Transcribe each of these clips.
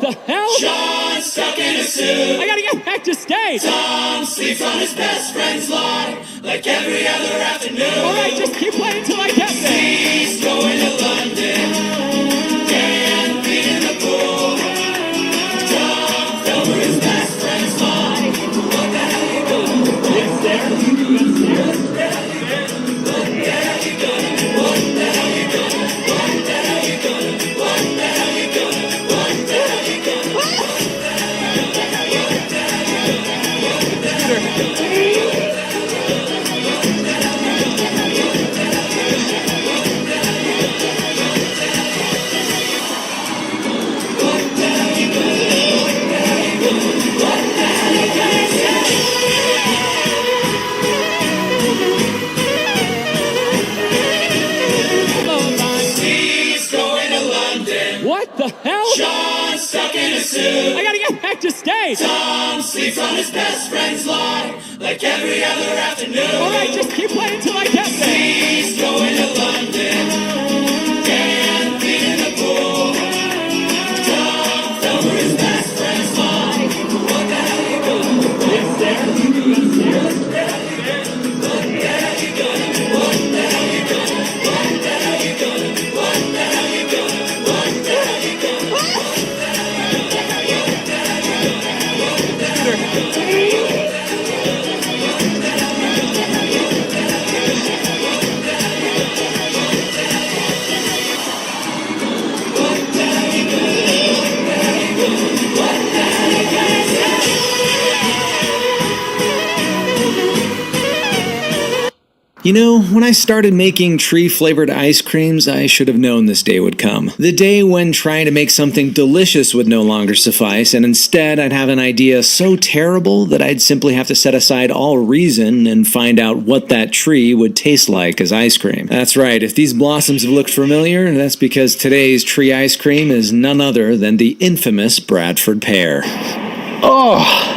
the hell? Sean's stuck in a suit. I gotta get back to stage. Tom sleeps on his best friend's lawn like every other afternoon. Alright, just keep playing till I get there. He's going to London. Dan Pete in the pool. Tom fell for his best friend's lawn. What the hell you gonna do? What's there? What the hell you gonna do? What the hell you gonna do? What the hell you gonna do? What the hell you gonna do? What the hell you gonna do? What the hell you gonna do? What the hell? Sean's stuck in a suit. I gotta get back to stage. Tom sleeps on his best friend's lawn like every other afternoon. Alright, just keep playing till I get there. He's going to London. Dan Pete in the pool. Tom fell for his best friend's lawn. What the hell you gonna do? What's there? What the hell you gonna do? What the hell you gonna do? What the hell you gonna do? What the hell you gonna do? What the hell you gonna do? What the hell you gonna do? You know, when I started making tree-flavored ice creams, I should have known this day would come. The day when trying to make something delicious would no longer suffice, and instead I'd have an idea so terrible that I'd simply have to set aside all reason and find out what that tree would taste like as ice cream. That's right, if these blossoms have looked familiar, that's because today's tree ice cream is none other than the infamous Bradford pear. Oh!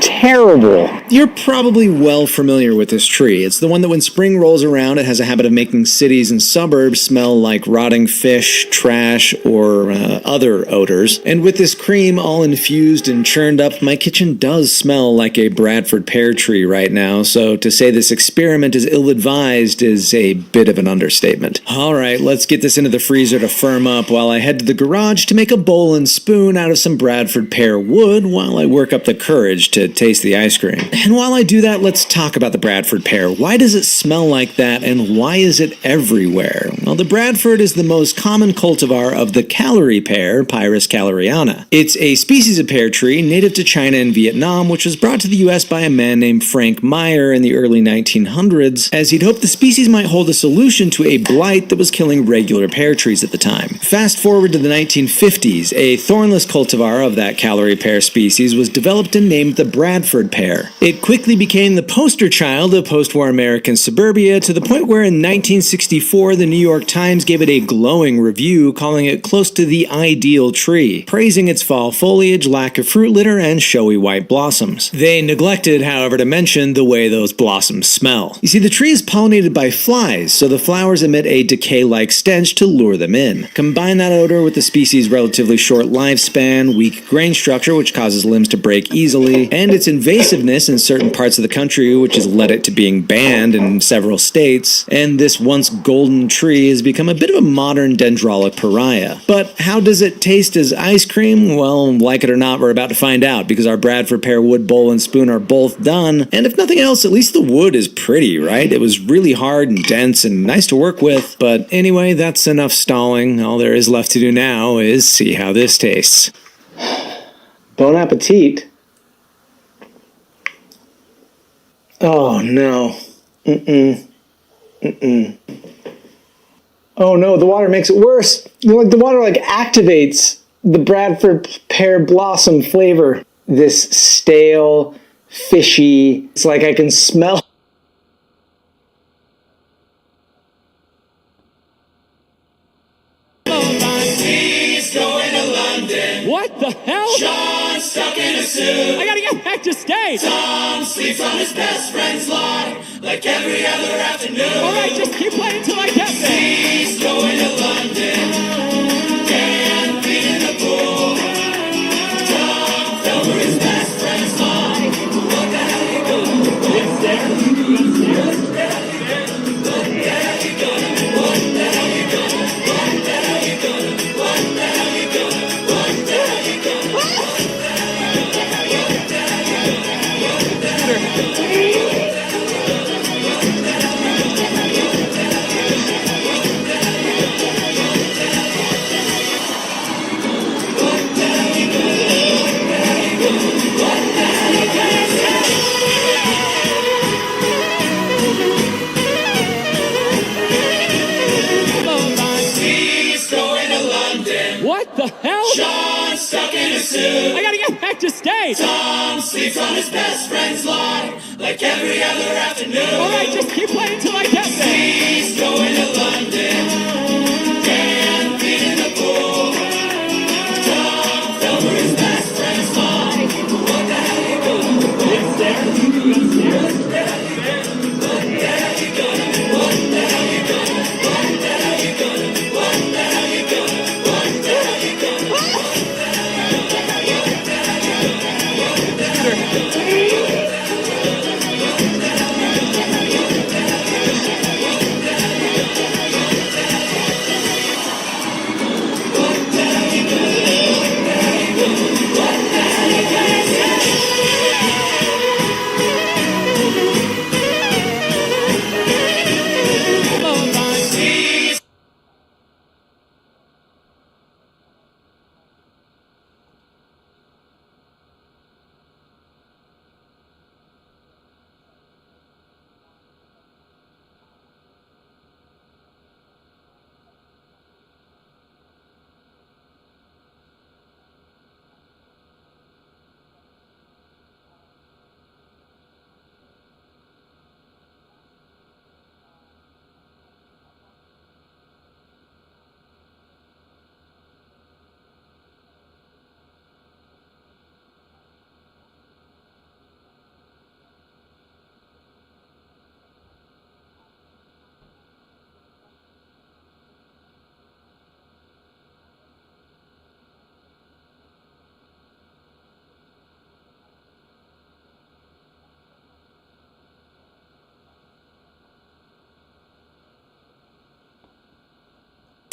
Terrible. You're probably well familiar with this tree. It's the one that when spring rolls around, it has a habit of making cities and suburbs smell like rotting fish, trash, or other odors. And with this cream all infused and churned up, my kitchen does smell like a Bradford pear tree right now, so to say this experiment is ill-advised is a bit of an understatement. Alright, let's get this into the freezer to firm up while I head to the garage to make a bowl and spoon out of some Bradford pear wood while I work up the courage to taste the ice cream. And while I do that, let's talk about the Bradford pear. Why does it smell like that, and why is it everywhere? Well, the Bradford is the most common cultivar of the calorie pear, Pyrus caloriana. It's a species of pear tree native to China and Vietnam, which was brought to the US by a man named Frank Meyer in the early 1900s, as he'd hoped the species might hold a solution to a blight that was killing regular pear trees at the time. Fast forward to the 1950s, a thornless cultivar of that calorie pear species was developed and named the Bradford pear. It quickly became the poster child of post-war American suburbia to the point where in 1964 the New York Times gave it a glowing review calling it close to the ideal tree, praising its fall foliage, lack of fruit litter, and showy white blossoms. They neglected, however, to mention the way those blossoms smell. You see, the tree is pollinated by flies, so the flowers emit a decay-like stench to lure them in. Combine that odor with the species' relatively short lifespan, weak grain structure which causes limbs to break easily, and its invasiveness in certain parts of the country which has led it to being banned in several states, and this once golden tree has become a bit of a modern dendrolic pariah. But how does it taste as ice cream? Well, like it or not, we're about to find out, because our Bradford pear wood bowl and spoon are both done, and if nothing else, at least the wood is pretty, right? It was really hard and dense and nice to work with, but anyway, that's enough stalling. All there is left to do now is see how this tastes. Bon appetit. Oh, no. Oh, no, the water makes it worse. The water, activates the Bradford pear blossom flavor. This stale, fishy, it's like I can smell. He's going to London. What the hell? Sean's stuck in a suit. I gotta get back to stage. Tom sleeps on his best friend's lawn like every other afternoon. Alright, just keep playing till I get there. He's going to London. Dan Pete in the pool. suit. I gotta get back to stage. Tom sleeps on his best friend's lawn like every other afternoon. Alright, just keep playing till I get there. He's going to London. Dan feet in the pool. Tom fell for his best friend's lawn. What the hell you gonna do? It's there. What the hell you gonna? What the hell you gonna? What the hell you gonna? What the hell you gonna? What the hell you gonna? What the hell you gonna?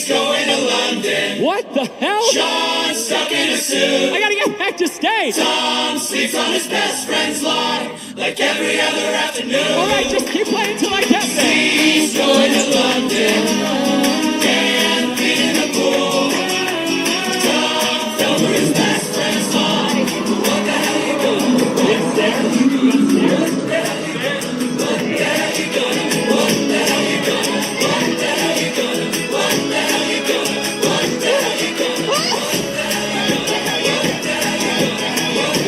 Going to London. What the hell? Sean stuck in a suit. I gotta get back to stage. Tom sleeps on his best friend's lawn like every other afternoon. Alright, just keep playing till I get there. He's going to London. Dan feet in the pool. Tom fell for his best friend's lawn. What the hell you gonna do? It's there. What the hell you gonna? What the hell you gonna? What the hell you gonna? What the hell you gonna? What the hell you gonna? What the hell you gonna? What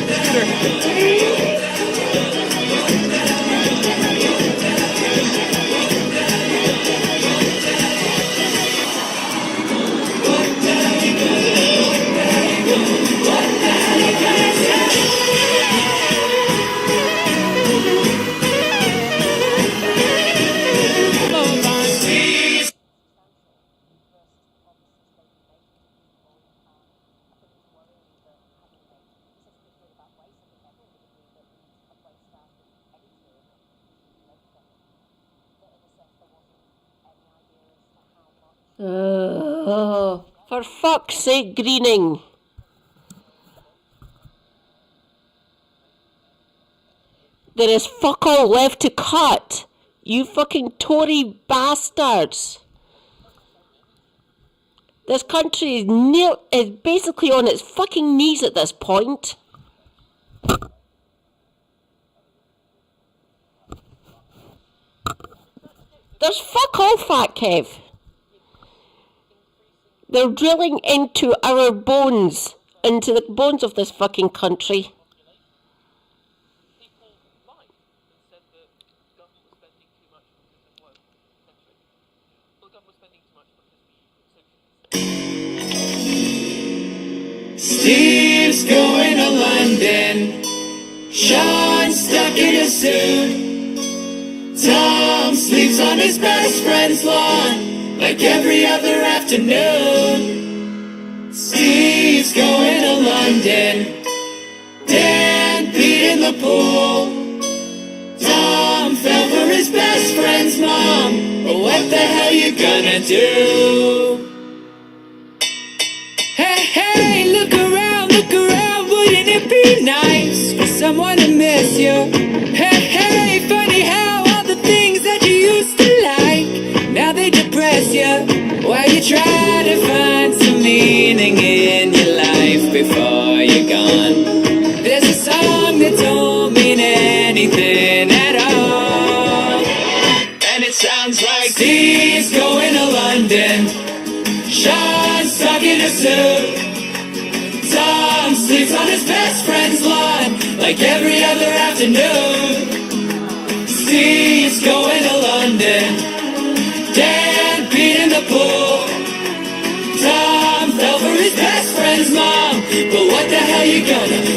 the hell you gonna? For fuck's sake, Greening. There is fuck all left to cut. You fucking Tory bastards. This country is basically on its fucking knees at this point. There's fuck all, Fat Kev. They're drilling into our bones, into the bones of this fucking country. Steve's going to London. Sean's stuck in a suit. Tom sleeps on his best friend's lawn like every other afternoon. Steve's going to London. Dan peed in the pool. Tom fell for his best friend's mom. But what the hell you gonna do? Hey, hey, look around, wouldn't it be nice for someone to miss you? Hey, hey, funny how all the things that you used to like, now they depress you. While you try to find some meaning in your life before you're gone. There's a song that don't mean anything at all, and it sounds like Steve's going to London. Sean's stuck in a suit. Tom sleeps his best friend's lawn, like every other afternoon. Steve's going to London, Dan peed in the pool, Tom fell for his best friend's mom. But what the hell you gonna do?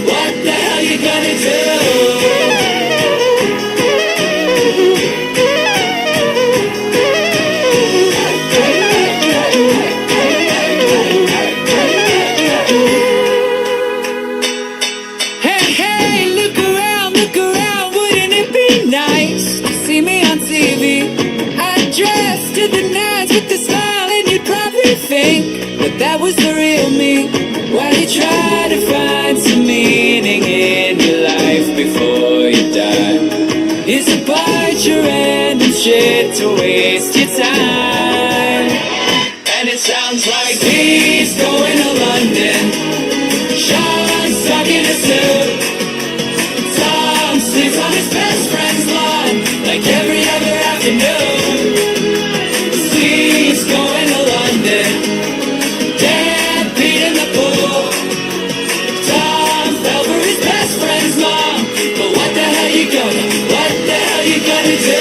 Hey, look around, wouldn't it be nice to see me on TV? I dressed to the nines with a smile, and you'd probably think that that was the real me. While you try to find some meaning in your life before you die, is a bunch of random shit to waste your time. And it sounds like he's going to London, Sean's stuck in a suit, Tom sleeps on his best friend's lawn, like every other afternoon. Steve's going to London, Dan peed in the pool, Tom fell for his best friend's mom. But what the hell you gonna do? What the hell you gonna do?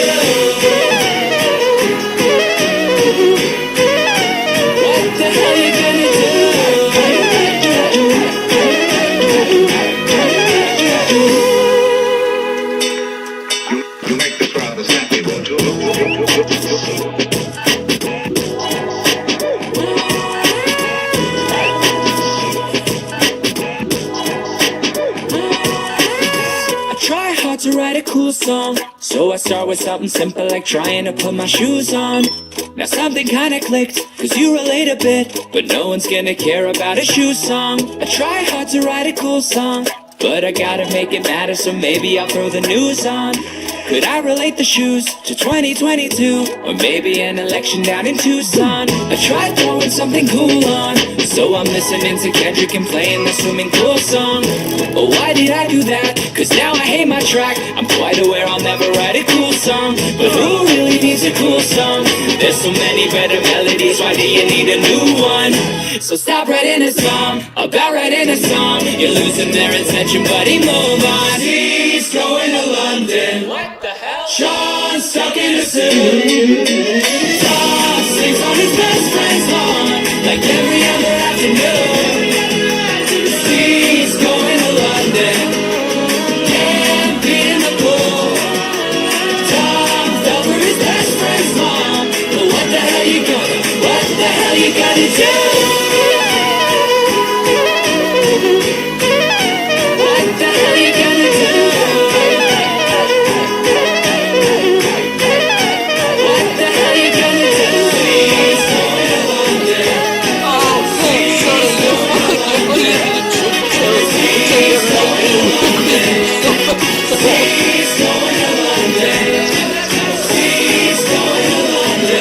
You make the crowd as happy, won't you? I try hard to write a cool song, so I start with something simple like trying to put my shoes on. Now something kinda clicked, cause you relate a bit, but no one's gonna care about a shoe song. I try hard to write a cool song, but I gotta make it matter, so maybe I'll throw the news on. Could I relate the shoes to 2022? Or maybe an election down in Tucson? I tried throwing something cool on, so I'm listening to Kendrick and playing the swimming pool song. But why did I do that? Cause now I hate my track. I'm quite aware I'll never write a cool song, but who really needs a cool song? There's so many better melodies, why do you need a new one? So stop writing a song about writing a song. You're losing their attention, buddy, move on. He's going to London. What the hell? Sean's stuck in a suit. Tom sleeps on his best friend's lawn, like every other afternoon. Steve's going to London, Dan peed in the pool, Tom fell for his best friend's mom. But what the hell you gonna do? What the hell you gonna do? What the hell you gonna do? He's going to London. He's going to London. He's going to London. He's going to London. He's going to London.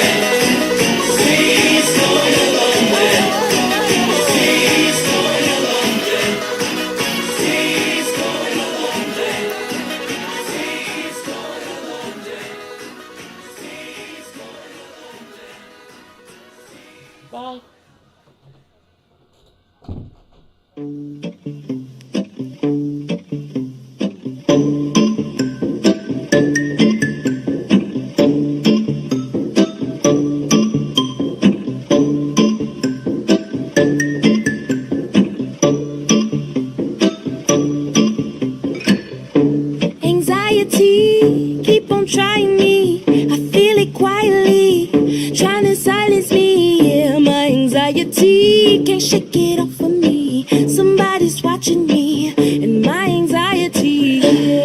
He's going to London. He's going to London. He's going to London. Bye. Anxiety, keep on trying me. I feel it quietly, trying to silence me. Yeah, my anxiety can't shake it off of me. Somebody's watching me, and my anxiety. Yeah.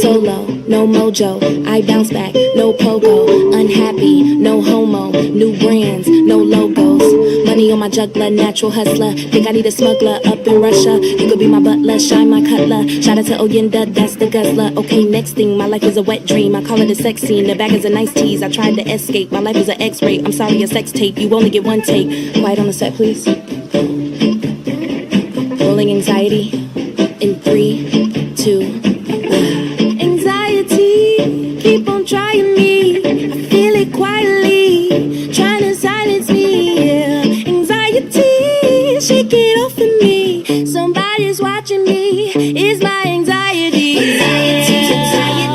Solo, no mojo, I bounce back, no pogo, unhappy, no homo, new brands, no logos, money on my juggler, natural hustler, think I need a smuggler up in Russia, you could be my butler, shine my cutler, shout out to Oyenda, that's the guzzler, okay next thing, my life is a wet dream, I call it a sex scene, the bag is a nice tease, I tried to escape, my life is an x-ray, I'm sorry a sex tape, you only get one take, quiet on the set please, rolling anxiety, in 3, 3, 2, 1. Anxiety, keep on trying me. I feel it quietly, trying to silence me. Yeah. Anxiety, shake it off of me. Somebody's watching me. It's my anxiety. Anxiety, anxiety,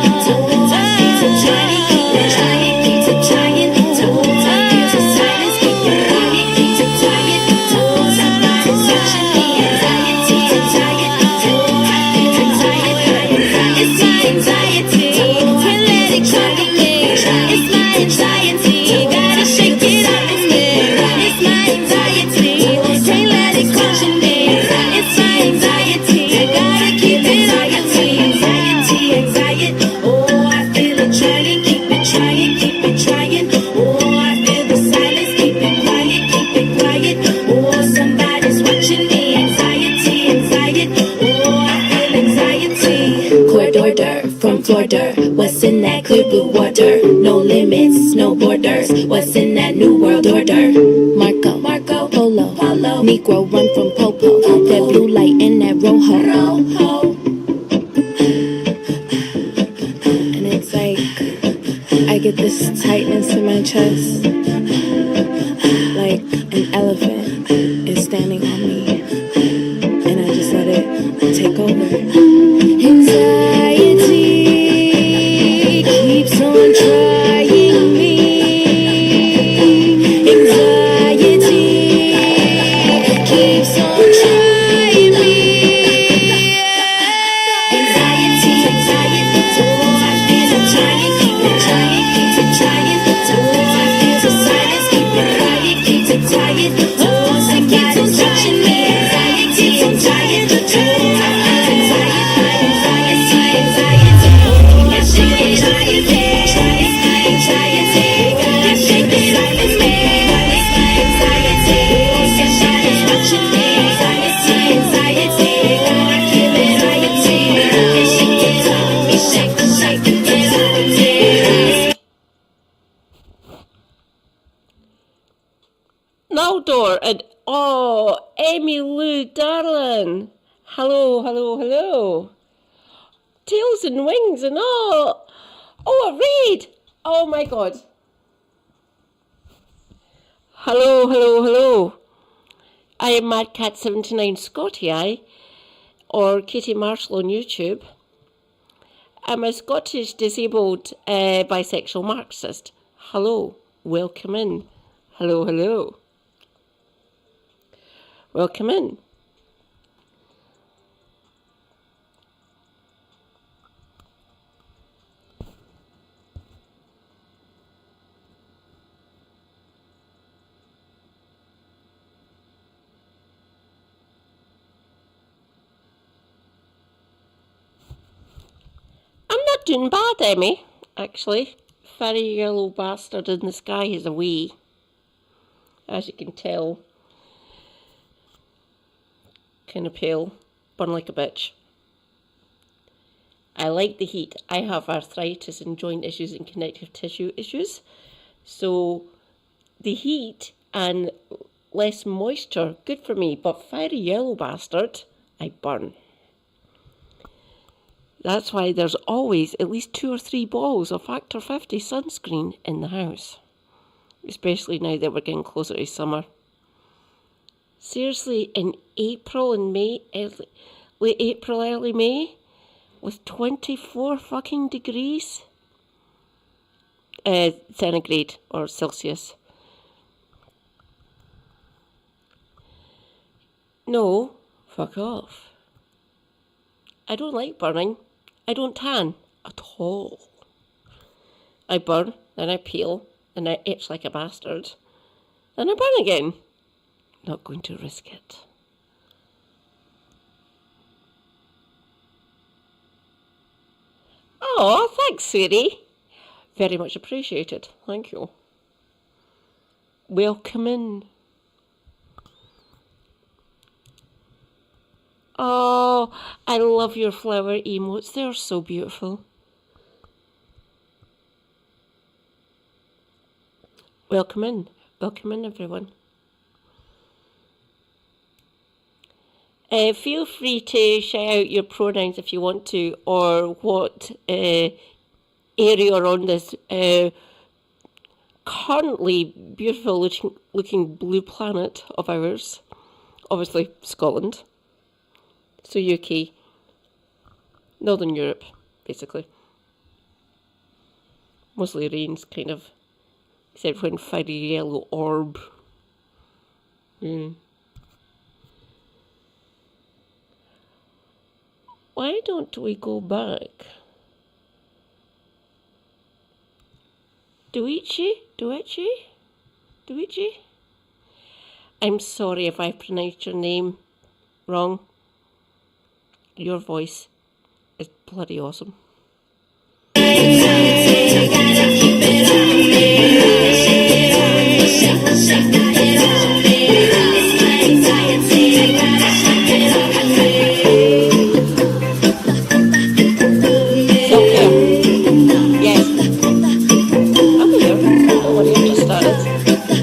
from Florida. What's in that clear blue water? No limits, no borders. What's in that new world order? Marco, Polo, Negro run from Popo. That blue light in that rojo. And it's like I get this tightness in my chest, like an elephant is standing on me, and I just let it take over. Anxiety keeps on trying me. Anxiety keeps on trying me. Anxiety, oh, I feel it trying, keep it trying. Oh, I feel the silence, keep it quiet, keep it quiet. Oh, somebody's touching me. Anxiety, I'm trying to Naldor and Amy Lou, darling. Hello. Tails and wings and a raid. Oh my god. Hello. I am MadCat79 Scotty, or Katie Marshall on YouTube. I'm a Scottish disabled bisexual Marxist. Hello, welcome in. Hello. Welcome in. I'm not doing bad, Emmy, actually. Furry yellow bastard in the sky is away. As you can tell. Kind of pale. Burn like a bitch. I like the heat. I have arthritis and joint issues and connective tissue issues. So the heat and less moisture, good for me. But fiery yellow bastard, I burn. That's why there's always at least 2 or 3 balls of Factor 50 sunscreen in the house. Especially now that we're getting closer to summer. Seriously, in April and May, late April, early May, with 24 fucking degrees. Centigrade or Celsius. No, fuck off. I don't like burning. I don't tan at all. I burn, then I peel, then I itch like a bastard. Then I burn again. Not going to risk it. Oh, thanks, sweetie. Very much appreciated. Thank you. Welcome in. Oh, I love your flower emotes. They're so beautiful. Welcome in. Welcome in, everyone. Feel free to shout out your pronouns if you want to, or what area you're on this currently beautiful looking blue planet of ours. Obviously Scotland. So UK. Northern Europe, basically. Mostly rains, kind of. Except for when fiery yellow orb. Why don't we go back? Duichi? I'm sorry if I pronounced your name wrong. Your voice is bloody awesome.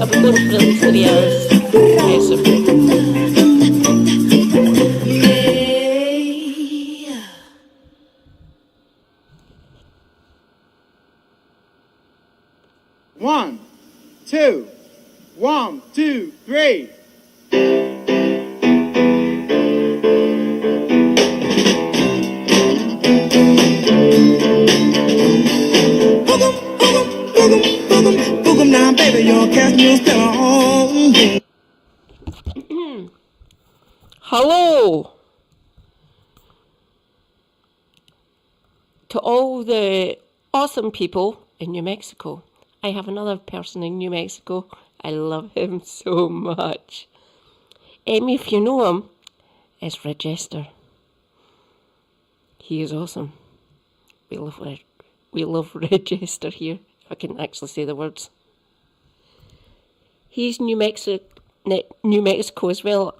I've been going for at least 3 hours. Yes, One, two, 1, 2, 3. Boogum now, baby, you're casting your spell on me. hello to all the awesome people in New Mexico. I have another person in New Mexico. I love him so much. Amy, if you know him, is Register. He is awesome. We love Register here, if I can actually say the words. He's New Mexico as well.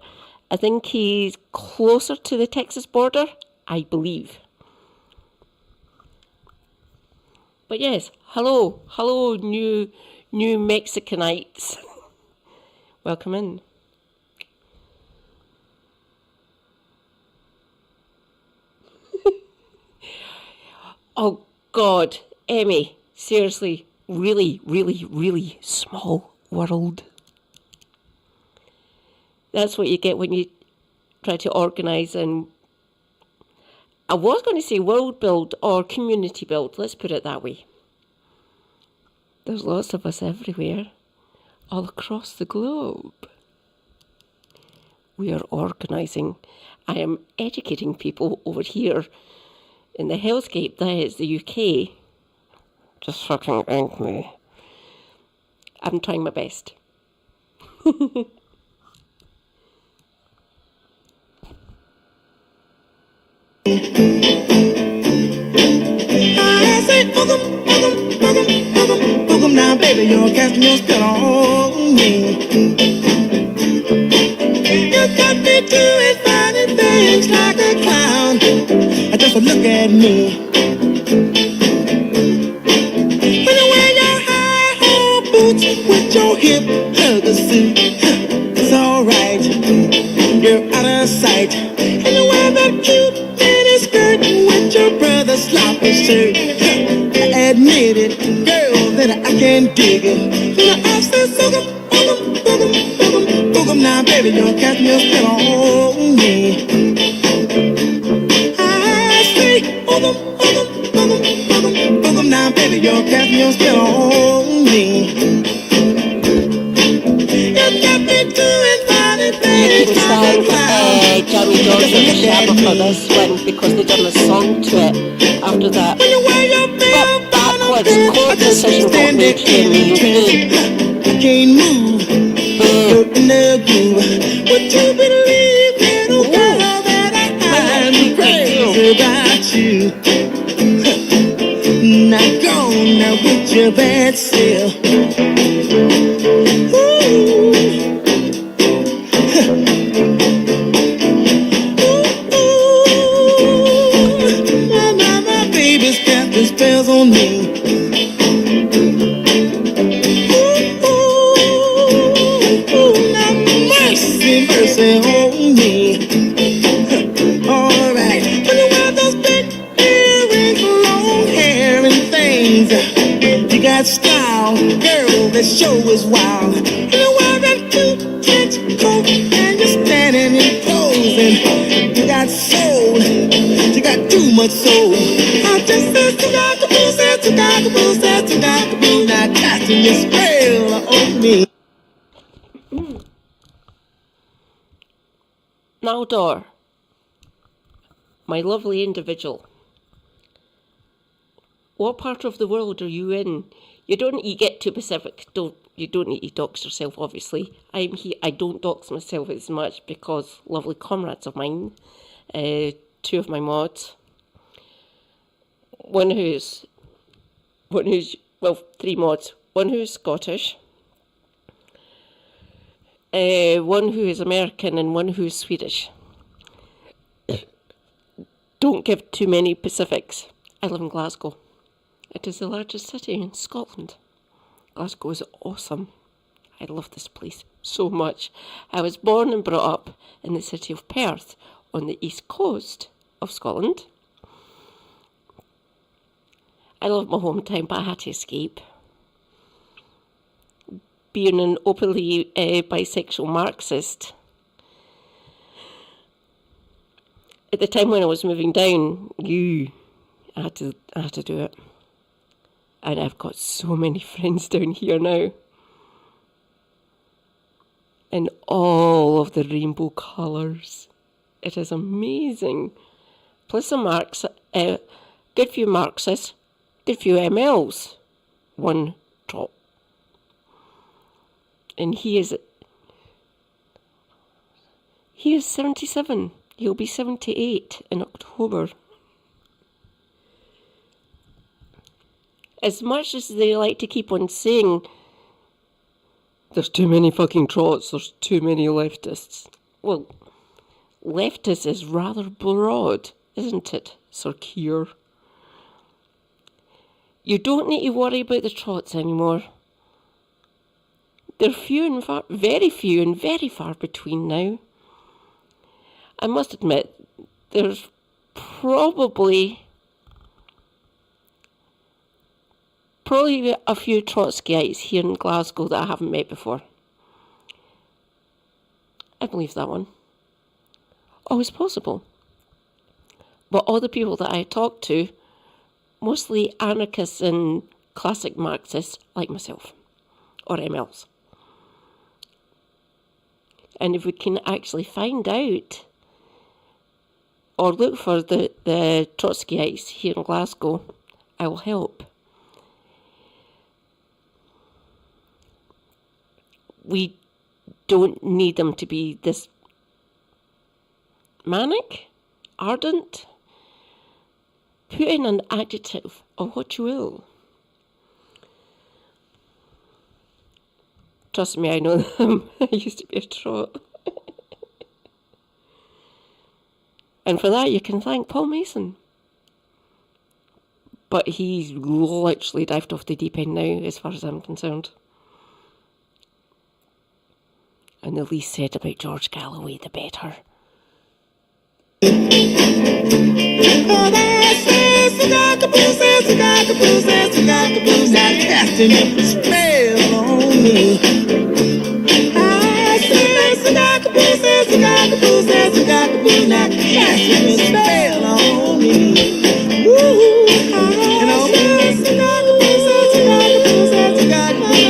I think he's closer to the Texas border, I believe. But yes, hello, New Mexicanites. Welcome in. Oh God, Emmy, seriously, really small world. That's what you get when you try to organise, and I was going to say world build or community build, let's put it that way. There's lots of us everywhere, all across the globe. We are organising. I am educating people over here in the hellscape that is the UK. Just fucking angry. I'm trying my best. I say boogum now, baby, you're casting your spell on me. You got me doing funny things like a clown. Just look at me. When you wear your high-hole boots with your hip hugger suit, it's alright, you're out of sight. And you wear that cute skirt with your brother's sloppy shirt. I admit it, girl, that I can dig it. Now I say boogum now, baby, you're casting your spell on me. I say boogum now, baby, you're casting your spell on me. You got me doing funny things. Johnny George and Shabba for this one because they done a song to it after that. But backwards, chord decision got made here in the UK. I can't move, you're in the groove. Would you believe, little girl, that I'm crazy about you? Now go now with your bad self. Spells on me. Ooh, now mercy on me. show is wild. And you wear that cute trench coat and you're standing and posing. You got soul, you got too much soul. I just said to-ga-ga-boo, said to-ga-ga-boo, said to-ga-ga-boo, not casting your spell on me. Now, Dor, my lovely individual, what part of the world are you in? You don't need to get too specific. You don't need to dox yourself, obviously. I'm here. I don't dox myself as much because lovely comrades of mine, two of my mods, one who's three mods, one who's Scottish, one who is American, and one who is Swedish. Don't give too many specifics. I live in Glasgow. It is the largest city in Scotland. Glasgow is awesome. I love this place so much. I was born and brought up in the city of Perth on the east coast of Scotland. I love my hometown, but I had to escape. Being an openly bisexual Marxist, at the time when I was moving down, I had to do it. And I've got so many friends down here now. In all of the rainbow colours. It is amazing. Plus a good few Marxists, good few MLs. One top. And he is 77. He'll be 78 in October. As much as they like to keep on saying there's too many fucking trots, there's too many leftists. Well, leftist is rather broad, isn't it, Sir Keir? You don't need to worry about the trots anymore. They're very few and very far between now. I must admit, there's probably a few Trotskyites here in Glasgow that I haven't met before. I believe that one. Oh, it's possible. But all the people that I talk to, mostly anarchists and classic Marxists like myself, or MLs. And if we can actually find out or look for the Trotskyites here in Glasgow, I will help. We don't need them to be this manic, ardent. Put in an adjective or what you will. Trust me, I know them. I used to be a trot. And for that, you can thank Paul Mason. But he's literally dived off the deep end now, as far as I'm concerned. And the least said about George Galloway, the better. Not casting a spell on me. I said, not casting a spell on me. Woo, and all not casting a spell on me.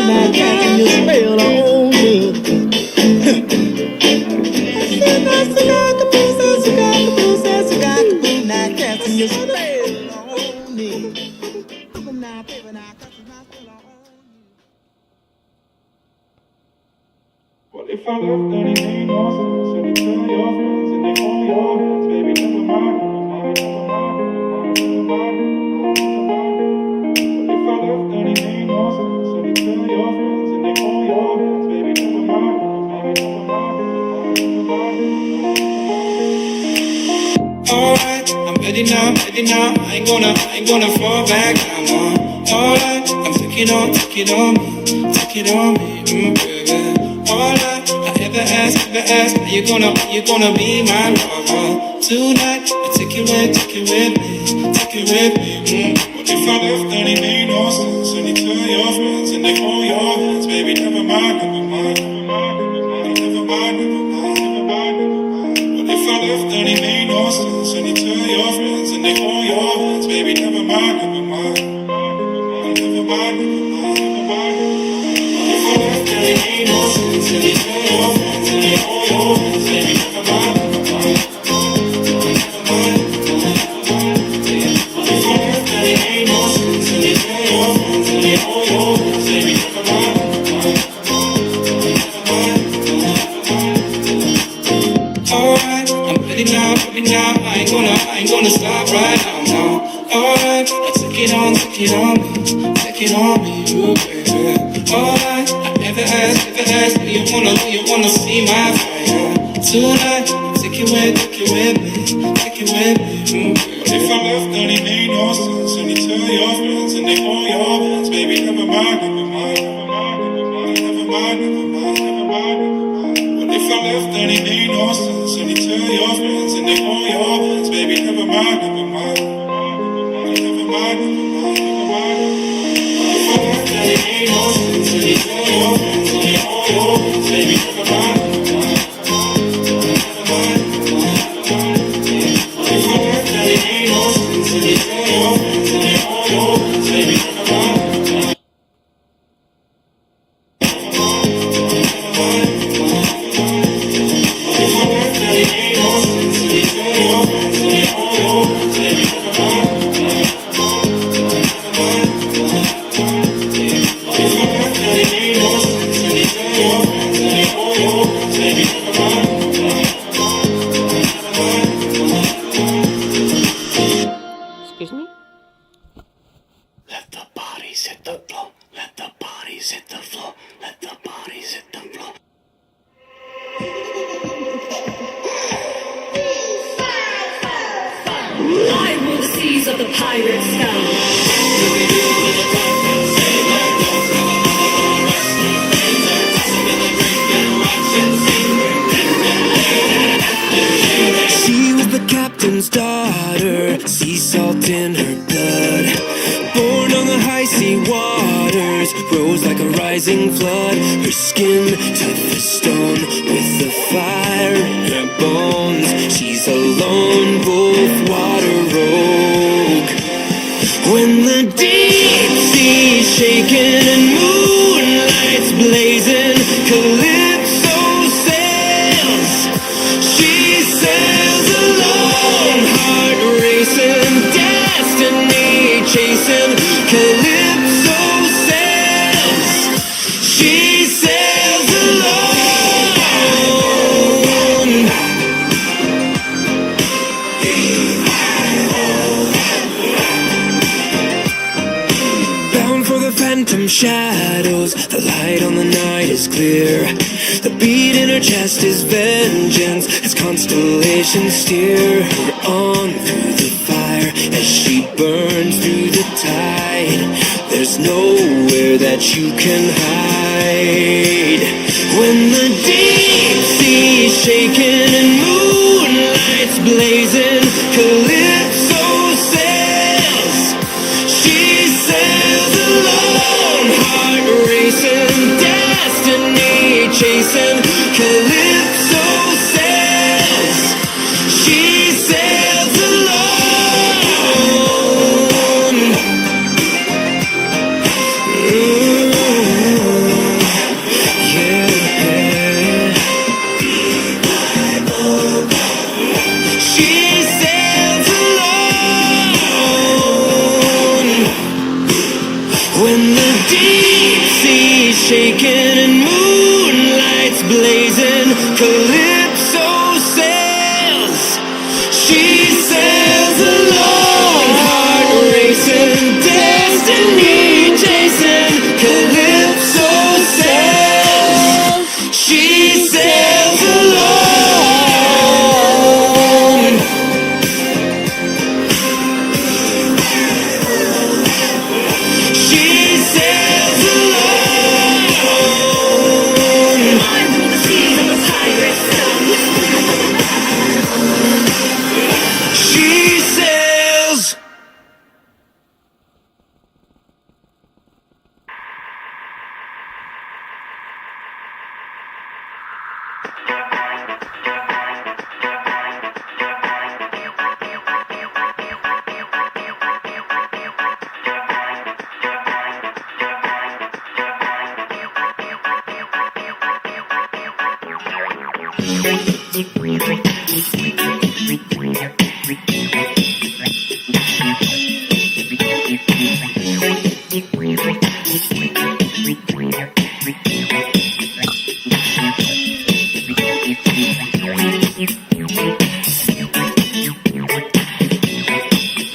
Not casting a spell on me. Now, baby, now, casting my spell on you. What if I left anything more sense? And you tell your friends and they hold your hands, baby, never mind, never mind, never mind, never mind. What if I left anything more sense? And you tell your friends and they hold your hands, baby, never mind, never mind, never mind. Alright, I'm ready now, I ain't gonna fall back now, no. Alright, I'm taking on me, baby. Alright, I ever ask, are you gonna be my lover tonight? I take you with me. What if I left anything no sense? And you tell your friends and they hold your hands, baby. mind, never mind, never mind, never mind, never mind, never mind, never mind. What if I left and it made no sense? And you tell your friends and they hold your hands, baby, never mind, never mind, never mind, never mind, never mind. What if I left and it made no sense? And you tell your friends and they hold your hands, baby, never mind, never mind, never mind, never mind. What if I left and it made no sense? And you tell your friends and they hold your hands, baby, never mind. Alright, I'm ready now, I ain't gonna stop right now. Alright, take it on me, you baby. Alright, I never asked, do you wanna see my fire? Tonight, take it with me, What if I left and it made no sense? And you tell your friends and they hold your hands, baby, never mind, never mind, never mind, never mind, never mind, never mind, never mind. What if I left and it made no sense? And you tell your friends and they hold your hands, baby, never mind, never mind, never mind, never mind, never mind. What if I left and it made no sense? And you tell your friends and they hold your hands, baby, never mind, never mind, never mind, never mind. What if I left and it made no sense? And you tell your friends and they hold your hands, baby, never mind, never mind. Excuse me? Let the bodies hit the floor. Let the bodies hit the floor. Let the bodies hit the floor. I rule the seas of the pirate sky. She was the captain's daughter, sea salt in her blood. Born on the high sea waters, rose like a rising flood. Her skin tough as stone, with the fire in her bones. She's a lone wolf, water rogue. When the deep sea's shaking and moonlight's blazing, Calypso sails. She sails alone, heart racing, destiny chasing. Calypso sails. She sails alone. Bound for the phantom shadows, the light on the night is clear. The beat in her chest is vengeance, as constellations steer her on through the fire as she burns through the tide. There's nowhere that you can hide. When the deep sea's shaking and moonlight's blazing, Calypso sails. She sails alone, heart racing, destiny chasing. Calypso sails. She sails alone. Yeah. She sails alone. When the deep sea's shaking and moonlight's blazing, Calypso sails. She sails alone, heart racing, destiny chasing. Calypso sails. She sails alone. She sails alone. I rule the seas of the pirate sky.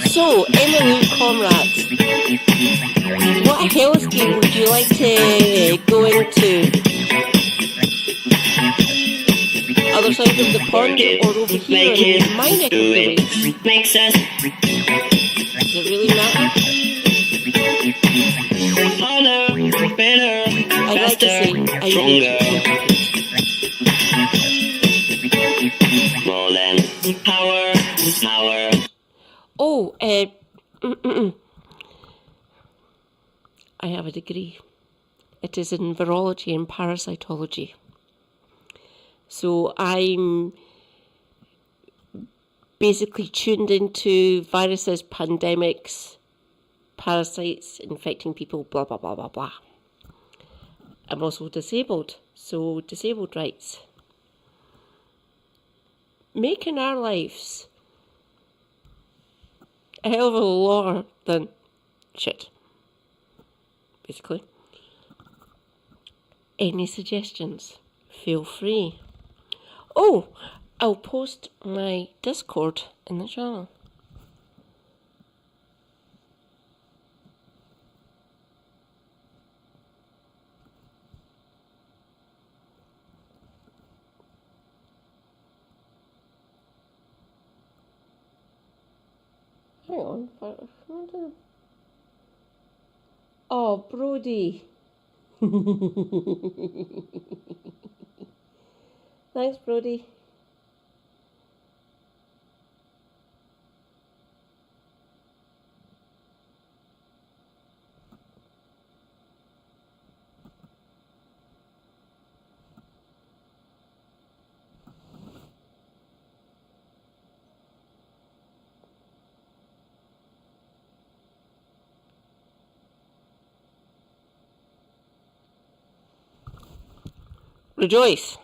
So, Emily comrades, what hellscape would you like to go into? Other side of the pond or over here in my neck of the woods? Makes sense. Does it really matter? Harder, better, I'd like to say I stronger. More than power. Oh, I have a degree. It is in virology and parasitology. So I'm basically tuned into viruses, pandemics, parasites infecting people, blah, blah, blah, blah, blah. I'm also disabled, so disabled rights. Making our lives a hell of a lot than shit, basically. Any suggestions? Feel free. Oh, I'll post my Discord in the channel. Hang on. Oh, Brody. Thanks, Brody. Rejoice!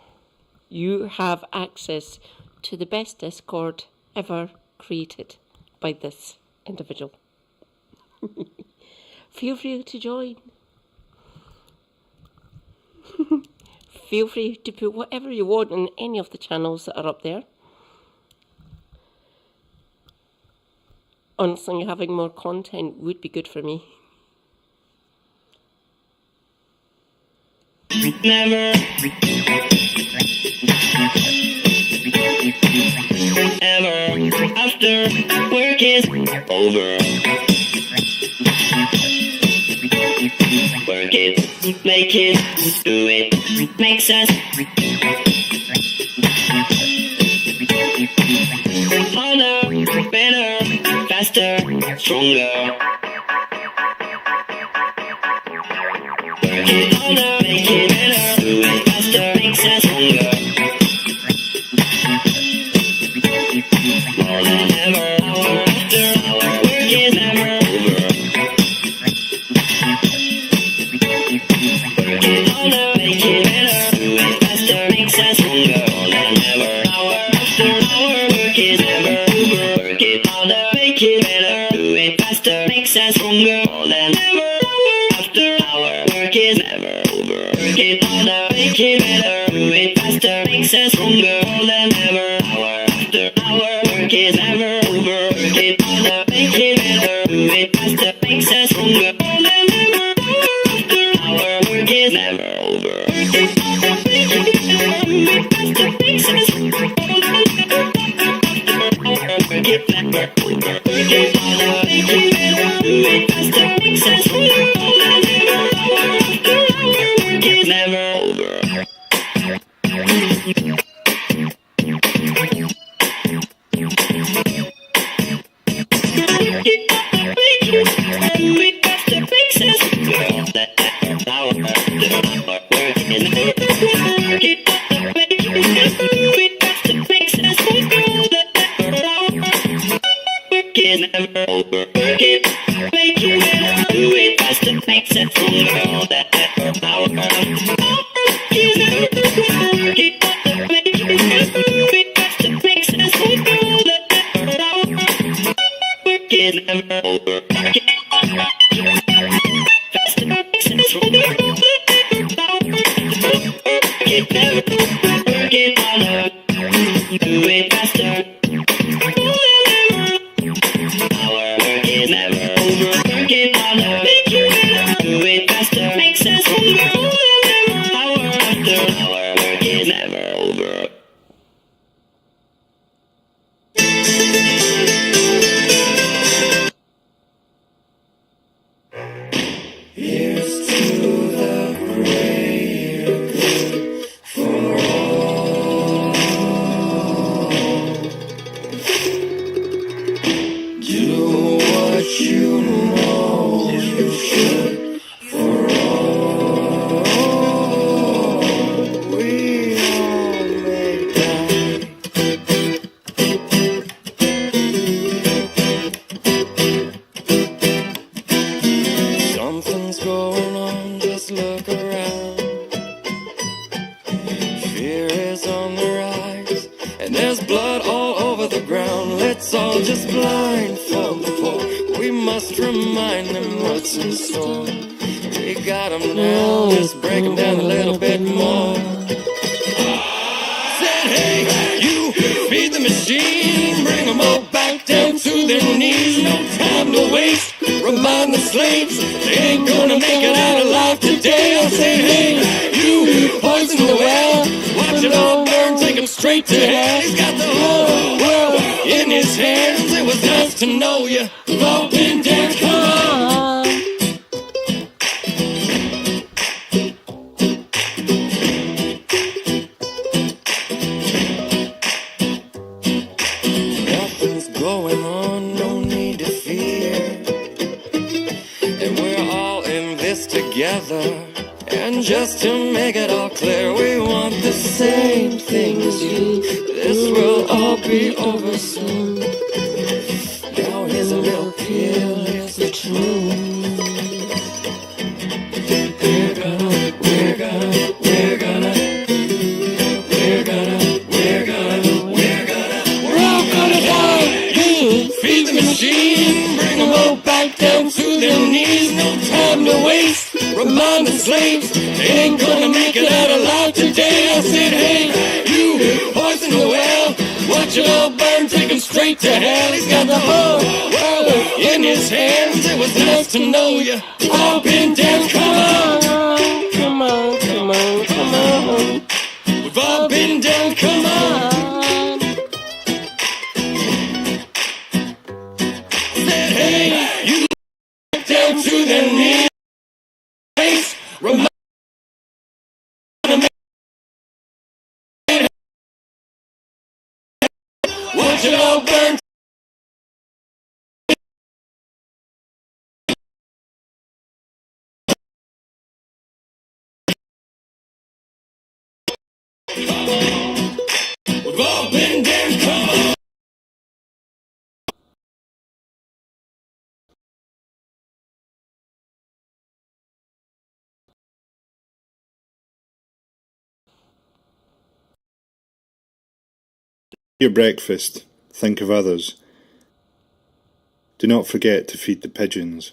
You have access to the best Discord ever created by this individual. Feel free to join. Feel free to put whatever you want in any of the channels that are up there. Honestly, having more content would be good for me. Never ever after work is over. Work it, make it, do it, makes sense. Harder, better, faster, stronger. Work it harder, make it better, do it faster, makes us stronger. More than ever, hour after hour, work is never over. Work it harder, make it better, do it faster, makes us stronger. More than ever, hour after hour, work is never over. Work it harder, make it better, do it faster, makes us stronger. More than ever, hour after hour, work is never over. Work it harder, make it better, do it faster, makes us stronger. More than ever, hour after hour, work is never over. Work it harder, make it better, do it faster, makes us stronger. More than ever, hour after hour, work is never over. Work it harder, make it better, do it faster, makes us stronger. More than ever, hour after hour, work it never over. Work it harder, make it better, do it faster, makes us stronger. More than ever, hour after hour, work is never over. Work Something's going on, just look around. Fear is on the rise, and there's blood all over the ground. Let's all just blindfold the poor. We must remind them what's in store. We got 'em now, let's break 'em down a little bit more. Said, hey, you feed the machine, bring 'em all back down to their knees. No time to waste, remind the slaves, they ain't gonna make it out alive today. I say, hey, you poison the well, watch it all burn, take 'em straight to hell. He's got the whole world in his hands. It was nice to know you. We've all been down, come on. Nothing's going on, no need to fear. And we're all in this together. And just to make it all clear, we want the same thing as you. This will all be over soon. Now here's a little pill, here's the truth. We're all gonna die. Feed the machine, bring 'em all back down to their knees. No time to waste, remind the slaves, they ain't gonna make it out alive today. I said, hey, you poison the well, watch it all burn, take 'em straight to hell. He's got the whole world in his hands. It was nice to know you. All been down, come on. Come on, come on, come on. We've all been down, come on. Said, hey, you down to their knees. Remind them, watch it all burn. We've all been down, come on. Your breakfast, think of others. Do not forget to feed the pigeons.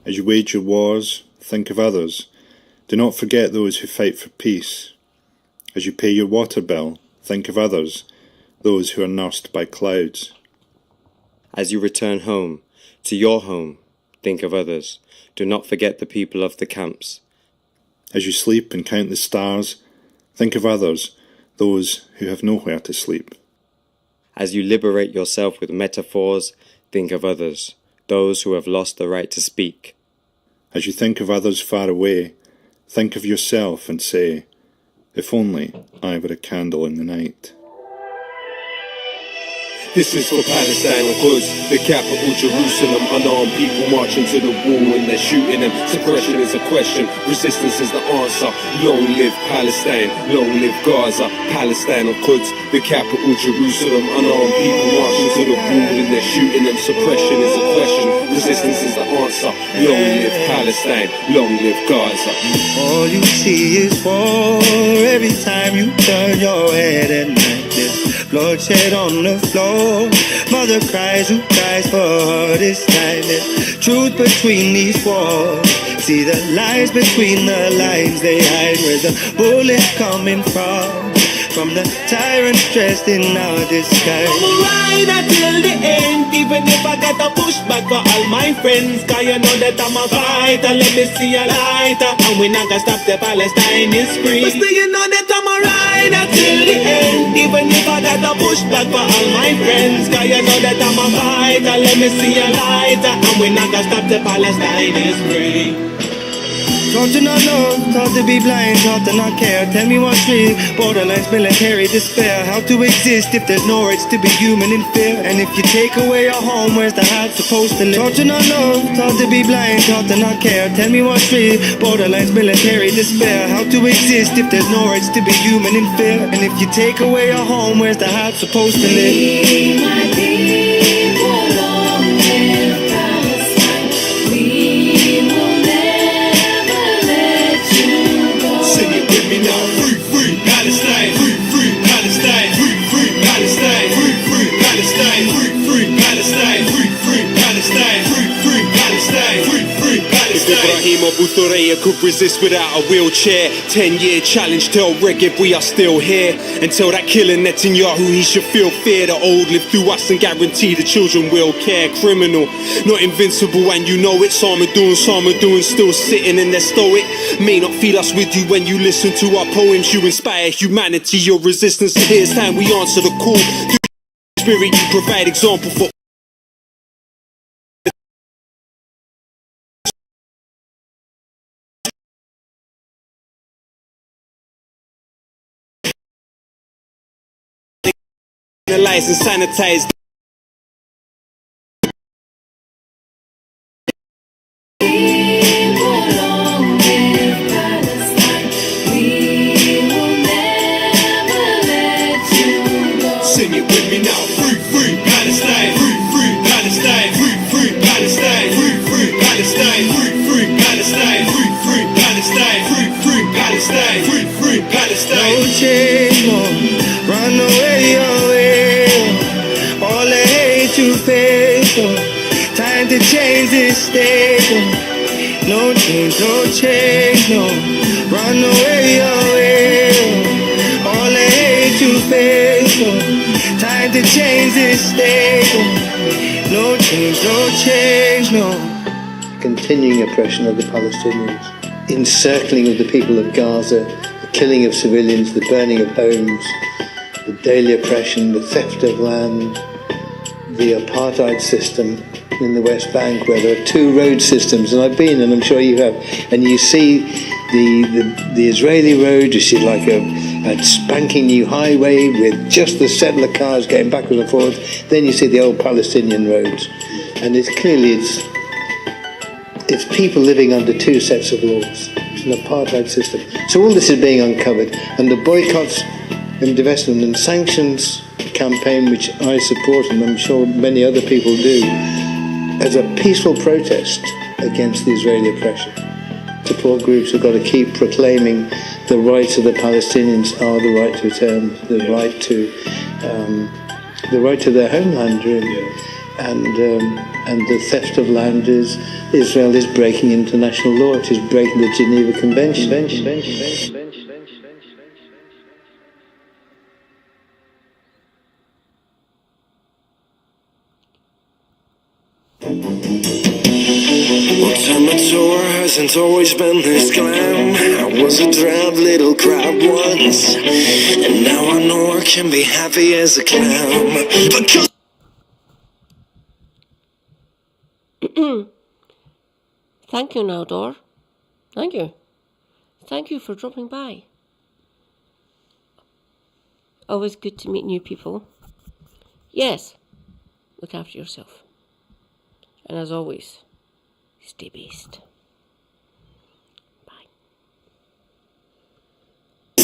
As you wage your wars, think of others. Do not forget those who fight for peace. As you pay your water bill, think of others, those who are nursed by clouds. As you return home, to your home, think of others. Do not forget the people of the camps. As you sleep and count the stars, think of others, those who have nowhere to sleep. As you liberate yourself with metaphors, think of others, those who have lost the right to speak. As you think of others far away, think of yourself and say, if only I were a candle in the night. This is for Palestine and Quds, the capital Jerusalem. Unarmed people marching to the wall and they're shooting them. Suppression is a question, resistance is the answer. Long live Palestine, long live Gaza. Palestine and Quds, the capital Jerusalem. Unarmed people marching to the wall and they're shooting them. Suppression is a question, resistance is the answer. Long live Palestine, long live Gaza. All you see is war every time you turn your head at night. There's bloodshed on the floor. Mother cries, who cries for her this time? There's truth between these walls. See the lies between the lines they hide. Where's the bullet coming from? From the tyrants dressed in our disguise. I'm a rider till the end, even if I get a pushback for all my friends. Cause you know that I'm a fighter, let me see a lighter. And we not gonna stop the Palestine is free. But still you know that I'm a rider till the end, even if I got a pushback for all my friends. Cause you know that I'm a fighter, let me see a lighter. And we not gonna stop the Palestine is free. Taught to not know, taught to be blind, taught to not care. Tell me what's real, borderlines, military despair. How to exist if there's no rights to be human in fear? And if you take away your home, where's the heart supposed to live? Taught to not know, taught to be blind, taught to not care. Tell me what's real, borderlines, military despair. How to exist if there's no rights to be human in fear? And if you take away your home, where's the heart supposed to live? We, my people, long live Palestine. We will never let you go. Sing it with me now. Free, free Palestine. Free, free Palestine. Free, free Palestine. Free, free Palestine. Free, free Palestine. Free, free Palestine. Free, free Palestine. Free, free Palestine. If Ibrahim Abu Thureya could resist without a wheelchair, 10-year challenge, tell Regev we are still here. And tell that killer Netanyahu he should feel fear. The old live through us and guarantee the children will care. Criminal, not invincible, and you know it. Some are doing, still sitting in their stoic. May not feel us with you when you listen to our poems. You inspire humanity, your resistance. Here's time we answer the call. Through spirit you provide example for analyze and sanitize. People, long live Palestine. We will never let you go. Sing it with me now. Free, free Palestine. Free, free Palestine. Free, free Palestine. Free, free Palestine. Free, free Palestine. Free, free Palestine. Free, free Palestine. Free, free Palestine. No change, no, run away, away. All the hate you face, oh. Time to change this state, oh. No change, no, run away, away. Oh. All the hate you face, oh. Time to change this state, oh. No change, no. Continuing oppression of the Palestinians, encircling of the people of Gaza, the killing of civilians, the burning of homes, the daily oppression, the theft of land, the apartheid system in the West Bank, where there are two road systems, and I've been, and I'm sure you have, and you see the Israeli road, you see like a spanking new highway with just the settler cars going backwards and forwards. Then you see the old Palestinian roads, and it's clearly it's people living under two sets of laws. It's an apartheid system. So all this is being uncovered, and the boycotts and divestment and sanctions campaign, which I support, and I'm sure many other people do, as a peaceful protest against the Israeli oppression. Support groups have got to keep proclaiming the rights of the Palestinians are the right to return, the right to their homeland, really. And the theft of land is Israel is breaking international law. It is breaking the Geneva Convention. Ultimator hasn't always been this glam. I was a drab little crab once, and now I know I can be happy as a clown. Because Thank you, Naldor. Thank you. Thank you for dropping by. Always good to meet new people. Yes, look after yourself. And as always, stay based. Bye.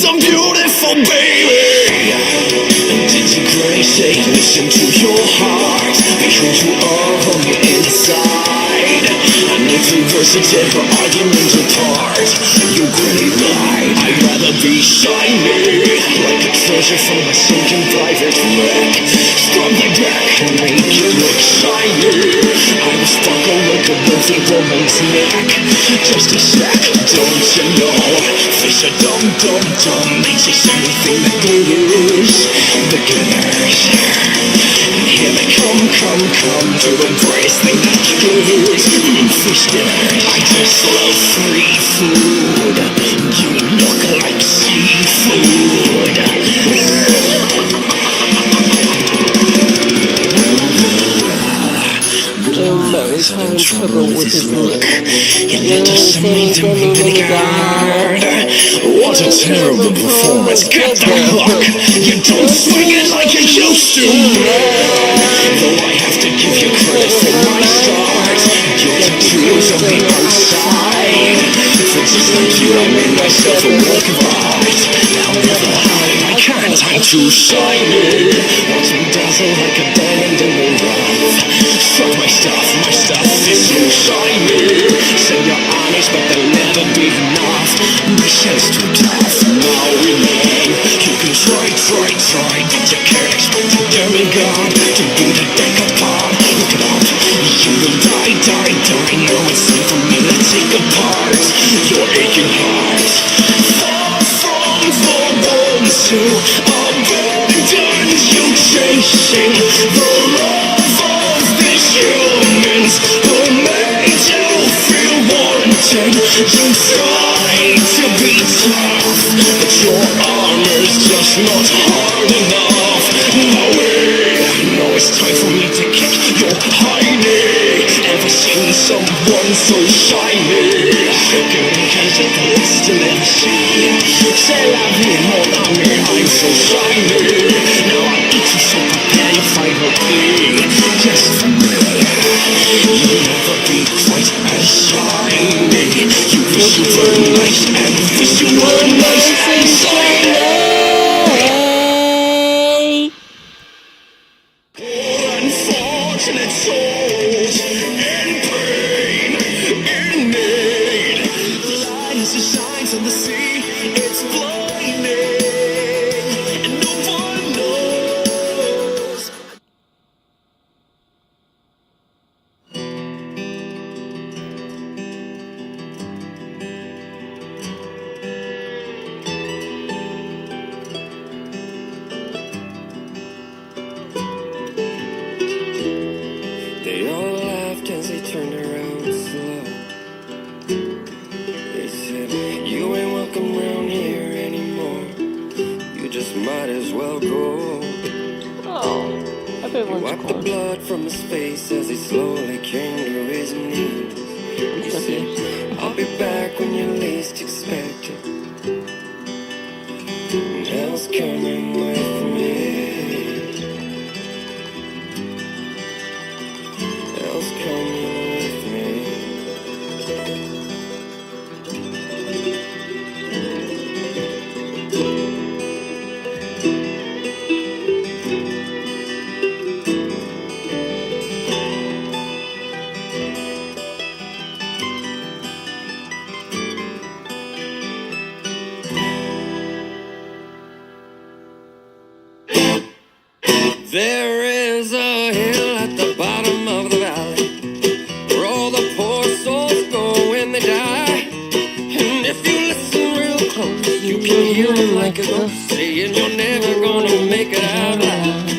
some beautiful baby. Integrate, listen to your heart. Be who you are on the inside. And if diversity for argument apart, you great light. I'd rather be shiny like a treasure from my sinking private wreck. Scrub my deck and make it look shiny. I will sparkle like a wealthy woman's neck. Just a sec, don't you know? Fish are dumb, dumb, dumb. They chase anything that glitters. Beginners. And here they come to embrace the glitters. Fish dinner. I just love free food. You look like seafood. He's having trouble with his look. He led us some meat and vinegar. What a terrible performance. Get the hook. You don't swing it like you used to. Though I have to give you credit for my start. You're the tools on the outside. For just like you, I made myself a work of art. I'll never hide. I can't. I'm too shiny. Watch me dazzle like a diamond in the rough. Struck my stuff is so shiny. Say you're honest, but there'll never be enough. My shell's too tough, now we know. You can try, but you can't expect a demigod to be the deck apart. Look it up, you will die. Now it's time for me to take apart your aching heart. Far from the ones who abandoned you, chasing the love of these humans who made you feel wanted. You tried to be tough, but your armor's just not hard enough. No, it's time for me to kick your hiney. Ever seen someone so shiny? Because it's the best to never see. C'est la vie, mon ami, I'm so shiny. Now I eat you, so prepare your final plea. Just for me, you'll never be quite as shiny. You wish you were nice and wish you were nice and shiny. Unfortunate souls in pain, in need. The light as it shines on the sea, it's blinding, and no one knows. They all laughed as they turned around slow. They said, you ain't welcome round here anymore. You just might as well go. Oh, He everyone's wiped the gone. blood from his face as he slowly came to his knees. He said, I'll be back when you least expect it. And hell's coming with me. Hell's coming with me. There is a hill at the bottom of the valley where all the poor souls go when they die. And if you listen real close, you can hear him like a ghost saying you're never gonna make it out alive.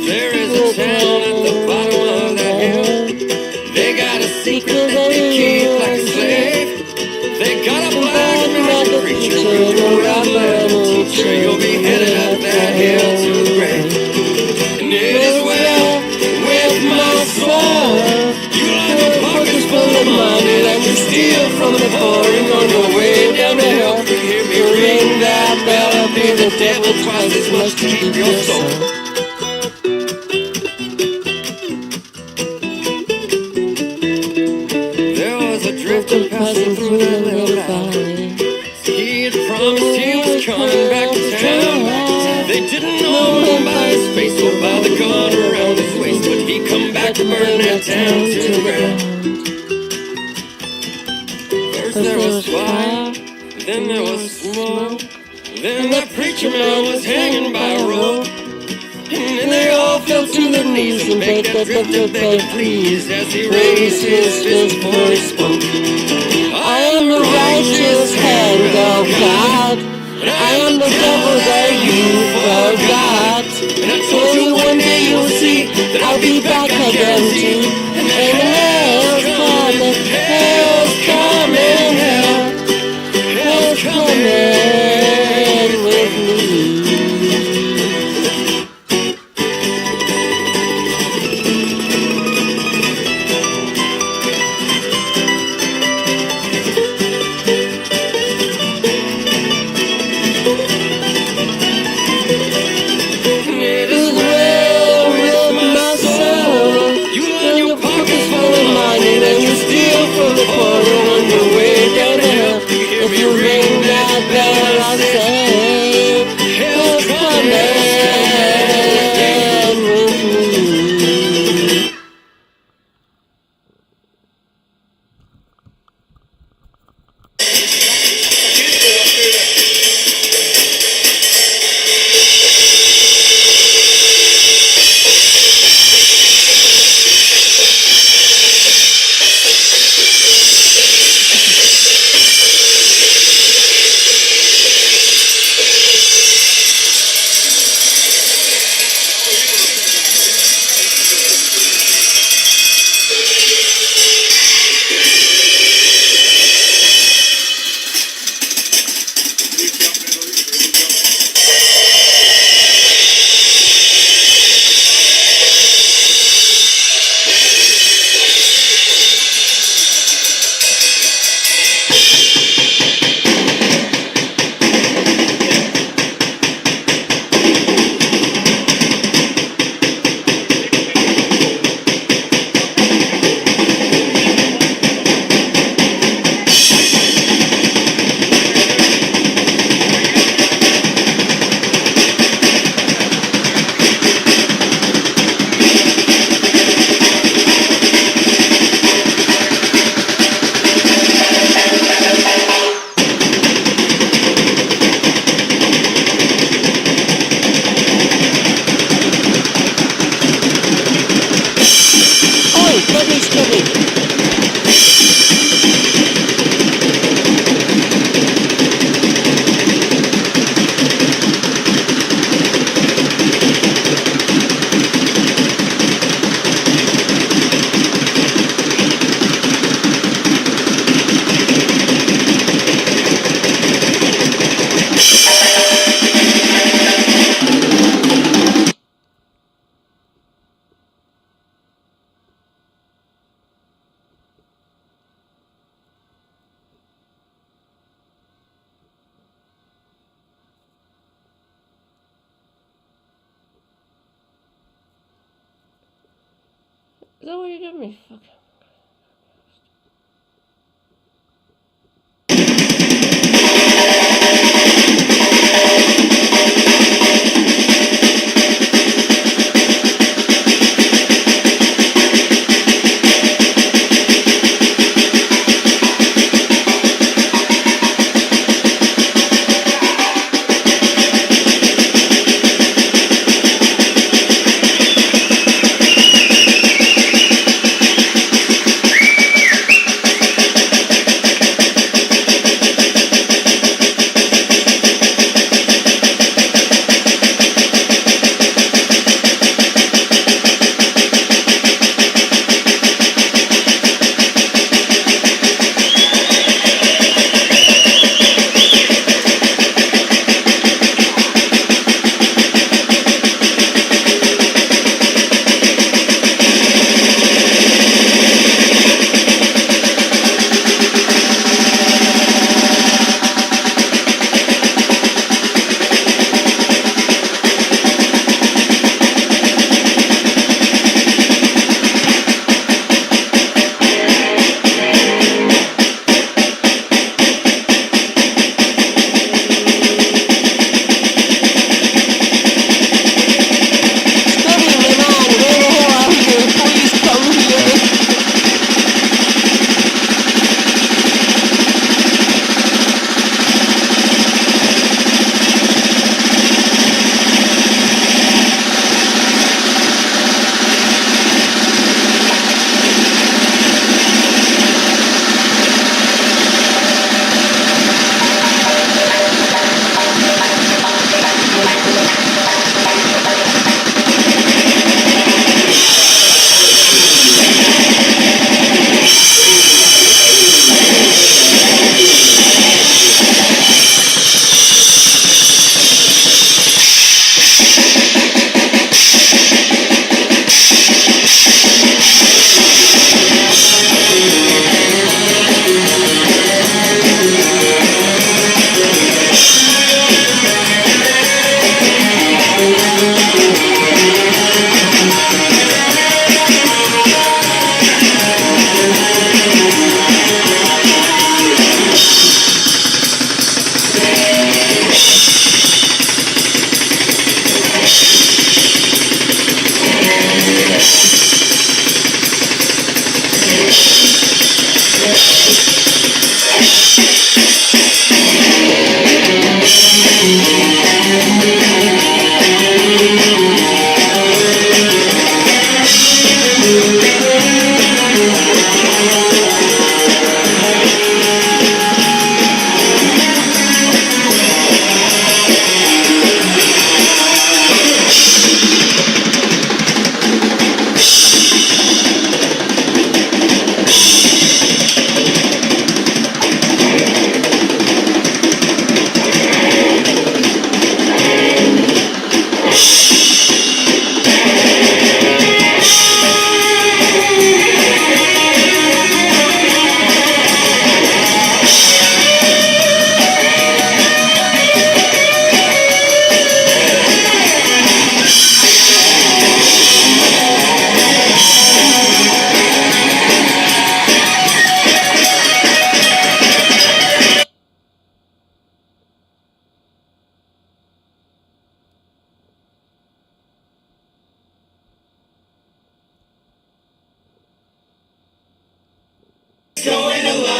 There is a town at the bottom of that hill. They got a secret that they keep like a slave. They got a black magic creature who's a rapper teacher. You'll be headed up that hill to the grave. And it is well with my soul. You line the pockets full of money that you steal from the poor. And on your way down the hill, you hear me ring that bell. I'll be the devil twice as much to keep your soul. There was a drifter passing through the little valley. He had promised he was coming back to town. They didn't know him by his face or by the gun around his waist, but he come back to burn that town to the ground. First there was fire, then there was smoke. Then that preacher man was hanging by a rope. And then they all fell to their knees and begged that drifter beg please as he raised his fist before he spoke. I am the righteous hand of God. I am the devil that you forgot. And I told you one day you'll see that I'll be back, I guarantee. And hell's coming, hell's coming, hell's coming with me. Is that what you're giving me? Fuck.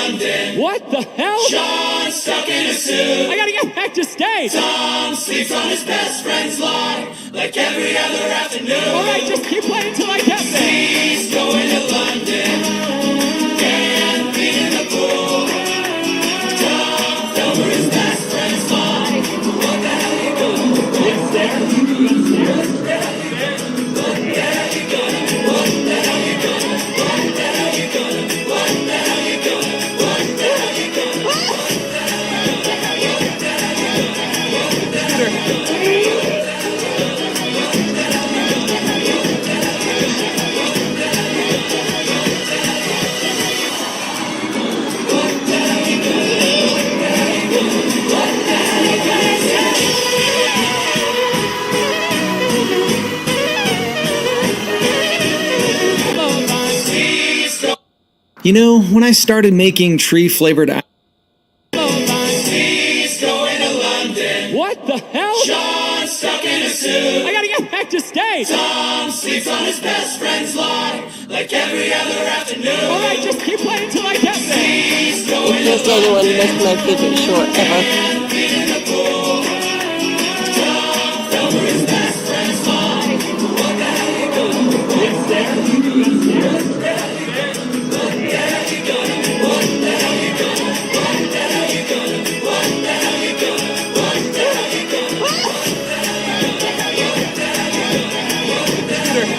London. What the hell? Sean stuck in a suit. I gotta get back to stage. Tom sleeps on his best friend's lawn like every other afternoon. Alright, just keep playing till I get there. He's going to London. Dan beat in the pool. Tom fell for his best friend's lawn. What the hell you gonna? It's there. What the hell you gonna? What the hell you gonna? What the hell you gonna? What the hell you gonna? What the hell you gonna? What the hell you gonna? What the hell you gonna? You know, when I started making tree-flavored He's going to London. What the hell? Sean stuck in a suit. I gotta get back to stage. Tom sleeps on his best friend's lawn like every other afternoon. Alright, just keep playing till I get there. He's going Just anyone missed my favorite short ever. in the pool. Tom fell for his best friend's lawn. What the hell you gonna? It's there. What the hell you gonna? What the hell you gonna? What the hell you gonna? What the hell you gonna? What the hell you gonna? What the hell you gonna? What the hell you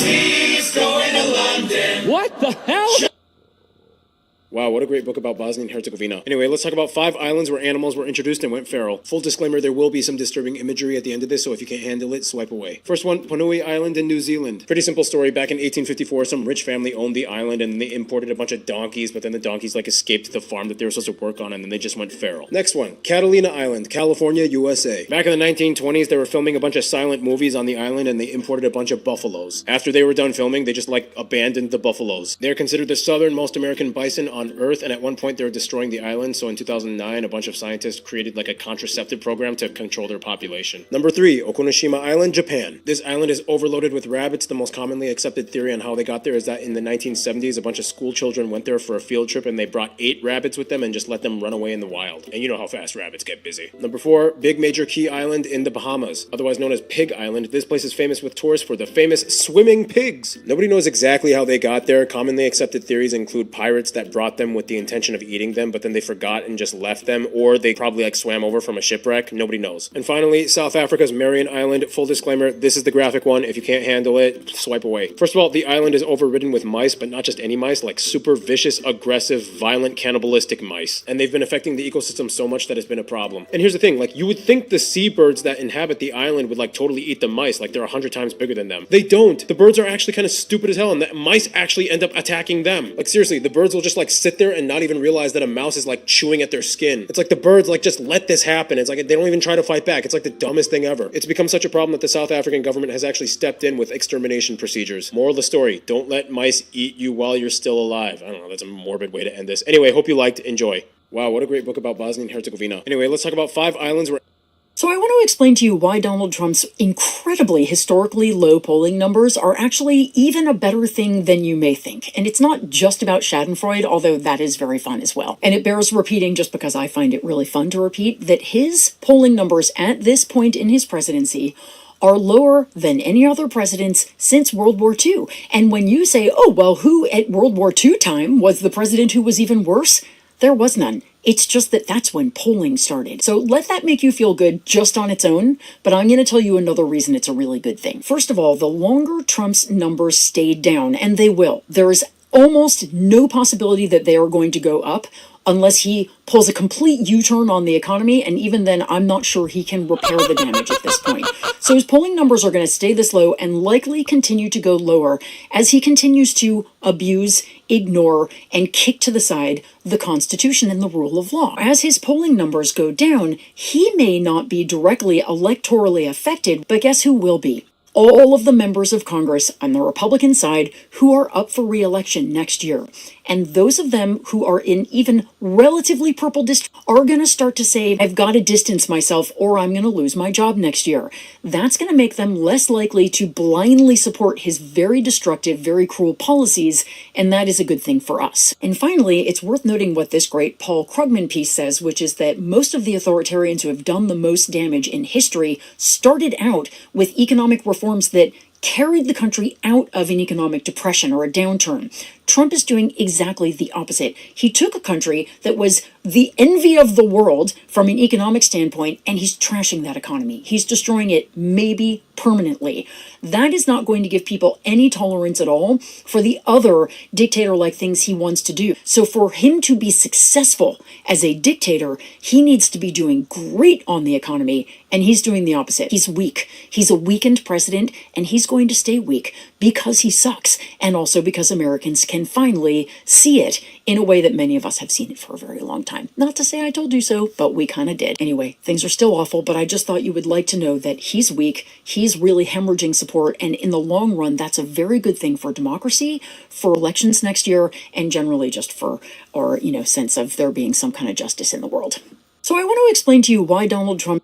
He's going to London. What the hell? Wow, what a great book about Bosnia and Herzegovina. Anyway, let's talk about 5 islands where animals were introduced and went feral. Full disclaimer, there will be some disturbing imagery at the end of this, so if you can't handle it, swipe away. First one, Panui Island in New Zealand. Pretty simple story. Back in 1854, some rich family owned the island and they imported a bunch of donkeys, but then the donkeys escaped the farm that they were supposed to work on and then they just went feral. Next one, Catalina Island, California, USA. Back in the 1920s, they were filming a bunch of silent movies on the island and they imported a bunch of buffaloes. After they were done filming, they just abandoned the buffaloes. They're considered the southernmost American bison on Earth, and at one point they were destroying the island, so in 2009 a bunch of scientists created a contraceptive program to control their population. Number 3, Okunoshima Island, Japan. This island is overloaded with rabbits. The most commonly accepted theory on how they got there is that in the 1970s a bunch of school children went there for a field trip and they brought 8 rabbits with them and just let them run away in the wild. And you know how fast rabbits get busy. Number 4, Big Major Key Island in the Bahamas, otherwise known as Pig Island. This place is famous with tourists for the famous swimming pigs. Nobody knows exactly how they got there. Commonly accepted theories include pirates that brought them with the intention of eating them, but then they forgot and just left them, or they probably swam over from a shipwreck. Nobody knows. And finally, South Africa's Marion Island. Full disclaimer, this is the graphic one. If you can't handle it, swipe away. First of all, the island is overridden with mice, but not just any mice, super vicious, aggressive, violent, cannibalistic mice. And they've been affecting the ecosystem so much that it's been a problem. And here's the thing, you would think the seabirds that inhabit the island would totally eat the mice, they're 100 times bigger than them. They don't. The birds are actually kind of stupid as hell, and the mice actually end up attacking them. Seriously, the birds will just sit there and not even realize that a mouse is chewing at their skin. It's the birds just let this happen. It's they don't even try to fight back. It's the dumbest thing ever. It's become such a problem that the South African government has actually stepped in with extermination procedures. Moral of the story, don't let mice eat you while you're still alive. I don't know, that's a morbid way to end this. Anyway, hope you liked. Enjoy. Wow, what a great book about Bosnia and Herzegovina. Anyway, let's talk about 5 islands where... So I want to explain to you why Donald Trump's incredibly historically low polling numbers are actually even a better thing than you may think. And it's not just about Schadenfreude, although that is very fun as well. And it bears repeating, just because I find it really fun to repeat, that his polling numbers at this point in his presidency are lower than any other presidents since World War II. And when you say, oh, well, who at World War II time was the president who was even worse? There was none. It's just that that's when polling started. So let that make you feel good just on its own, but I'm going to tell you another reason it's a really good thing. First of all, the longer Trump's numbers stayed down, and they will, there is almost no possibility that they are going to go up unless he pulls a complete U-turn on the economy, and even then, I'm not sure he can repair the damage at this point. So his polling numbers are going to stay this low and likely continue to go lower as he continues to abuse, ignore, and kick to the side the Constitution and the rule of law. As his polling numbers go down, he may not be directly electorally affected, but guess who will be? all of the members of Congress on the Republican side who are up for re-election next year. And those of them who are in even relatively purple districts are going to start to say, I've got to distance myself or I'm going to lose my job next year. That's going to make them less likely to blindly support his very destructive, very cruel policies, and that is a good thing for us. And finally, it's worth noting what this great Paul Krugman piece says, which is that most of the authoritarians who have done the most damage in history started out with economic reforms that carried the country out of an economic depression or a downturn. Trump is doing exactly the opposite. He took a country that was the envy of the world from an economic standpoint, and he's trashing that economy. He's destroying it, maybe permanently. That is not going to give people any tolerance at all for the other dictator-like things he wants to do. So for him to be successful as a dictator, he needs to be doing great on the economy, and he's doing the opposite. He's weak. He's a weakened president, and he's going to stay weak because he sucks, and also because Americans can finally see it in a way that many of us have seen it for a very long time. Not to say I told you so, but we kind of did. Anyway, things are still awful, but I just thought you would like to know that he's weak, he's really hemorrhaging support, and in the long run, that's a very good thing for democracy, for elections next year, and generally just for our, sense of there being some kind of justice in the world. So I want to explain to you why Donald Trump...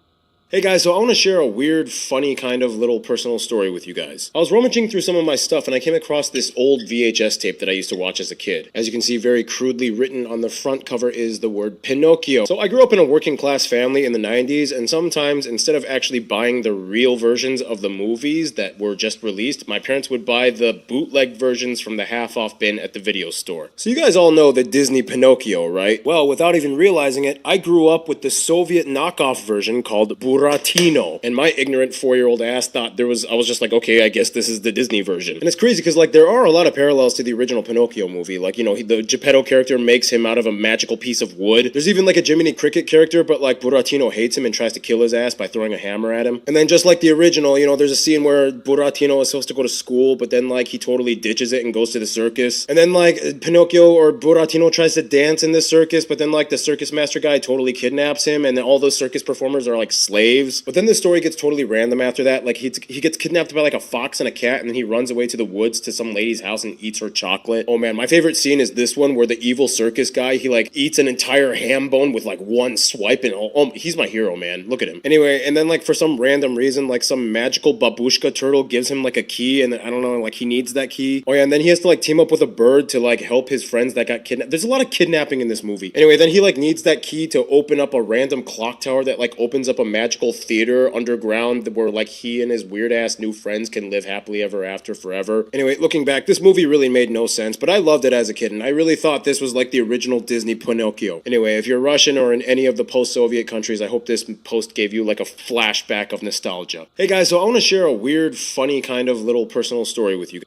Hey guys, so I want to share a weird, funny kind of little personal story with you guys. I was rummaging through some of my stuff and I came across this old VHS tape that I used to watch as a kid. As you can see, very crudely written on the front cover is the word Pinocchio. So I grew up in a working class family in the 90s, and sometimes instead of actually buying the real versions of the movies that were just released, my parents would buy the bootleg versions from the half-off bin at the video store. So you guys all know the Disney Pinocchio, right? Well, without even realizing it, I grew up with the Soviet knockoff version called Buratino, and my ignorant 4-year-old ass thought I was just like, okay, I guess this is the Disney version. And it's crazy because there are a lot of parallels to the original Pinocchio movie. The Geppetto character makes him out of a magical piece of wood. There's even a Jiminy Cricket character, but Buratino hates him and tries to kill his ass by throwing a hammer at him. And then just like the original, there's a scene where Buratino is supposed to go to school, but then he totally ditches it and goes to the circus. And then Pinocchio or Buratino tries to dance in the circus, but then the circus master guy totally kidnaps him, and then all those circus performers are slaves. But then the story gets totally random after that. He gets kidnapped by a fox and a cat, and then he runs away to the woods to some lady's house and eats her chocolate. Oh man, my favorite scene is this one where the evil circus guy, he eats an entire ham bone with one swipe, and he's my hero, man. Look at him. Anyway, and then for some random reason, some magical babushka turtle gives him a key, and I don't know, he needs that key. Oh yeah, and then he has to team up with a bird to help his friends that got kidnapped. There's a lot of kidnapping in this movie. Anyway, then he needs that key to open up a random clock tower that opens up a magical theater underground where he and his weird ass new friends can live happily ever after forever. Anyway, looking back, this movie really made no sense, but I loved it as a kid, and I really thought this was the original Disney Pinocchio. Anyway, if you're Russian or in any of the post-Soviet countries, I hope this post gave you a flashback of nostalgia. Hey guys, so I want to share a weird, funny kind of little personal story with you.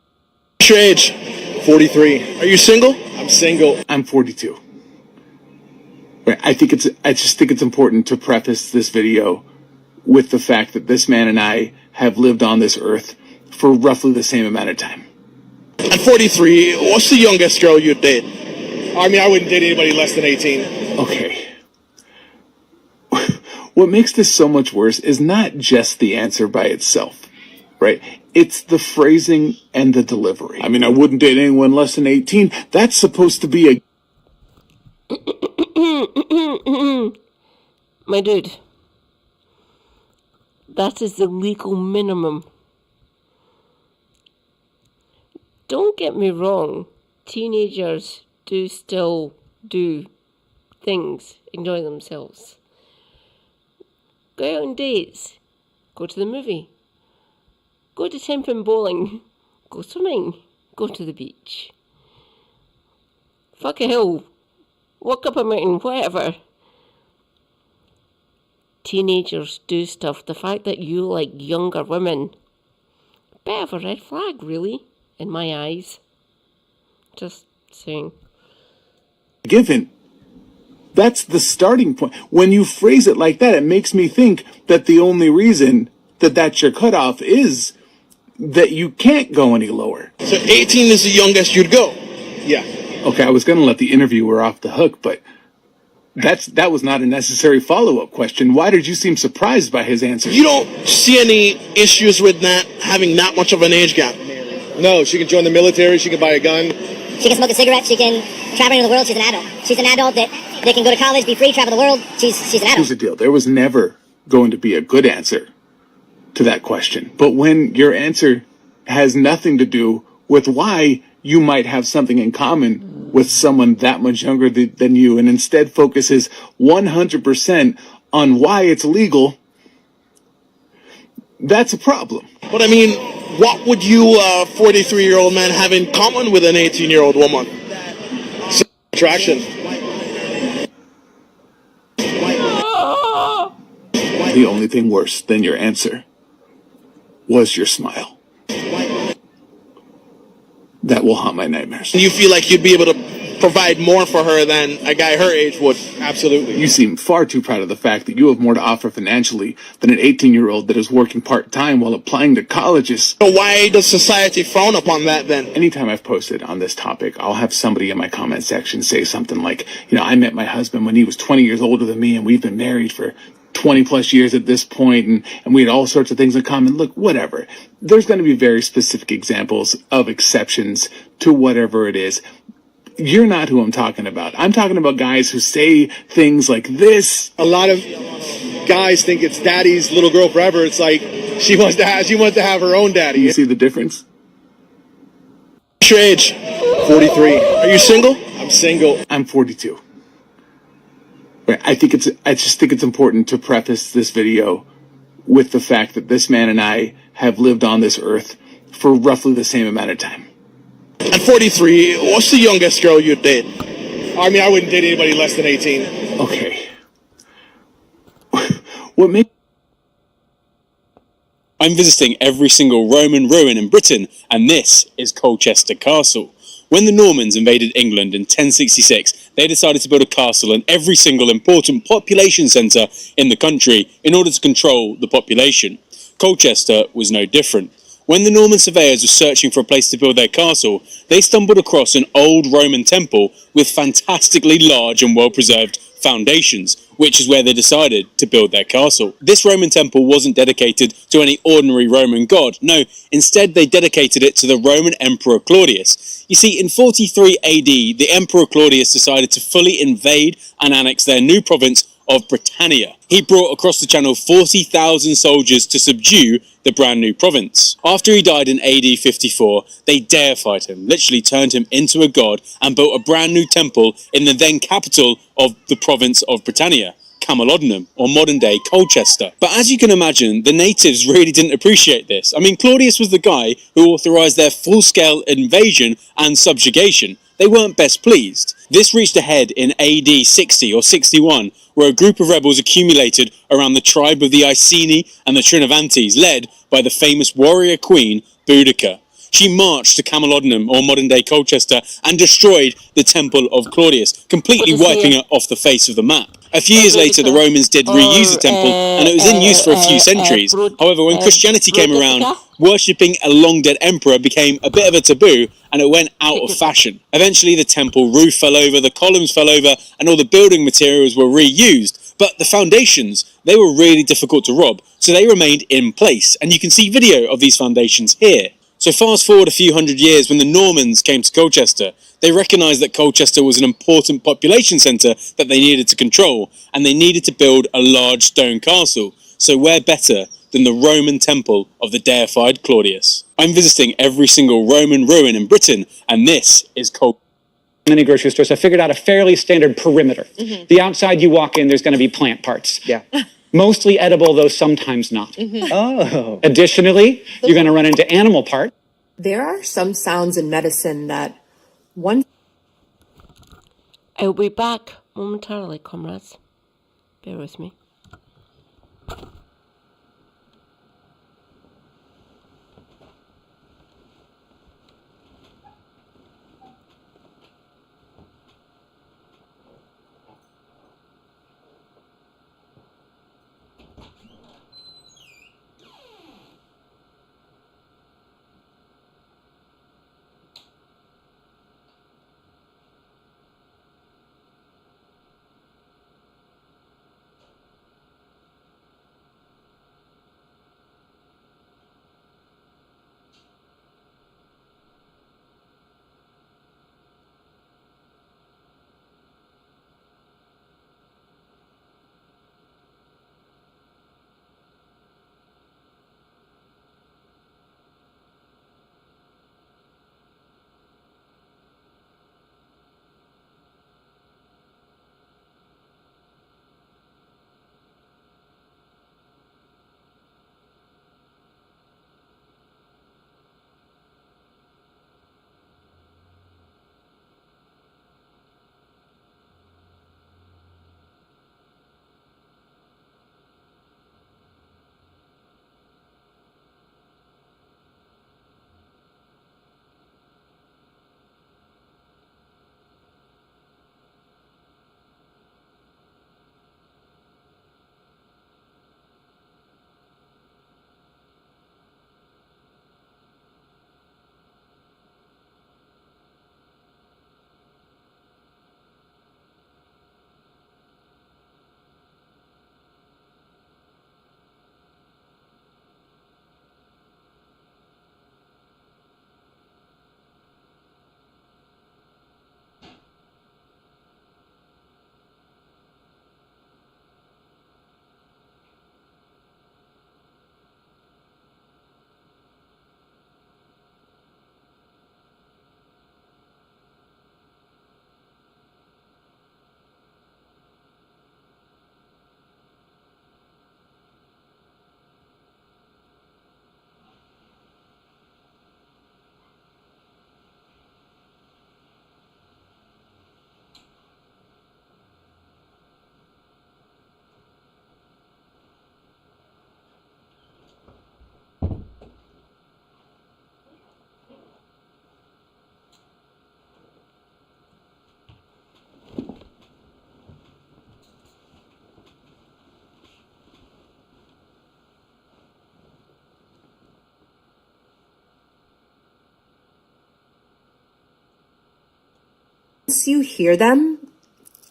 What's your age? 43. Are you single? I'm single. I'm 42. I just think it's important to preface this video with the fact that this man and I have lived on this earth for roughly the same amount of time. At 43, what's the youngest girl you'd date? I mean, I wouldn't date anybody less than 18. Okay. What makes this so much worse is not just the answer by itself, right? It's the phrasing and the delivery. I mean, I wouldn't date anyone less than 18. That's supposed to be My dude, that is the legal minimum. Don't get me wrong, teenagers do still do things, enjoy themselves. Go out on dates, go to the movie, go to Tenpin bowling, go swimming, go to the beach. Fuck a hill, walk up a mountain, whatever. Teenagers do stuff. The fact that you like younger women, bit of a red flag, really, in my eyes. Just saying. given. That's the starting point. When you phrase it like that, it makes me think that the only reason that that's your cutoff is that you can't go any lower. So 18 is the youngest you'd go? Yeah. Okay, I was going to let the interviewer off the hook, but That was not a necessary follow-up question. Why did you seem surprised by his answer? You don't see any issues with that having that much of an age gap? No, she can join the military. She can buy a gun. She can smoke a cigarette. She can travel around the world. She's an adult. She's an adult that can go to college, be free, travel the world. She's an adult. Here's the deal. There was never going to be a good answer to that question. But when your answer has nothing to do with why you might have something in common with someone that much younger than you, and instead focuses 100% on why it's legal, that's a problem. But I mean, what would you, a 43-year-old man, have in common with an 18-year-old woman? Attraction. The only thing worse than your answer was your smile. That will haunt my nightmares. You feel like you'd be able to provide more for her than a guy her age would? Absolutely. You seem far too proud of the fact that you have more to offer financially than an 18-year-old that is working part-time while applying to colleges. So why does society frown upon that then? Anytime I've posted on this topic, I'll have somebody in my comment section say something like, I met my husband when he was 20 years older than me, and we've been married for 20 plus years at this point, and we had all sorts of things in common. Look, whatever. There's going to be very specific examples of exceptions to whatever it is. You're not who I'm talking about. I'm talking about guys who say things like this. A lot of guys think it's daddy's little girl forever. It's like she wants to have her own daddy. You see the difference? What's your age? 43. Are you single? I'm single. I'm 42. I just think it's important to preface this video with the fact that this man and I have lived on this earth for roughly the same amount of time. At 43, what's the youngest girl you'd date? I mean, I wouldn't date anybody less than 18. Okay. What makes... I'm visiting every single Roman ruin in Britain, and this is Colchester Castle. When the Normans invaded England in 1066, they decided to build a castle in every single important population centre in the country in order to control the population. Colchester was no different. When the Norman surveyors were searching for a place to build their castle, they stumbled across an old Roman temple with fantastically large and well-preserved foundations, which is where they decided to build their castle. This Roman temple wasn't dedicated to any ordinary Roman god. No, instead they dedicated it to the Roman Emperor Claudius. You see, in 43 AD, the Emperor Claudius decided to fully invade and annex their new province of Britannia. He brought across the channel 40,000 soldiers to subdue the brand new province. After he died in AD 54, they deified him, literally turned him into a god, and built a brand new temple in the then capital of the province of Britannia, Camulodunum, or modern-day Colchester. But as you can imagine, the natives really didn't appreciate this. I mean, Claudius was the guy who authorised their full-scale invasion and subjugation. They weren't best pleased. This reached a head in AD 60 or 61, where a group of rebels accumulated around the tribe of the Iceni and the Trinovantes, led by the famous warrior queen, Boudica. She marched to Camulodunum, or modern-day Colchester, and destroyed the temple of Claudius, completely wiping it off the face of the map. A few years later, the Romans did reuse the temple, and it was in use for a few centuries. However, when Christianity came around, worshipping a long-dead emperor became a bit of a taboo, and it went out of fashion. Eventually, the temple roof fell over, the columns fell over, and all the building materials were reused. But the foundations, they were really difficult to rob, so they remained in place, and you can see video of these foundations here. So fast forward a few hundred years, when the Normans came to Colchester, they recognised that Colchester was an important population centre that they needed to control, and they needed to build a large stone castle. So where better than the Roman temple of the deified Claudius? I'm visiting every single Roman ruin in Britain, and this is Colchester. Many grocery stores have figured out a fairly standard perimeter. Mm-hmm. The outside you walk in, there's going to be plant parts. Yeah. Mostly edible, though sometimes not. Mm-hmm. Oh. Additionally, you're going to run into animal parts. There are some sounds in medicine that one... I'll be back momentarily, comrades. Bear with me. once you hear them,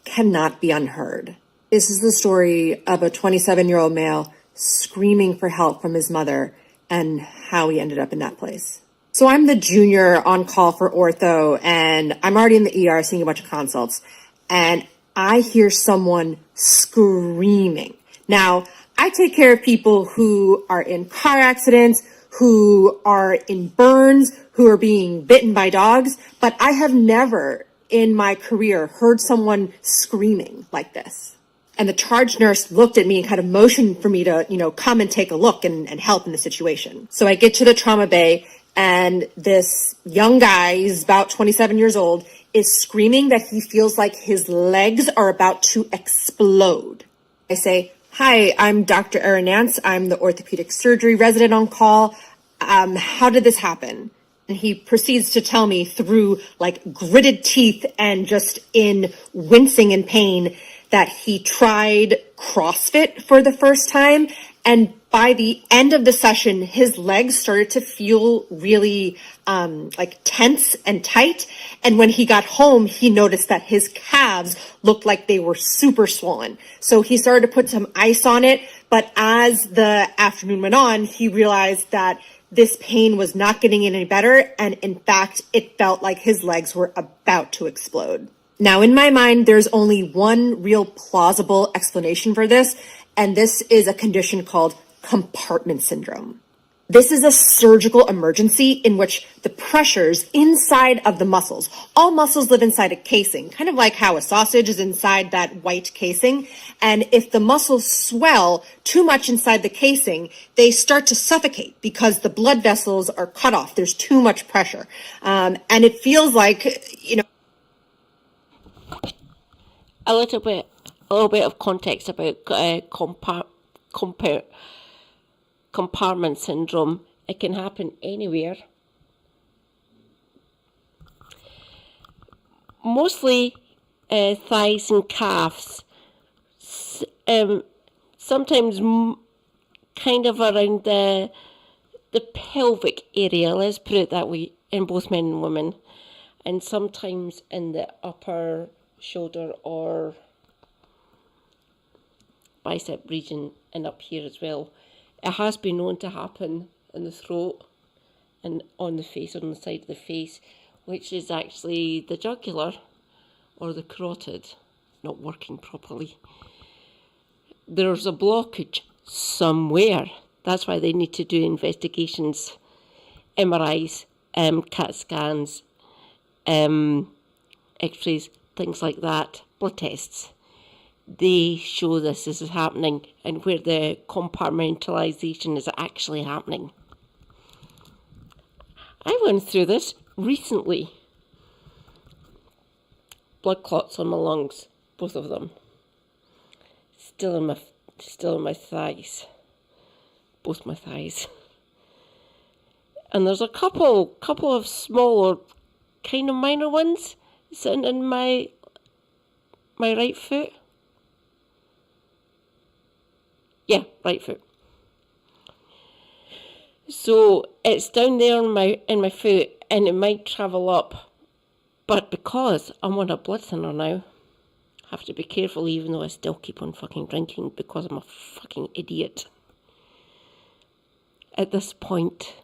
cannot be unheard. This is the story of a 27-year-old male screaming for help from his mother and how he ended up in that place. So I'm the junior on call for ortho, and I'm already in the ER seeing a bunch of consults, and I hear someone screaming. Now, I take care of people who are in car accidents, who are in burns, who are being bitten by dogs, but I have never in my career heard someone screaming like this. And the charge nurse looked at me and kind of motioned for me to, come and take a look and help in the situation. So I get to the trauma bay, and this young guy, he's about 27 years old, is screaming that he feels like his legs are about to explode. I say, "Hi, I'm Dr. Erin Nance. I'm the orthopedic surgery resident on call. How did this happen?" And he proceeds to tell me through like gritted teeth and just in wincing in pain that he tried CrossFit for the first time. And by the end of the session, his legs started to feel really like tense and tight. And when he got home, he noticed that his calves looked like they were super swollen. So he started to put some ice on it. But as the afternoon went on, he realized that this pain was not getting any better. And in fact, it felt like his legs were about to explode. Now, in my mind, there's only one real plausible explanation for this, and this is a condition called compartment syndrome. This is a surgical emergency in which the pressures inside of the muscles, all muscles live inside a casing, kind of like how a sausage is inside that white casing. And if the muscles swell too much inside the casing, they start to suffocate because the blood vessels are cut off. There's too much pressure. And it feels like, A little bit of context about compartment syndrome. It can happen anywhere. Mostly thighs and calves. Sometimes kind of around the pelvic area, let's put it that way, in both men and women. And sometimes in the upper shoulder or bicep region and up here as well. It has been known to happen in the throat and on the face, on the side of the face, which is actually the jugular or the carotid not working properly. There's a blockage somewhere. That's why they need to do investigations, MRIs, CAT scans, x-rays, things like that, blood tests. They show this is happening and where the compartmentalization is actually happening. I went through this recently. Blood clots on my lungs, both of them. Still in my thighs. Both my thighs. And there's a couple of smaller, kind of minor ones sitting in my right foot. Yeah, right foot. So it's down there in my foot, and it might travel up. But because I'm on a blood thinner now, I have to be careful, even though I still keep on fucking drinking because I'm a fucking idiot. At this point,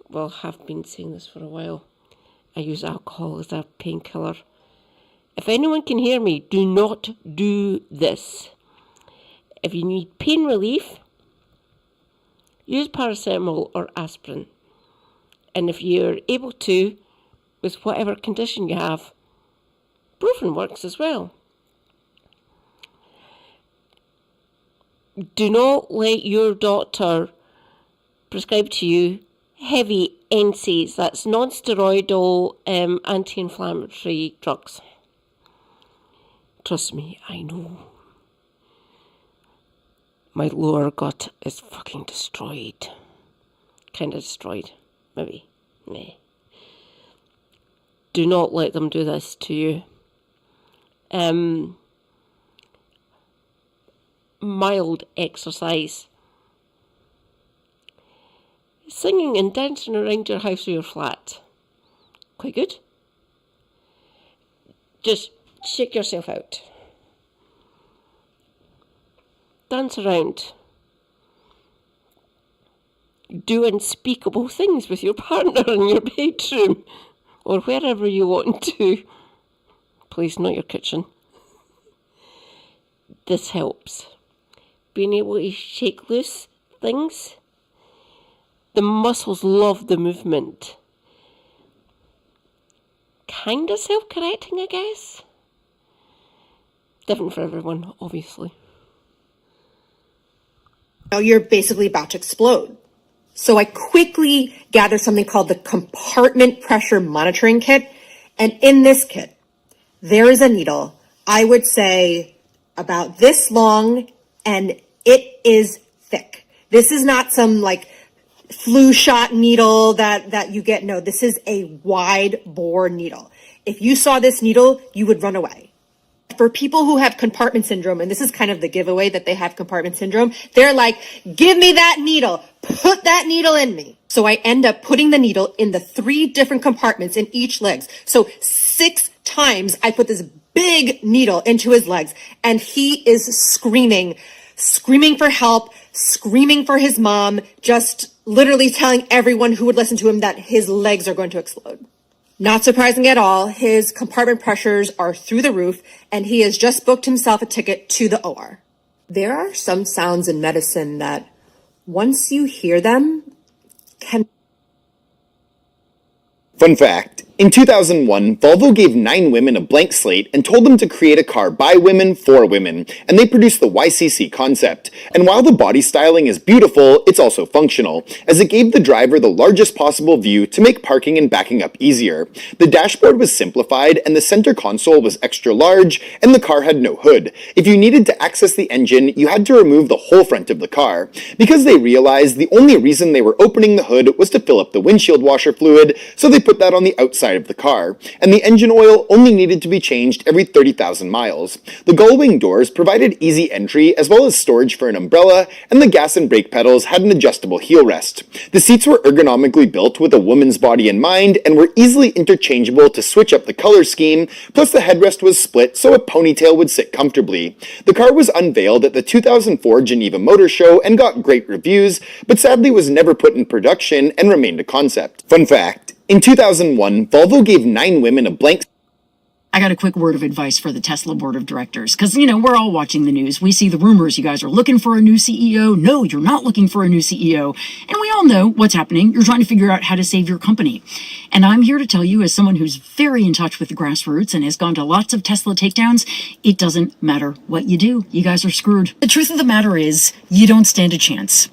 well, have been saying this for a while, I use alcohol as a painkiller. If anyone can hear me, do not do this. If you need pain relief, use paracetamol or aspirin. And if you're able to, with whatever condition you have, brufen works as well. Do not let your doctor prescribe to you heavy NSAIDs, that's non-steroidal anti-inflammatory drugs. Trust me, I know. My lower gut is fucking destroyed. Kind of destroyed, maybe. Meh. Do not let them do this to you. Mild exercise. Singing and dancing around your house or your flat. Quite good. Just shake yourself out. Dance around. Do unspeakable things with your partner in your bedroom or wherever you want to. Please, not your kitchen. This helps. Being able to shake loose things. The muscles love the movement. Kind of self-correcting, I guess. Different for everyone, obviously. Now you're basically about to explode. So I quickly gathered something called the compartment pressure monitoring kit. And in this kit, there is a needle, I would say about this long, and it is thick. This is not some like flu shot needle that you get. No, this is a wide bore needle. If you saw this needle, you would run away. For people who have compartment syndrome, and this is kind of the giveaway that they have compartment syndrome, they're like, give me that needle, put that needle in me. So I end up putting the needle in the 3 different compartments in each legs. So 6 times I put this big needle into his legs, and he is screaming for help, screaming for his mom, just literally telling everyone who would listen to him that his legs are going to explode. Not surprising at all, his compartment pressures are through the roof, and he has just booked himself a ticket to the OR. There are some sounds in medicine that, once you hear them, can... Fun fact, in 2001, Volvo gave 9 women a blank slate and told them to create a car by women for women, and they produced the YCC concept. And while the body styling is beautiful, it's also functional, as it gave the driver the largest possible view to make parking and backing up easier. The dashboard was simplified, and the center console was extra large, and the car had no hood. If you needed to access the engine, you had to remove the whole front of the car. Because they realized the only reason they were opening the hood was to fill up the windshield washer fluid, so they put that on the outside of the car, and the engine oil only needed to be changed every 30,000 miles. The gull-wing doors provided easy entry as well as storage for an umbrella, and the gas and brake pedals had an adjustable heel rest. The seats were ergonomically built with a woman's body in mind and were easily interchangeable to switch up the color scheme, plus the headrest was split so a ponytail would sit comfortably. The car was unveiled at the 2004 Geneva Motor Show and got great reviews, but sadly was never put in production and remained a concept. Fun fact, in 2001, Volvo gave 9 women a blank... I got a quick word of advice for the Tesla board of directors, because, you know, we're all watching the news. We see the rumors. You guys are looking for a new CEO. No, you're not looking for a new CEO. And we all know what's happening. You're trying to figure out how to save your company. And I'm here to tell you, as someone who's very in touch with the grassroots and has gone to lots of Tesla takedowns, it doesn't matter what you do. You guys are screwed. The truth of the matter is, you don't stand a chance.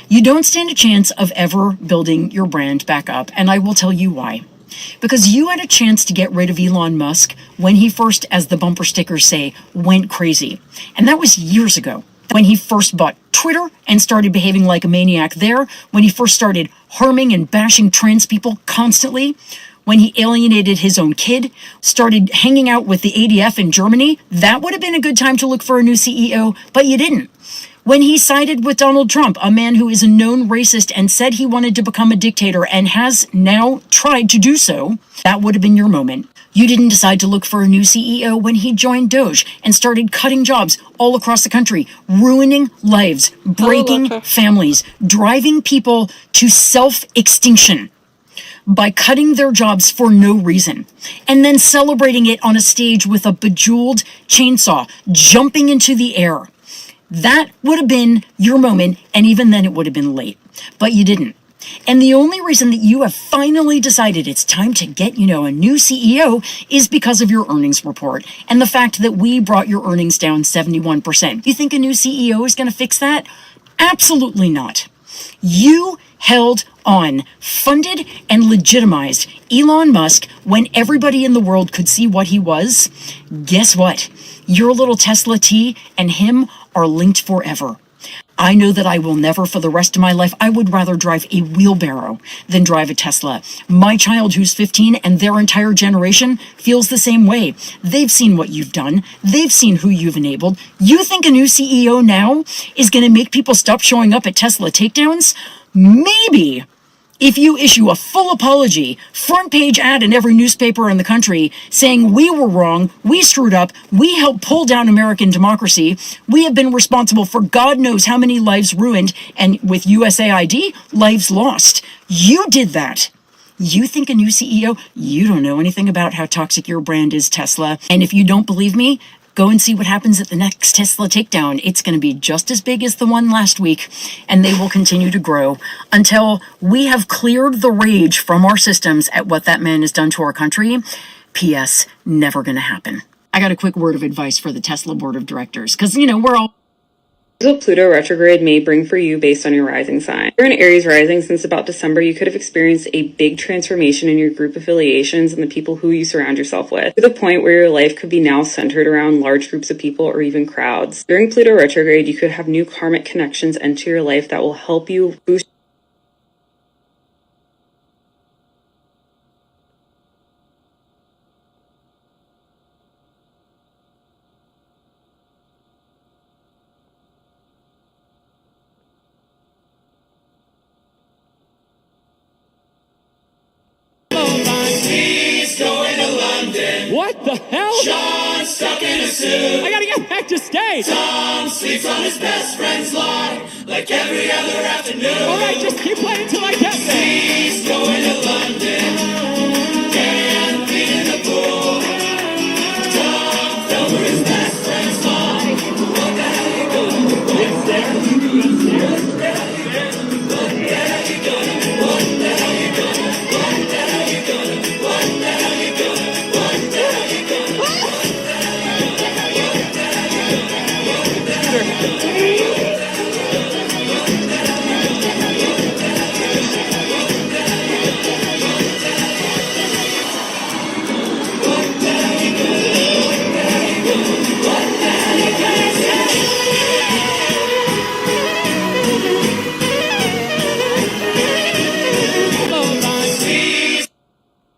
You don't stand a chance of ever building your brand back up, and I will tell you why. Because you had a chance to get rid of Elon Musk when he first, as the bumper stickers say, went crazy. And that was years ago, when he first bought Twitter and started behaving like a maniac there, when he first started harming and bashing trans people constantly, when he alienated his own kid, started hanging out with the ADF in Germany. That would have been a good time to look for a new CEO, but you didn't. When he sided with Donald Trump, a man who is a known racist and said he wanted to become a dictator and has now tried to do so, that would have been your moment. You didn't decide to look for a new CEO when he joined Doge and started cutting jobs all across the country, ruining lives, breaking families, driving people to self-extinction by cutting their jobs for no reason, and then celebrating it on a stage with a bejeweled chainsaw jumping into the air. That would have been your moment, and even then it would have been late. But you didn't. And the only reason that you have finally decided it's time to get, a new CEO is because of your earnings report and the fact that we brought your earnings down 71%. You think a new CEO is going to fix that? Absolutely not. You held on, funded and legitimized Elon Musk when everybody in the world could see what he was. Guess what? Your little Tesla T and him are linked forever. I know that I will never, for the rest of my life, I would rather drive a wheelbarrow than drive a Tesla. My child, who's 15, and their entire generation feels the same way. They've seen what you've done. They've seen who you've enabled. You think a new CEO now is going to make people stop showing up at Tesla takedowns? Maybe If you issue a full apology, front page ad in every newspaper in the country saying we were wrong, we screwed up, we helped pull down American democracy, we have been responsible for God knows how many lives ruined, and with USAID, lives lost. You did that. You think a new CEO? You don't know anything about how toxic your brand is, Tesla. And if you don't believe me, go and see what happens at the next Tesla takedown. It's going to be just as big as the one last week, and they will continue to grow until we have cleared the rage from our systems at what that man has done to our country. P.S. Never going to happen. I got a quick word of advice for the Tesla board of directors, because, we're all... What Pluto retrograde may bring for you based on your rising sign. If you're an Aries rising since about December, you could have experienced a big transformation in your group affiliations and the people who you surround yourself with, to the point where your life could be now centered around large groups of people or even crowds. During Pluto retrograde, you could have new karmic connections enter your life that will help you boost What the hell? Sean stuck in a suit. I gotta get back to stage. Tom sleeps on his best friend's lawn like every other afternoon. Alright, just keep playing till I get there. He's going to London. Dan feet in the pool. Tom fell for his best friend's lawn. What the hell you gonna do? What the hell you gonna do? What the hell you gonna do? What the hell you gonna do? What the hell you gonna do? What the hell you gonna do? What the hell you gonna do?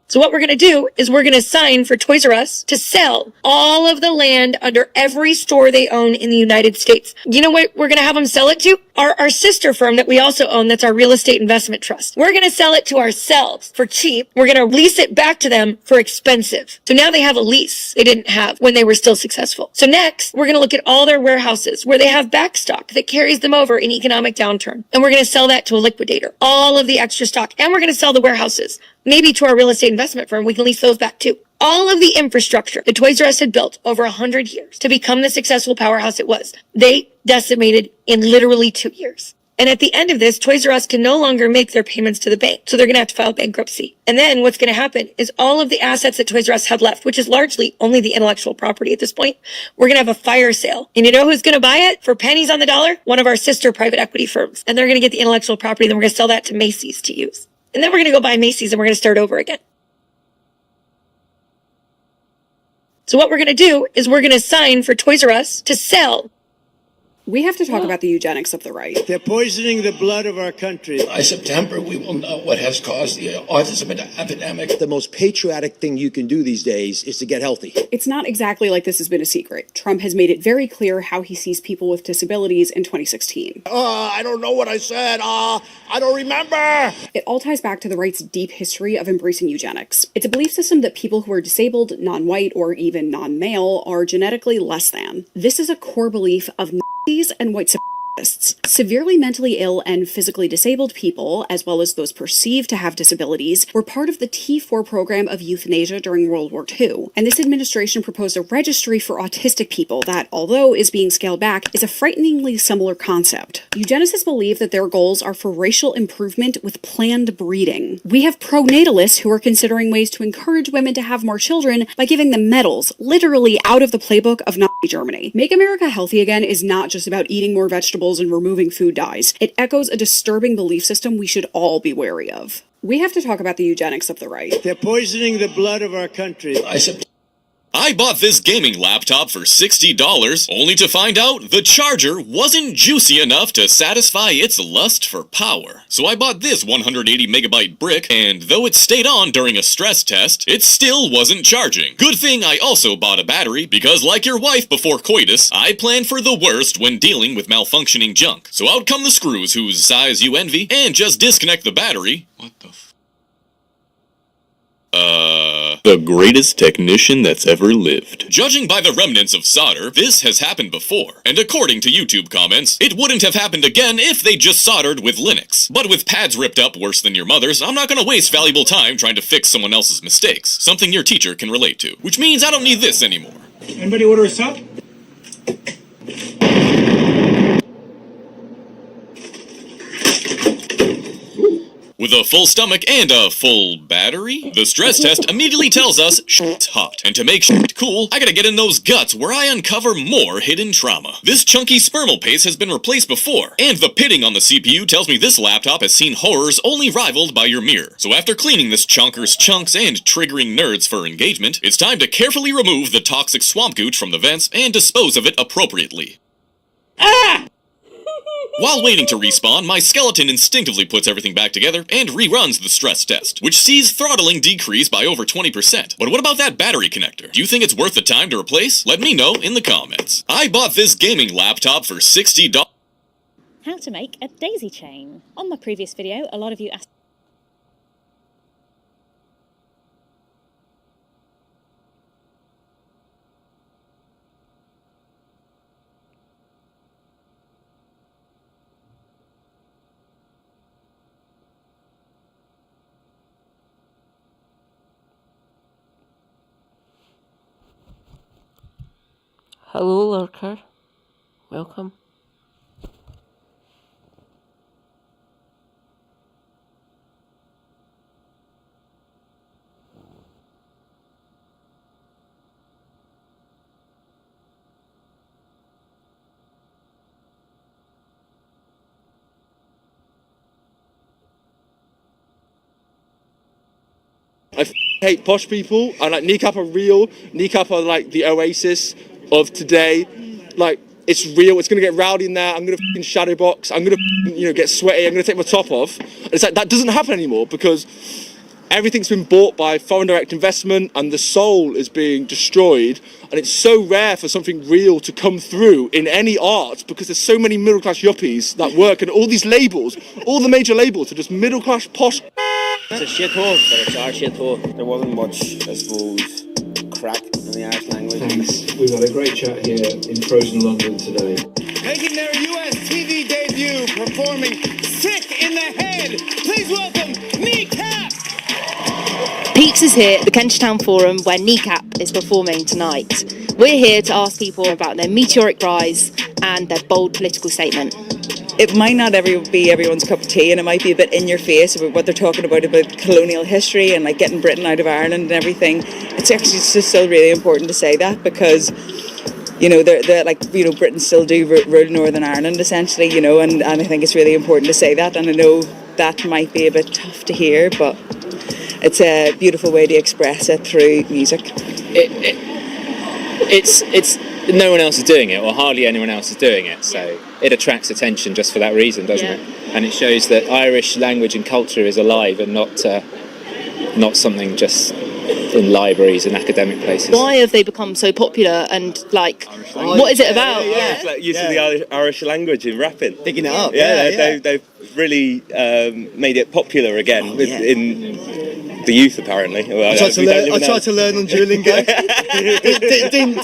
So what we're going to do is we're going to sign for Toys R Us to sell all of the land under every store they own in the United States. You know what we're going to have them sell it to? Our sister firm that we also own, that's our real estate investment trust. We're going to sell it to ourselves for cheap. We're going to lease it back to them for expensive. So now they have a lease they didn't have when they were still successful. So next, we're going to look at all their warehouses where they have backstock that carries them over in economic downturn. And we're going to sell that to a liquidator. All of the extra stock. And we're going to sell the warehouses. Maybe to our real estate investment firm, we can lease those back too. All of the infrastructure that Toys R Us had built over 100 years to become the successful powerhouse it was, they decimated in literally 2 years. And at the end of this, Toys R Us can no longer make their payments to the bank. So they're going to have to file bankruptcy. And then what's going to happen is all of the assets that Toys R Us had left, which is largely only the intellectual property at this point, we're going to have a fire sale. And you know who's going to buy it for pennies on the dollar? One of our sister private equity firms. And they're going to get the intellectual property. Then we're going to sell that to Macy's to use. And then we're going to go buy Macy's and we're going to start over again. So what we're going to do is we're going to sign for Toys R Us to sell. We have to talk about the eugenics of the right. They're poisoning the blood of our country. By September, we will know what has caused the autism epidemic. The most patriotic thing you can do these days is to get healthy. It's not exactly like this has been a secret. Trump has made it very clear how he sees people with disabilities in 2016. I don't know what I said. I don't remember. It all ties back to the right's deep history of embracing eugenics. It's a belief system that people who are disabled, non-white, or even non-male are genetically less than. This is a core belief of Nazis and white supremacists. Severely mentally ill and physically disabled people, as well as those perceived to have disabilities, were part of the T4 program of euthanasia during World War II. And this administration proposed a registry for autistic people that, although is being scaled back, is a frighteningly similar concept. Eugenicists believe that their goals are for racial improvement with planned breeding. We have pronatalists who are considering ways to encourage women to have more children by giving them medals, literally out of the playbook of Nazi Germany. Make America Healthy Again is not just about eating more vegetables and removing food dyes. It echoes a disturbing belief system we should all be wary of. We have to talk about the eugenics of the right. They're poisoning the blood of our country. I bought this gaming laptop for $60, only to find out the charger wasn't juicy enough to satisfy its lust for power. So I bought this 180 megabyte brick, and though it stayed on during a stress test, it still wasn't charging. Good thing I also bought a battery, because like your wife before coitus, I plan for the worst when dealing with malfunctioning junk. So out come the screws whose size you envy, and just disconnect the battery. What the the greatest technician that's ever lived. Judging by the remnants of solder, this has happened before. And according to YouTube comments, it wouldn't have happened again if they just soldered with Linux. But with pads ripped up worse than your mother's, I'm not gonna waste valuable time trying to fix someone else's mistakes. Something your teacher can relate to. Which means I don't need this anymore. Anybody order a sub? With a full stomach and a full battery? The stress test immediately tells us shit's hot. And to make shit cool, I gotta get in those guts where I uncover more hidden trauma. This chunky spermal paste has been replaced before, and the pitting on the CPU tells me this laptop has seen horrors only rivaled by your mirror. So after cleaning this chonker's chunks and triggering nerds for engagement, it's time to carefully remove the toxic swamp gooch from the vents and dispose of it appropriately. Ah! While waiting to respawn, my skeleton instinctively puts everything back together and reruns the stress test, which sees throttling decrease by over 20%. But what about that battery connector? Do you think it's worth the time to replace? Let me know in the comments. I bought this gaming laptop for $60. How to make a daisy chain. On my previous video, a lot of you asked Hello, lurker. Welcome. I hate posh people. I like kneecap are real. Kneecap are like the oasis of today. Like, it's real. It's gonna get rowdy in there. I'm gonna f***ing shadow box. I'm gonna get sweaty. I'm gonna take my top off. And it's like that doesn't happen anymore because everything's been bought by foreign direct investment and the soul is being destroyed. And it's so rare for something real to come through in any art because there's so many middle class yuppies that work and all these labels, all the major labels are just middle class posh. It's a shithole, but it's our shithole. There wasn't much, I suppose, crack in the Irish language. Thanks. We've had a great chat here in frozen London today. Making their US TV debut, performing Sick in the Head. Please welcome Kneecap! Peaks is here at the Kentish Town Forum where Kneecap is performing tonight. We're here to ask people about their meteoric rise and their bold political statement. It might not be everyone's cup of tea, and it might be a bit in your face about what they're talking about colonial history and like getting Britain out of Ireland and everything. It's actually just still really important to say that because, Britain still do rule Northern Ireland essentially, and I think it's really important to say that. And I know that might be a bit tough to hear, but it's a beautiful way to express it through music. It's no one else is doing it, or hardly anyone else is doing it, so it attracts attention just for that reason, doesn't it? And it shows that Irish language and culture is alive and not something just in libraries and academic places. Why have they become so popular and what is it about? It's like using the Irish language in rapping. Digging it up. They've really made it popular again in the youth apparently. Well, I tried to learn on Duolingo. Didn't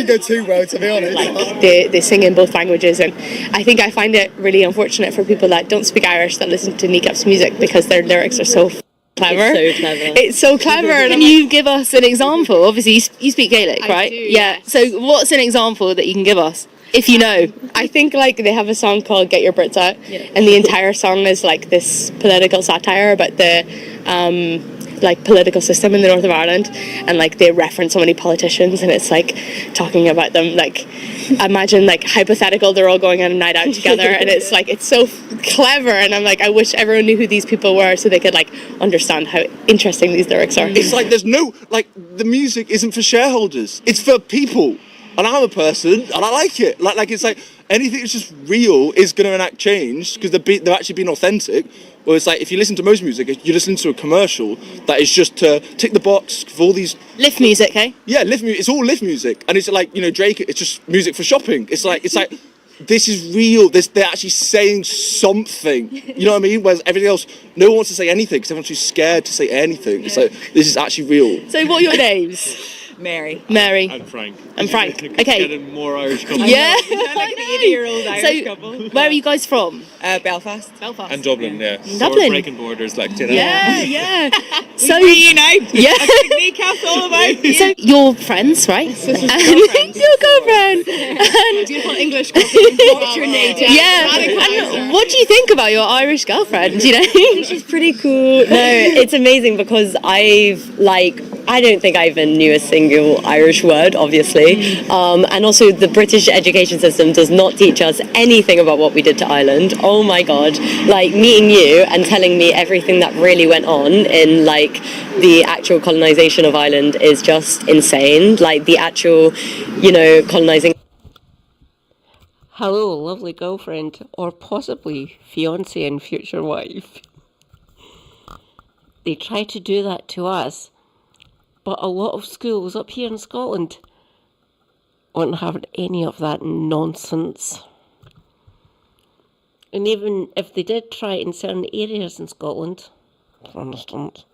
go too well, to be honest. They sing in both languages, and I think I find it really unfortunate for people that don't speak Irish that listen to Kneecap's music because their lyrics are so clever. It's so clever. Can you give us an example? Obviously, you speak Gaelic, right? do, yeah. So what's an example that you can give us? If you know. I think they have a song called Get Your Brits Out, and the entire song is like this political satire about the like political system in the north of Ireland, and like they reference so many politicians, and it's like talking about them, like imagine like hypothetical they're all going on a night out together, and it's like it's so clever, and I'm like, I wish everyone knew who these people were so they could like understand how interesting these lyrics are. It's like there's no, like, the music isn't for shareholders, it's for people, and I'm a person and I like it. Like it's like anything that's just real is going to enact change because they're actually being authentic. Well, it's like if you listen to most music, you're listening to a commercial that is just to tick the box for all these lift music, eh? Yeah, lift music. It's all lift music, and it's like, you know, Drake. It's just music for shopping. It's like this is real. They're actually saying something. You know what I mean? Whereas everything else, no one wants to say anything because everyone's too scared to say anything. It's like this is actually real. So, what are your names? Mary. And Frank. Okay. Get a more Irish couple. Yeah. Like an 80-year-old Irish couple. Where are you guys from? Belfast. And Dublin, yeah. So Dublin. we're breaking borders, like, you know. Yeah. So reunite. Yeah. Kneecaps all about. So you're friends, right? Your girlfriend. And Beautiful English culture nature. yeah. And what do you think about your Irish girlfriend? You know, she's pretty cool. No, it's amazing because I don't think I even knew a single Irish word, obviously. And also the British education system does not teach us anything about what we did to Ireland. Oh my God. Like meeting you and telling me everything that really went on in like the actual colonization of Ireland is just insane. Like the actual, you know, colonizing. Hello, lovely girlfriend, or possibly fiancé and future wife. They try to do that to us. But a lot of schools up here in Scotland aren't having any of that nonsense. And even if they did try it in certain areas in Scotland, for instance,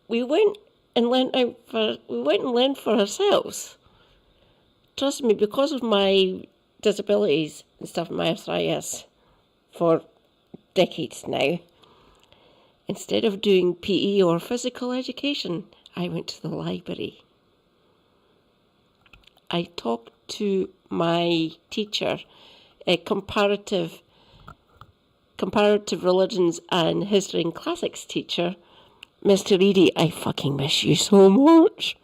we went and learned for ourselves. Trust me, because of my disabilities and stuff, my arthritis, for decades now. Instead of doing PE or physical education, I went to the library. I talked to my teacher, a comparative religions and history and classics teacher, Mr. Reedy. I fucking miss you so much.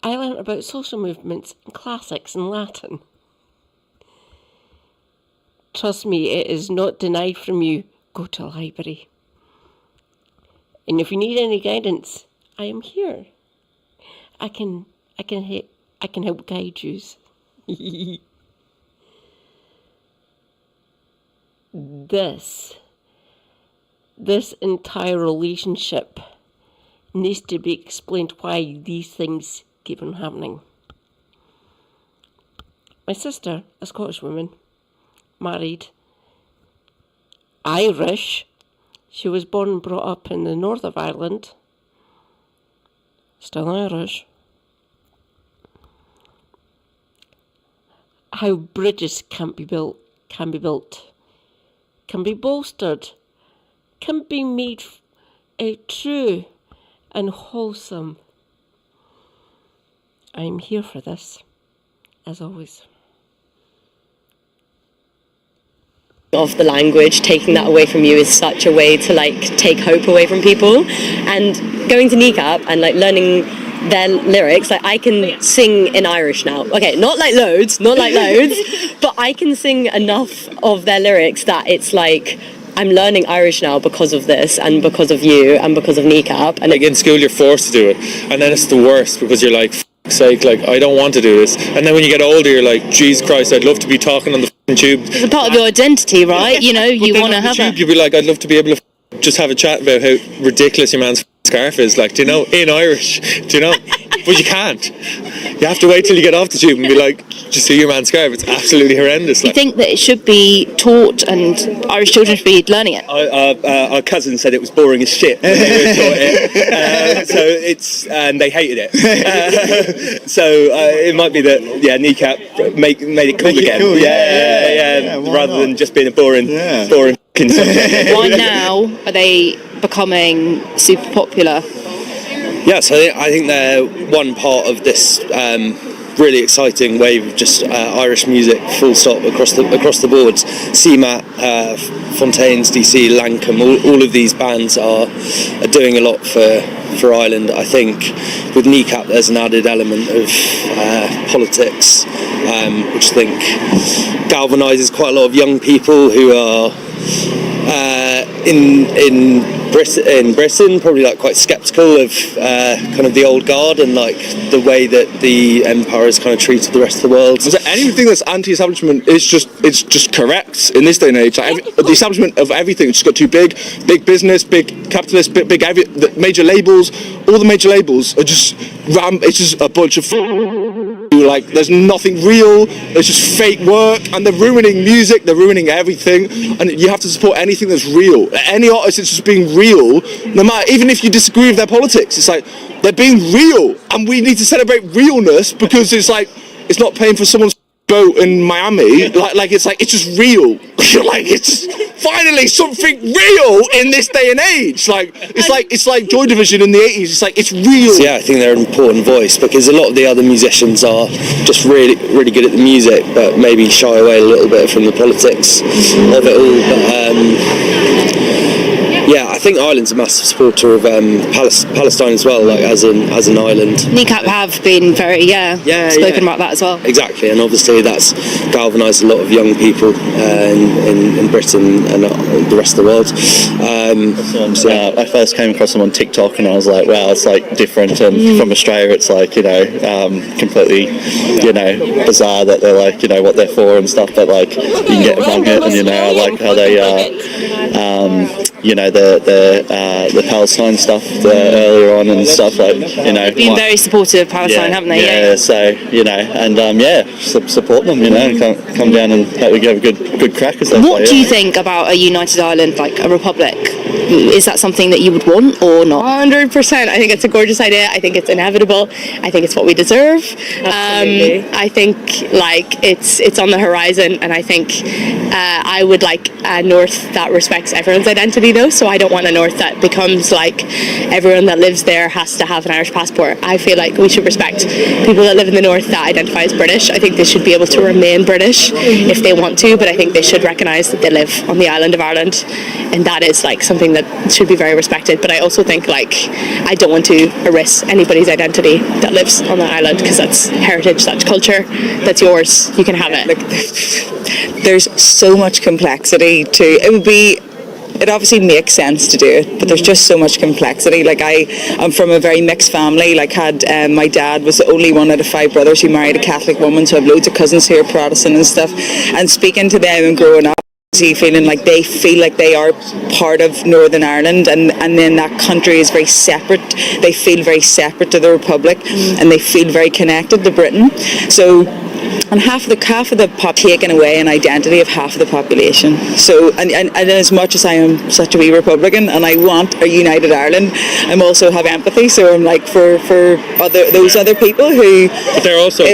I learned about social movements and classics and Latin. Trust me, it is not denied from you. Go to a library. And if you need any guidance, I am here. I can help guide you. This entire relationship needs to be explained why these things keep on happening. My sister, a Scottish woman, married Irish. She was born and brought up in the north of Ireland. Still Irish. How bridges can be built, can be bolstered, can be made true and wholesome. I'm here for this, as always. Of the language, taking that away from you is such a way to like take hope away from people. And going to Kneecap and like learning their lyrics, like I can sing in Irish now. Okay, not like loads, but I can sing enough of their lyrics that it's like I'm learning Irish now because of this and because of you and because of Kneecap. And like in school you're forced to do it, and then it's the worst because you're like, sake, like I don't want to do this, and then when you get older you're like, Jesus Christ, I'd love to be talking on the tube. It's a part of your identity, right? You know, you want to have that. You'd be like, I'd love to be able to just have a chat about how ridiculous your man's scarf is, like, do you know, in Irish, do you know? But you can't. You have to wait till you get off the tube and be like, do you see your man's scarf? It's absolutely horrendous. You think that it should be taught and Irish children should be learning it? Our cousin said it was boring as shit when they were taught it. So it's, and they hated it. So it might be that, Kneecap made it cool again. Cool, rather than just being a boring subject. Why now are they becoming super popular? Yes, I think they're one part of this really exciting wave of just Irish music, full stop, across the boards. CMAT, Fontaines, DC, Lankham, all of these bands are doing a lot for Ireland. I think with Kneecap there's an added element of politics, which I think galvanises quite a lot of young people who are in Britain probably like quite sceptical of kind of the old guard and like the way that the empire has kind of treated the rest of the world. So anything that's anti-establishment is just correct in this day and age. Like the establishment of everything just got too big business, big capitalist, big the major labels. All the major labels are just it's just a bunch of like there's nothing real. It's just fake work, and they're ruining music. They're ruining everything, and you have to support anything that's real. Any artist that's just being real, no matter, even if you disagree with their politics, it's like they're being real, and we need to celebrate realness because it's like it's not paying for someone's boat in Miami. It's just real. Like it's finally something real in this day and age. It's like Joy Division in the 80s. It's like it's real. So yeah, I think they're an important voice because a lot of the other musicians are just really good at the music, but maybe shy away a little bit from the politics of it all. But yeah, I think Ireland's a massive supporter of Palestine as well, like as an island. Kneecap have been very spoken about that as well. Exactly, and obviously that's galvanised a lot of young people in Britain and the rest of the world. I first came across them on TikTok and I was like, wow, it's like different, and from Australia it's like, completely, bizarre that they're like, what they're for and stuff, but like you can get among it, and I like how they the Palestine stuff earlier on and stuff, like been very supportive of Palestine, haven't they? Yeah, so support them, and come down and let we have a good crack as they What do you think about a united Ireland, like a republic? Is that something that you would want or not? 100%. I think it's a gorgeous idea. I think it's inevitable. I think it's what we deserve. I think like it's on the horizon, and I think I would like a North that respects everyone's identity though. So I don't want a North that becomes like everyone that lives there has to have an Irish passport. I feel like we should respect people that live in the North that identify as British. I think they should be able to remain British if they want to, but I think they should recognise that they live on the island of Ireland, and that is like something that should be very respected. But I also think like I don't want to erase anybody's identity that lives on the island, because that's heritage, that's culture, that's yours. You can have it. There's so much complexity to it. It obviously makes sense to do it, but there's just so much complexity. Like I'm from a very mixed family. Like my dad was the only one out of 5 brothers who married a Catholic woman, so I have loads of cousins who are Protestant and stuff. And speaking to them and growing up, feeling like they feel like they are part of Northern Ireland, and then that country is very separate. They feel very separate to the Republic, and they feel very connected to Britain. So. And half of the pop taken away an identity of half of the population. So, and as much as I am such a wee Republican and I want a united Ireland, I'm also have empathy. So I'm like for those other people who. But they're also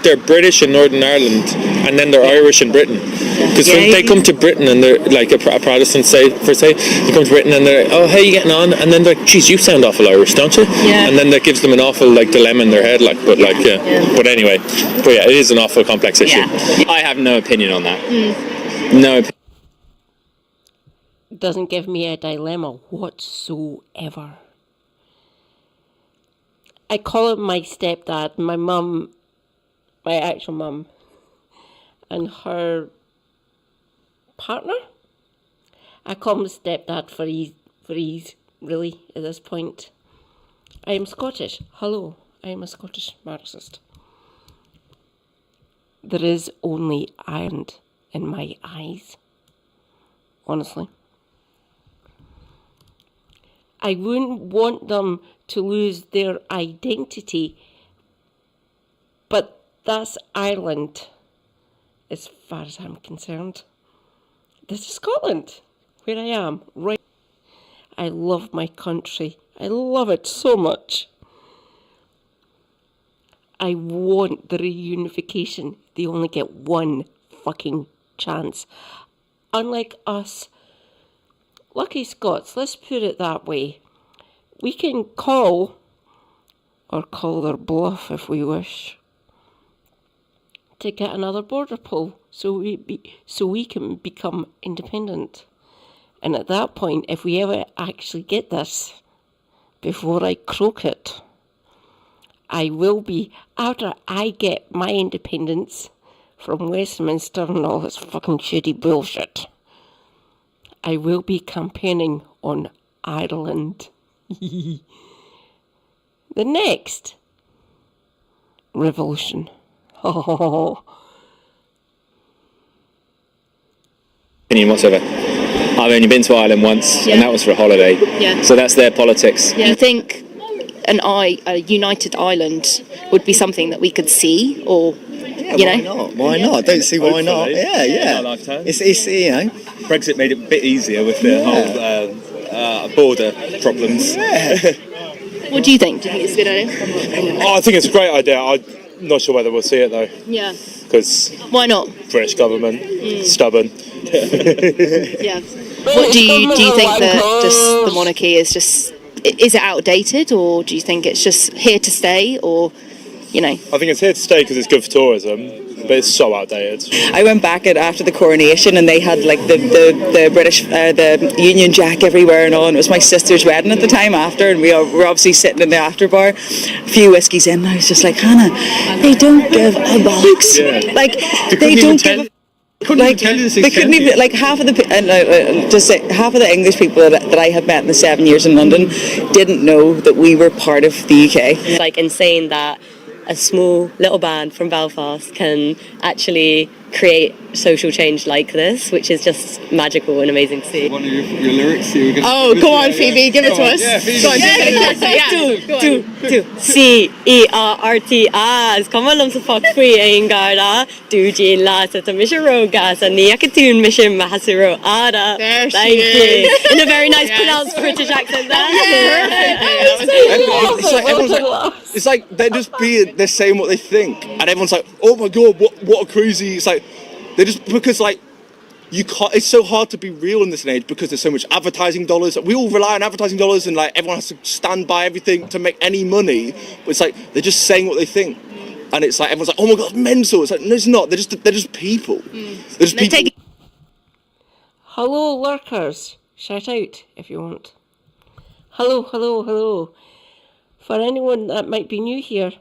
they're British in Northern Ireland, and then they're Irish in Britain. Because when they come to Britain and they're like a Protestant, they come to Britain and they're like, oh, how are you getting on? And then they're like, geez, you sound awful Irish, don't you? Yeah. And then that gives them an awful like dilemma in their head, like, but like, But anyway, it is an awful complex issue. I have no opinion on that. No opinion. Doesn't give me a dilemma whatsoever. I call it my stepdad, my mum, my actual mum, and her partner. I call him stepdad for ease, really, at this point. I am Scottish. Hello, I am a Scottish Marxist. There is only Ireland in my eyes, honestly. I wouldn't want them to lose their identity, but that's Ireland, as far as I'm concerned. This is Scotland, where I am, right. I love my country. I love it so much. I want the reunification. They only get one fucking chance. Unlike us, lucky Scots, let's put it that way. We can call or call their bluff if we wish, to get another border poll so we can become independent. And at that point, if we ever actually get this, before I croak it, I will be, after I get my independence from Westminster and all this fucking shitty bullshit, I will be campaigning on Ireland. The next revolution. Opinion whatsoever. I've only been to Ireland once, and that was for a holiday. Yeah. So that's their politics. Do you think a united Ireland would be something that we could see, or you know? Why not? Why not? I don't see why not. Yeah. It's you know, Brexit made it a bit easier with the whole border problems. What do you think? Do you think it's a good idea? I think it's a great idea. I'm not sure whether we'll see it though. Yeah. Because why not? British government, stubborn. Yeah. What do you think that just the monarchy is it outdated, or do you think it's just here to stay, or you know? I think it's here to stay because it's good for tourism, but it's so outdated. I went back after the coronation and they had like the British the Union Jack everywhere and all, and it was my sister's wedding at the time after, and we were obviously sitting in the after bar, a few whiskies in, and I was just like, Hannah, they don't give a bollocks. Yeah. Like they don't give a like they couldn't even like half of the half of the English people that I have met in the 7 years in London didn't know that we were part of the UK. It's like insane that a small little band from Belfast can actually create social change like this, which is just magical and amazing to see. One of your lyrics you were going to... Oh, go on, Phoebe, give it to us. Yeah, Phoebe. Go on, do CERTAs. Come on, to fuck free and garda. Do Jean Lassa to Misharoga, and Yakatoon Mission Mahasiro Ada. There she Thank is. you. In a very nice pronounced British accent there. It's like they're saying what they think, and everyone's like, oh my god, what a crazy. It's like they're just, because like you can't, it's so hard to be real in this age because there's so much advertising dollars. We all rely on advertising dollars, and like everyone has to stand by everything to make any money. But it's like they're just saying what they think, and it's like everyone's like, oh my god, mental. It's like, no, it's not. They're just people. They're just people. Hello, lurkers. Shout out if you want. Hello. For anyone that might be new here,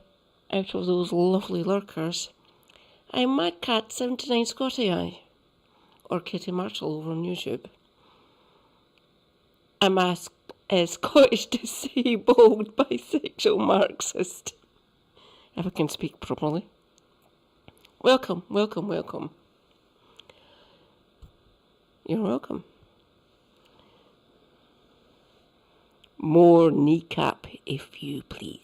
out of those lovely lurkers, I'm Mad Cat 79 Scotty Eye, or Kitty Marshall over on YouTube. I'm a Scottish disabled bisexual Marxist, if I can speak properly. Welcome. You're welcome. More kneecap, if you please.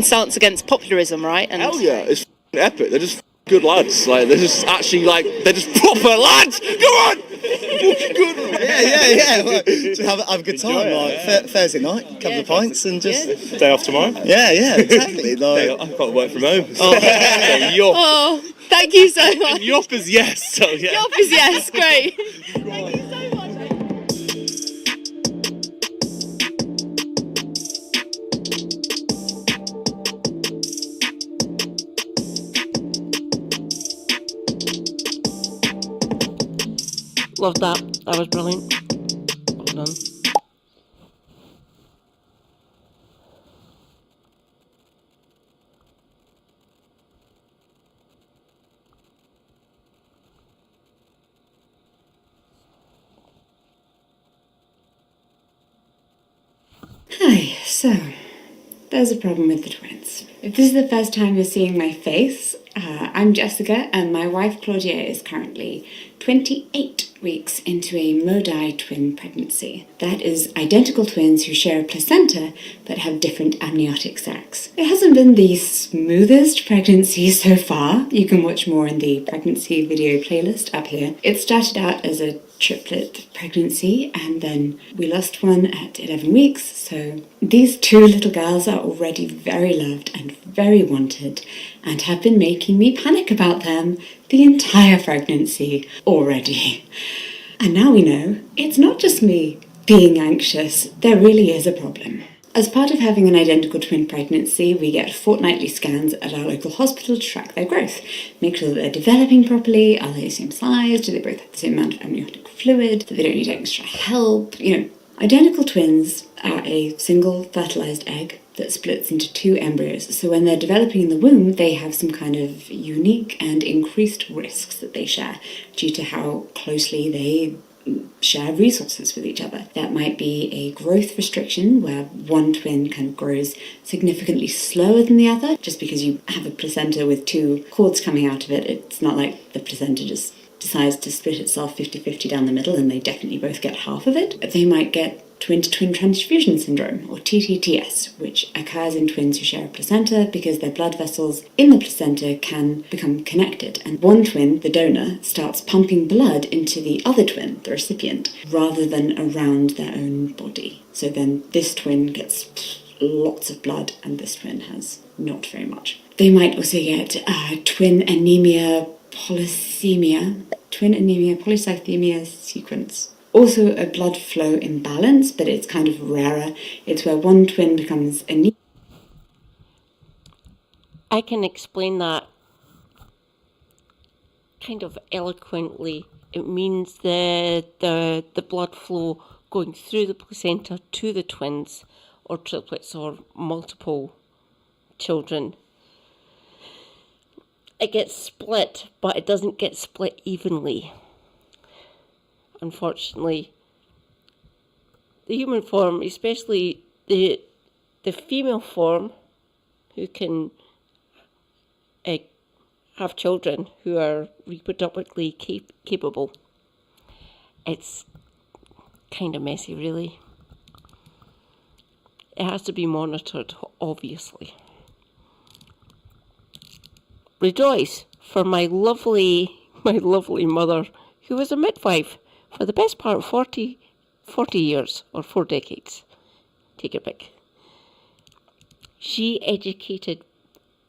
Stance against popularism, right? And Hell yeah, it's epic. They're just good lads. Like they're just actually like they're just proper lads. Go on. Good. Yeah. Well, just have a good time. Like Thursday night, couple of pints, and just Day off tomorrow? Yeah, exactly. Like, I've got to work from home. Oh, thank you so much. Yop is yes. So yeah. Yop is yes, great. Thank you so much. Loved that. That was brilliant. Well done. Hi, so there's a problem with the twins. If this is the first time you're seeing my face, I'm Jessica and my wife Claudia is currently 28 weeks into a Modi twin pregnancy. That is identical twins who share a placenta but have different amniotic sacs. It hasn't been the smoothest pregnancy so far. You can watch more in the pregnancy video playlist up here. It started out as a triplet pregnancy and then we lost one at 11 weeks, so these two little girls are already very loved and very wanted and have been making me panic about them the entire pregnancy already. And now we know it's not just me being anxious, there really is a problem. As part of having an identical twin pregnancy, we get fortnightly scans at our local hospital to track their growth. Make sure that they're developing properly, are they the same size, do they both have the same amount of amniotic fluid, that they don't need extra help, Identical twins are a single fertilised egg that splits into 2 embryos. So when they're developing in the womb, they have some kind of unique and increased risks that they share due to how closely they share resources with each other. That might be a growth restriction where one twin kind of grows significantly slower than the other. Just because you have a placenta with 2 cords coming out of it, it's not like the placenta just decides to split itself 50-50 down the middle and they definitely both get half of it. They might get twin-to-twin transfusion syndrome, or TTTS, which occurs in twins who share a placenta because their blood vessels in the placenta can become connected, and one twin, the donor, starts pumping blood into the other twin, the recipient, rather than around their own body. So then this twin gets lots of blood and this twin has not very much. They might also get twin anemia polycythemia sequence. Also a blood flow imbalance, but it's kind of rarer. It's where one twin becomes anemic. I can explain that kind of eloquently. It means the blood flow going through the placenta to the twins, or triplets, or multiple children. It gets split, but it doesn't get split evenly. Unfortunately, the human form, especially the female form, who can have children who are reproductively capable, it's kind of messy, really. It has to be monitored, obviously. Rejoice for my lovely mother, who was a midwife for the best part of 40 years, or 4 decades. Take your pick. She educated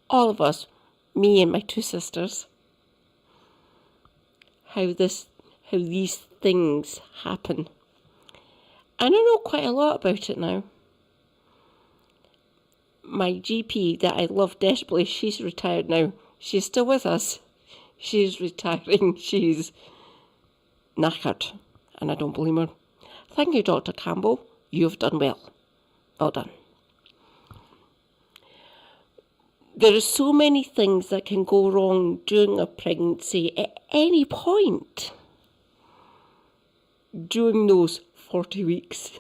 all of us, me and my 2 sisters, how these things happen. And I know quite a lot about it now. My GP that I love desperately, she's retired now. She's still with us. She's retiring. She's knackered, and I don't blame her. Thank you, Dr. Campbell. You've done well. Well done. There are so many things that can go wrong during a pregnancy at any point during those 40 weeks.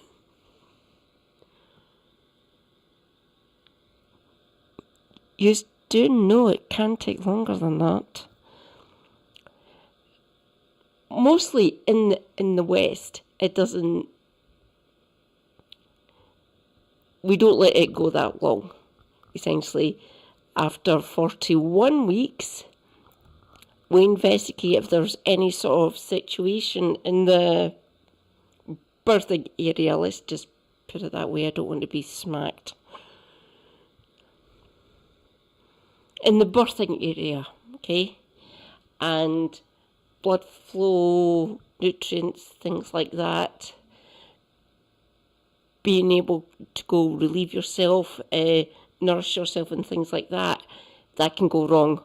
You do know it can take longer than that. Mostly in the West, it doesn't. We don't let it go that long. Essentially, after 41 weeks, we investigate if there's any sort of situation in the birthing area. Let's just put it that way. I don't want to be smacked. In the birthing area, okay? And blood flow, nutrients, things like that. Being able to go relieve yourself, nourish yourself and things like that, that can go wrong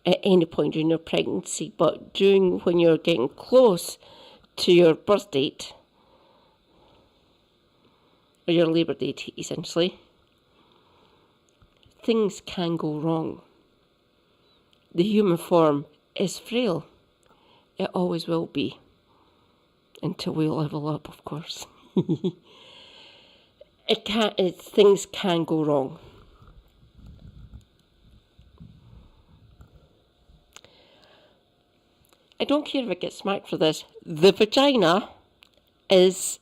at any point during your pregnancy. But when you're getting close to your birth date, or your labour date, essentially, things can go wrong. The human form is frail. It always will be. Until we level up, of course. Things can go wrong. I don't care if I get smacked for this. The vagina is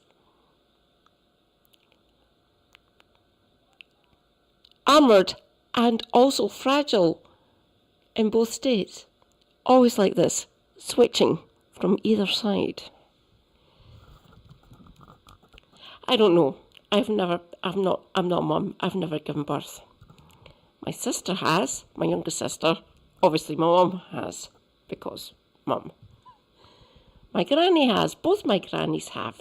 armoured and also fragile in both states. Always like this, switching from either side. I don't know. I'm not a mum. I've never given birth. My sister has, my younger sister. Obviously my mum has, because mum. My granny has, both my grannies have.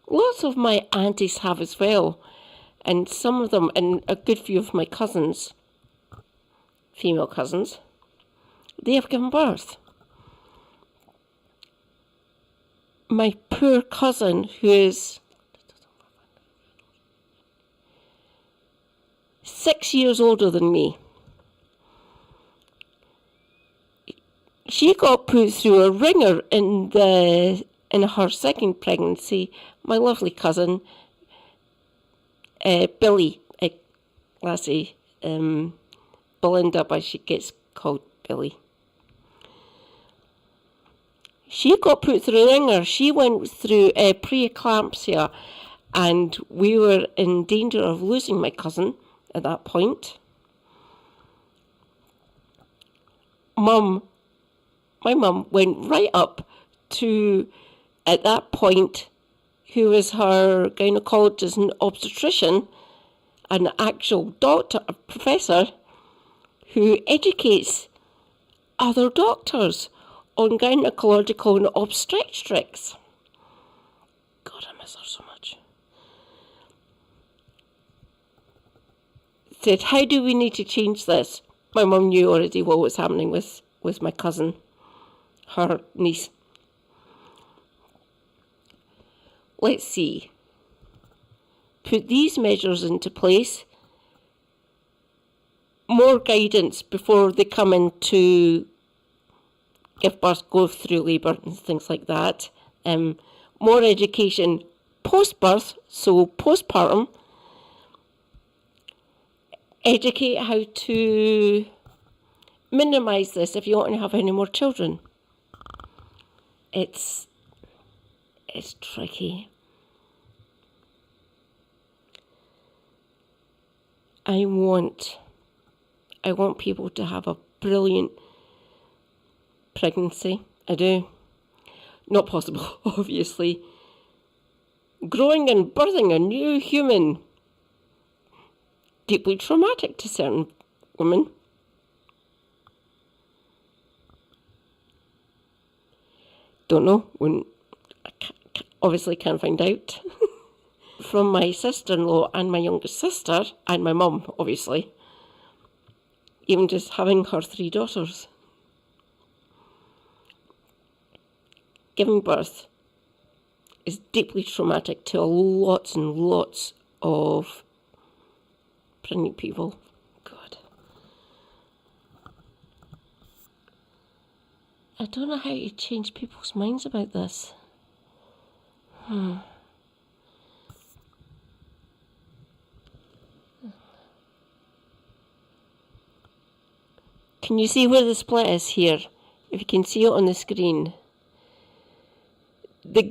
Lots of my aunties have as well, and some of them, and a good few of my cousins, female cousins, they have given birth. My poor cousin, who is 6 years older than me, she got put through a ringer in her second pregnancy. My lovely cousin, Billy, lassie, Belinda, but she gets called Billy. She got put through a ringer. She went through preeclampsia, and we were in danger of losing my cousin at that point. My mum went right up to, at that point, who was her gynecologist and obstetrician, an actual doctor, a professor, who educates other doctors on gynecological and obstetrics. God, I miss her so much. Said, how do we need to change this? My mum knew already what was happening with my cousin, her niece. Let's see. Put these measures into place. More guidance before they come in to give birth, go through labour and things like that. More education post-birth, so postpartum. Educate how to minimise this if you want to have any more children. It's tricky. I want people to have a brilliant pregnancy. I do. Not possible, obviously. Growing and birthing a new human. Deeply traumatic to certain women. Don't know. Obviously can't find out. From my sister-in-law and my youngest sister, and my mum, obviously. Even just having her 3 daughters. Giving birth is deeply traumatic to lots and lots of pregnant people. God. I don't know how to change people's minds about this. Can you see where the split is here? If you can see it on the screen. The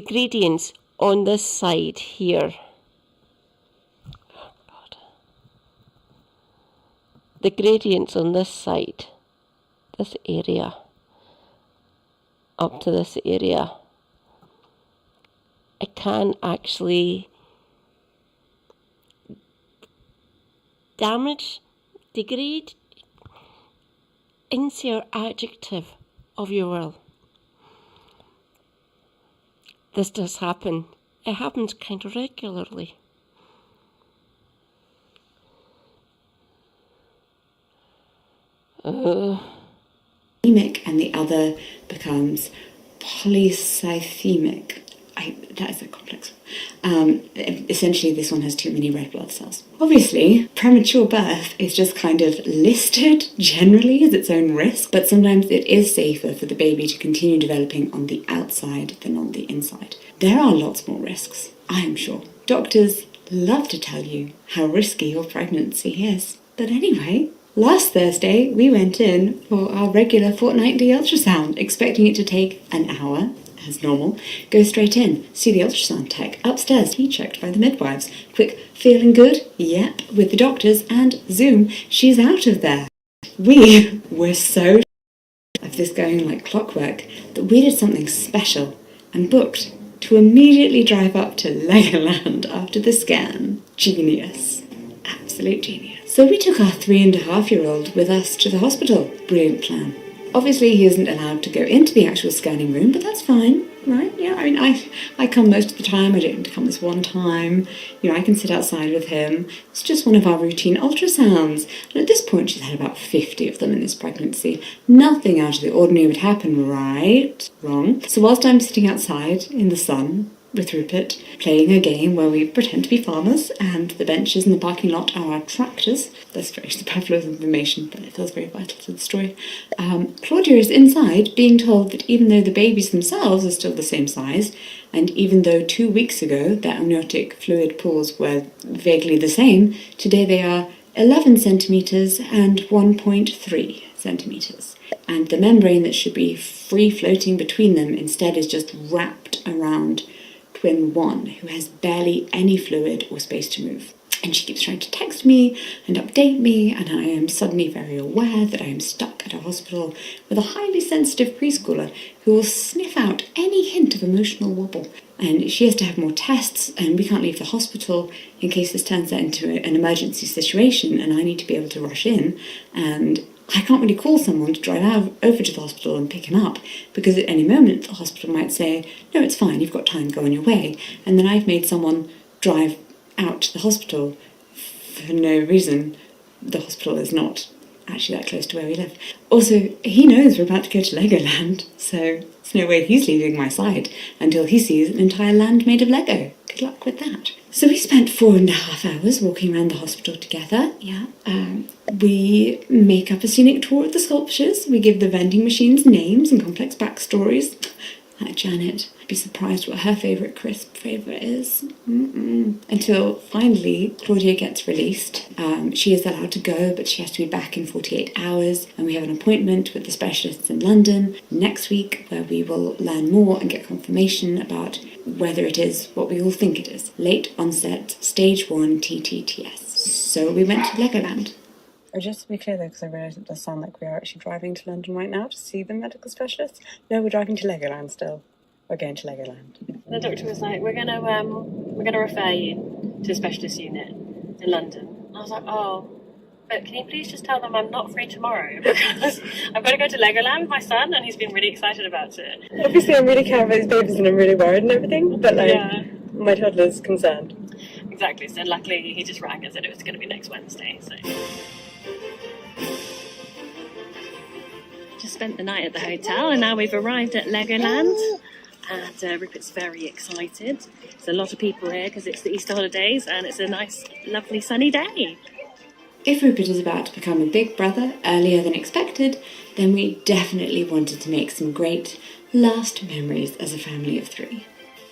gradients on this side here. Oh God. The gradients on this side, this area, up to this area, it can actually damage, degrade, insert adjective of your will. This does happen. It happens kind of regularly. And the other becomes polycythemic. That is a complex one. Essentially, this one has too many red blood cells. Obviously, premature birth is just kind of listed generally as its own risk, but sometimes it is safer for the baby to continue developing on the outside than on the inside. There are lots more risks, I am sure. Doctors love to tell you how risky your pregnancy is. But anyway, last Thursday we went in for our regular fortnightly ultrasound, expecting it to take an hour. As normal, go straight in, see the ultrasound tech, upstairs, be checked by the midwives. Quick, feeling good? Yep, with the doctors, and zoom, she's out of there. We were so of this going like clockwork that we did something special and booked to immediately drive up to Legoland after the scan. Genius. Absolute genius. So we took our 3.5-year-old with us to the hospital. Brilliant plan. Obviously, he isn't allowed to go into the actual scanning room, but that's fine, right? Yeah, I mean, I come most of the time. I don't need to come this one time. You know, I can sit outside with him. It's just one of our routine ultrasounds. And at this point, she's had about 50 of them in this pregnancy. Nothing out of the ordinary would happen, right? Wrong. So whilst I'm sitting outside in the sun with Rupert, playing a game where we pretend to be farmers, and the benches in the parking lot are our tractors. That's very superfluous information, but it feels very vital to the story. Claudia is inside, being told that even though the babies themselves are still the same size, and even though 2 weeks ago their amniotic fluid pools were vaguely the same, today they are 11 centimetres and 1.3 centimetres. And the membrane that should be free floating between them instead is just wrapped around twin 1, who has barely any fluid or space to move. And she keeps trying to text me and update me, and I am suddenly very aware that I am stuck at a hospital with a highly sensitive preschooler who will sniff out any hint of emotional wobble. And she has to have more tests, and we can't leave the hospital in case this turns out into an emergency situation, and I need to be able to rush in, and I can't really call someone to drive over to the hospital and pick him up, because at any moment the hospital might say, no, it's fine, you've got time, go on your way. And then I've made someone drive out to the hospital for no reason. The hospital is not actually that close to where we live. Also, he knows we're about to go to Legoland, so there's no way he's leaving my side until he sees an entire land made of Lego. Good luck with that. So we spent 4.5 hours walking around the hospital together, we make up a scenic tour of the sculptures, we give the vending machines names and complex backstories. Like Janet, I'd be surprised what her favourite crisp favourite is. Until finally Claudia gets released. She is allowed to go, but she has to be back in 48 hours, and we have an appointment with the specialists in London next week where we will learn more and get confirmation about whether it is what we all think it is. Late onset, stage 1 TTTS. So we went to Legoland. Just to be clear though, because I realise it does sound like we are actually driving to London right now to see the medical specialist. No, we're driving to Legoland still. We're going to Legoland. The doctor was like, we're gonna refer you to a specialist unit in London. I was like, oh, but can you please just tell them I'm not free tomorrow because I've got to go to Legoland with my son and he's been really excited about it. Obviously, I'm really care about these babies and I'm really worried and everything, but my toddler's concerned. Exactly. So luckily he just rang and said it was going to be next Wednesday. So. Just spent the night at the hotel and now we've arrived at Legoland. And Rupert's very excited. There's a lot of people here because it's the Easter holidays and it's a nice, lovely sunny day. If Rupert is about to become a big brother earlier than expected, then we definitely wanted to make some great last memories as a family of 3.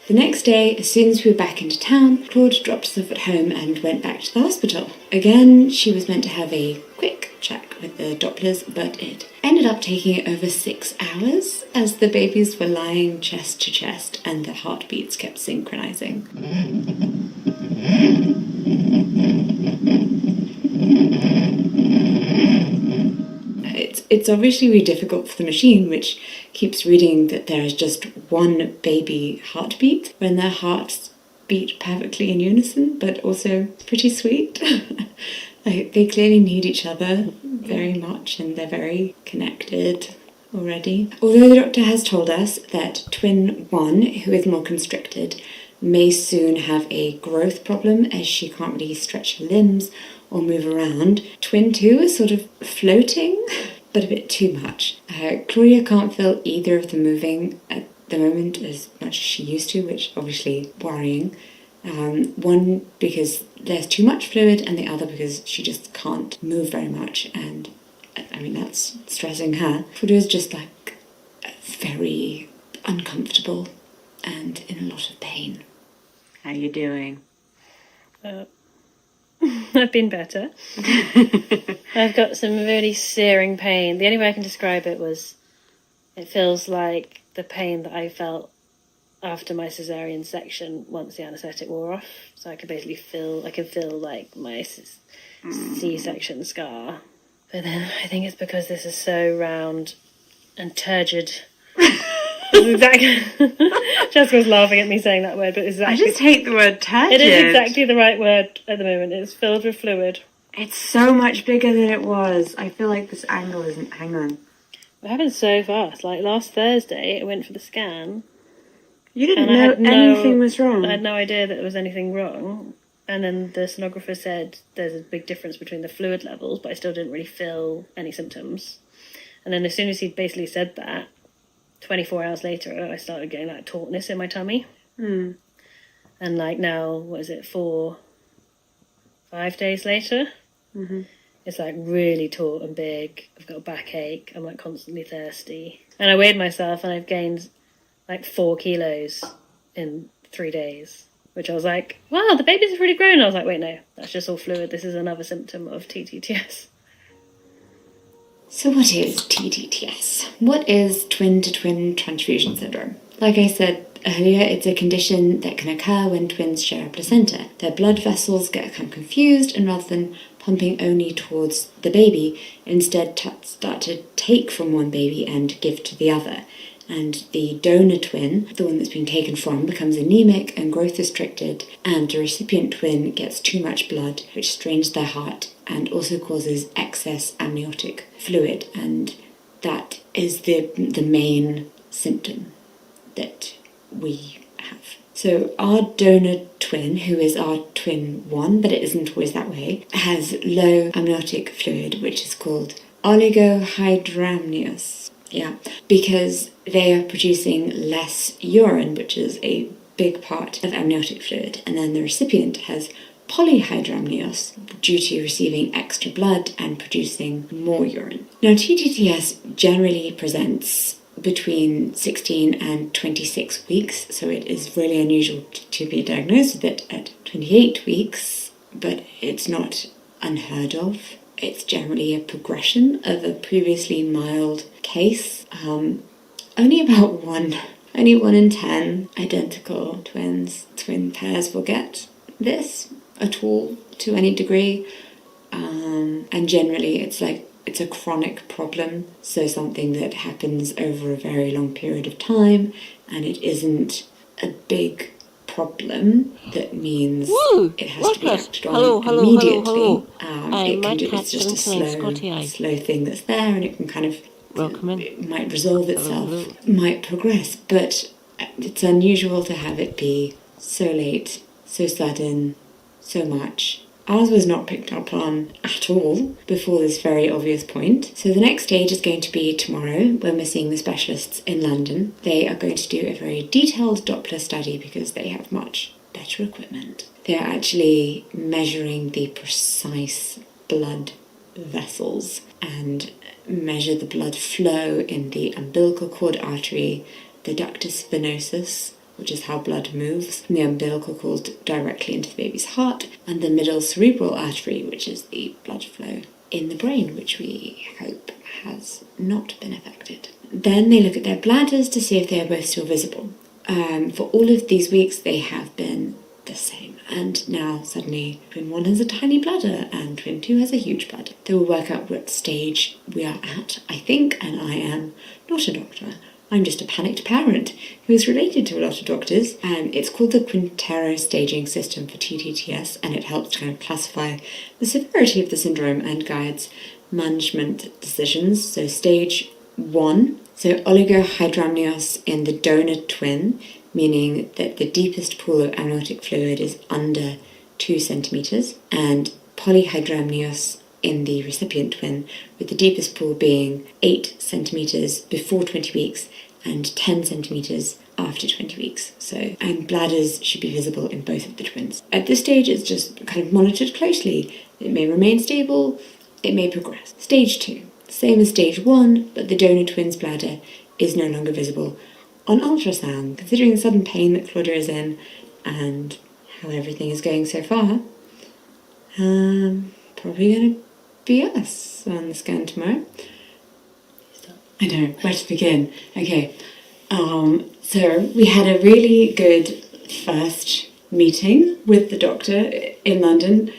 The next day, as soon as we were back into town, Claude dropped us off at home and went back to the hospital. Again, she was meant to have a quick check with the Dopplers, but it ended up taking over 6 hours as the babies were lying chest to chest and their heartbeats kept synchronizing. It's obviously really difficult for the machine, which keeps reading that there is just one baby heartbeat when their hearts beat perfectly in unison, but also pretty sweet. Like, they clearly need each other very much and they're very connected already. Although the doctor has told us that twin 1, who is more constricted, may soon have a growth problem as she can't really stretch her limbs or move around. Twin 2 is sort of floating, but a bit too much. Claudia can't feel either of them moving at the moment as much as she used to, which obviously worrying. One because there's too much fluid, and the other because she just can't move very much, and I mean that's stressing her. Claudia's just like very uncomfortable and in a lot of pain. How you doing? I've been better. I've got some really searing pain. The only way I can describe it was it feels like the pain that I felt after my cesarean section once the anaesthetic wore off. So I can basically feel like my C-section scar. But then I think it's because this is so round and turgid. Exactly. Jessica's laughing at me saying that word, but it's exactly... I just hate the word turgid. It is exactly the right word at the moment. It's filled with fluid. It's so much bigger than it was. I feel like this angle isn't... Hang on. It happened so fast. Like last Thursday, I went for the scan. You didn't and know anything was wrong? I had no idea that there was anything wrong. And then the sonographer said there's a big difference between the fluid levels, but I still didn't really feel any symptoms. And then as soon as he basically said that, 24 hours later, I started getting like tautness in my tummy. Mm. And like now, what is it, 5 days later? Mm-hmm. It's like really taut and big. I've got a backache. I'm like constantly thirsty. And I weighed myself and I've gained like 4 kilos in 3 days. Which I was like, wow, the baby's really grown. I was like, wait, no, that's just all fluid. This is another symptom of TTTS. So what is TTTS? What is twin-to-twin transfusion syndrome? Like I said earlier, it's a condition that can occur when twins share a placenta. Their blood vessels get kind of confused, and rather than pumping only towards the baby, instead start to take from one baby and give to the other. And the donor twin, the one that's been taken from, becomes anemic and growth restricted, and the recipient twin gets too much blood, which strains their heart and also causes excess amniotic fluid, and that is the main symptom that we have. So our donor twin, who is our twin 1, but it isn't always that way, has low amniotic fluid, which is called oligohydramnios. Yeah, because they are producing less urine, which is a big part of amniotic fluid, and then the recipient has polyhydramnios due to receiving extra blood and producing more urine. Now, TTTS generally presents between 16 and 26 weeks, so it is really unusual to be diagnosed with it at 28 weeks, but it's not unheard of. It's generally a progression of a previously mild case. Only about one in 10 identical twin pairs will get this at all to any degree. And generally it's a chronic problem, so something that happens over a very long period of time, and it isn't a big problem that means it has to be acted on immediately. It's just a slow thing that's there, and it can kind of it might resolve itself, might progress, but it's unusual to have it be so late, so sudden, so much. Ours was not picked up on at all before this very obvious point. So the next stage is going to be tomorrow when we're seeing the specialists in London. They are going to do a very detailed Doppler study because they have much better equipment. They're actually measuring the precise blood vessels and measure the blood flow in the umbilical cord artery, the ductus venosus, which is how blood moves from the umbilical cord directly into the baby's heart, and the middle cerebral artery, which is the blood flow in the brain, which we hope has not been affected. Then they look at their bladders to see if they are both still visible. For all of these weeks, they have been the same. And now, suddenly, twin 1 has a tiny bladder and twin 2 has a huge bladder. They will work out what stage we are at, I think, and I am not a doctor. I'm just a panicked parent who is related to a lot of doctors. It's called the Quintero staging system for TTTS, and it helps to kind of classify the severity of the syndrome and guides management decisions. So stage 1, so oligohydramnios in the donor twin, meaning that the deepest pool of amniotic fluid is under 2 centimetres, and polyhydramnios in the recipient twin, with the deepest pool being 8 centimetres before 20 weeks and 10 centimetres after 20 weeks. So, and bladders should be visible in both of the twins. At this stage, it's just kind of monitored closely. It may remain stable, it may progress. Stage 2, same as stage 1, but the donor twin's bladder is no longer visible on ultrasound. Considering the sudden pain that Claudia is in and how everything is going so far, probably going to be us on the scan tomorrow. I know, where to begin? Okay, so we had a really good first meeting with the doctor in London.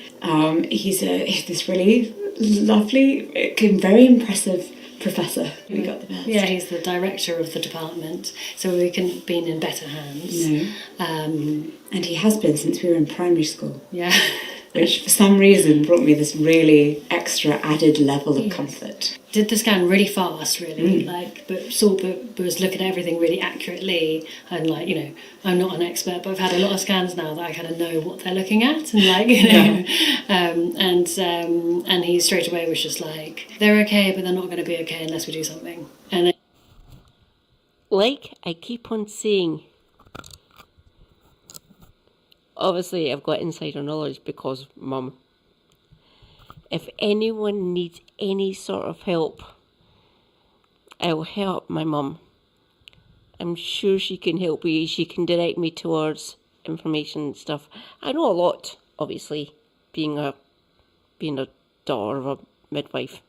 He's this really lovely, very impressive professor. We got the best. Yeah, he's the director of the department, so we couldn't have been in better hands. No. And he has been since we were in primary school. Yeah. which for some reason brought me this really extra added level of comfort. Did the scan really fast, really, but was looking at everything really accurately. And like, you know, I'm not an expert, but I've had a lot of scans now that I kind of know what they're looking at, and like, you know, and he straight away was just like, they're okay, but they're not going to be okay unless we do something. And like I keep on saying, obviously I've got insider knowledge because Mum. If anyone needs any sort of help, I'll help my mum. I'm sure she can help me. She can direct me towards information and stuff. I know a lot, obviously, being a daughter of a midwife.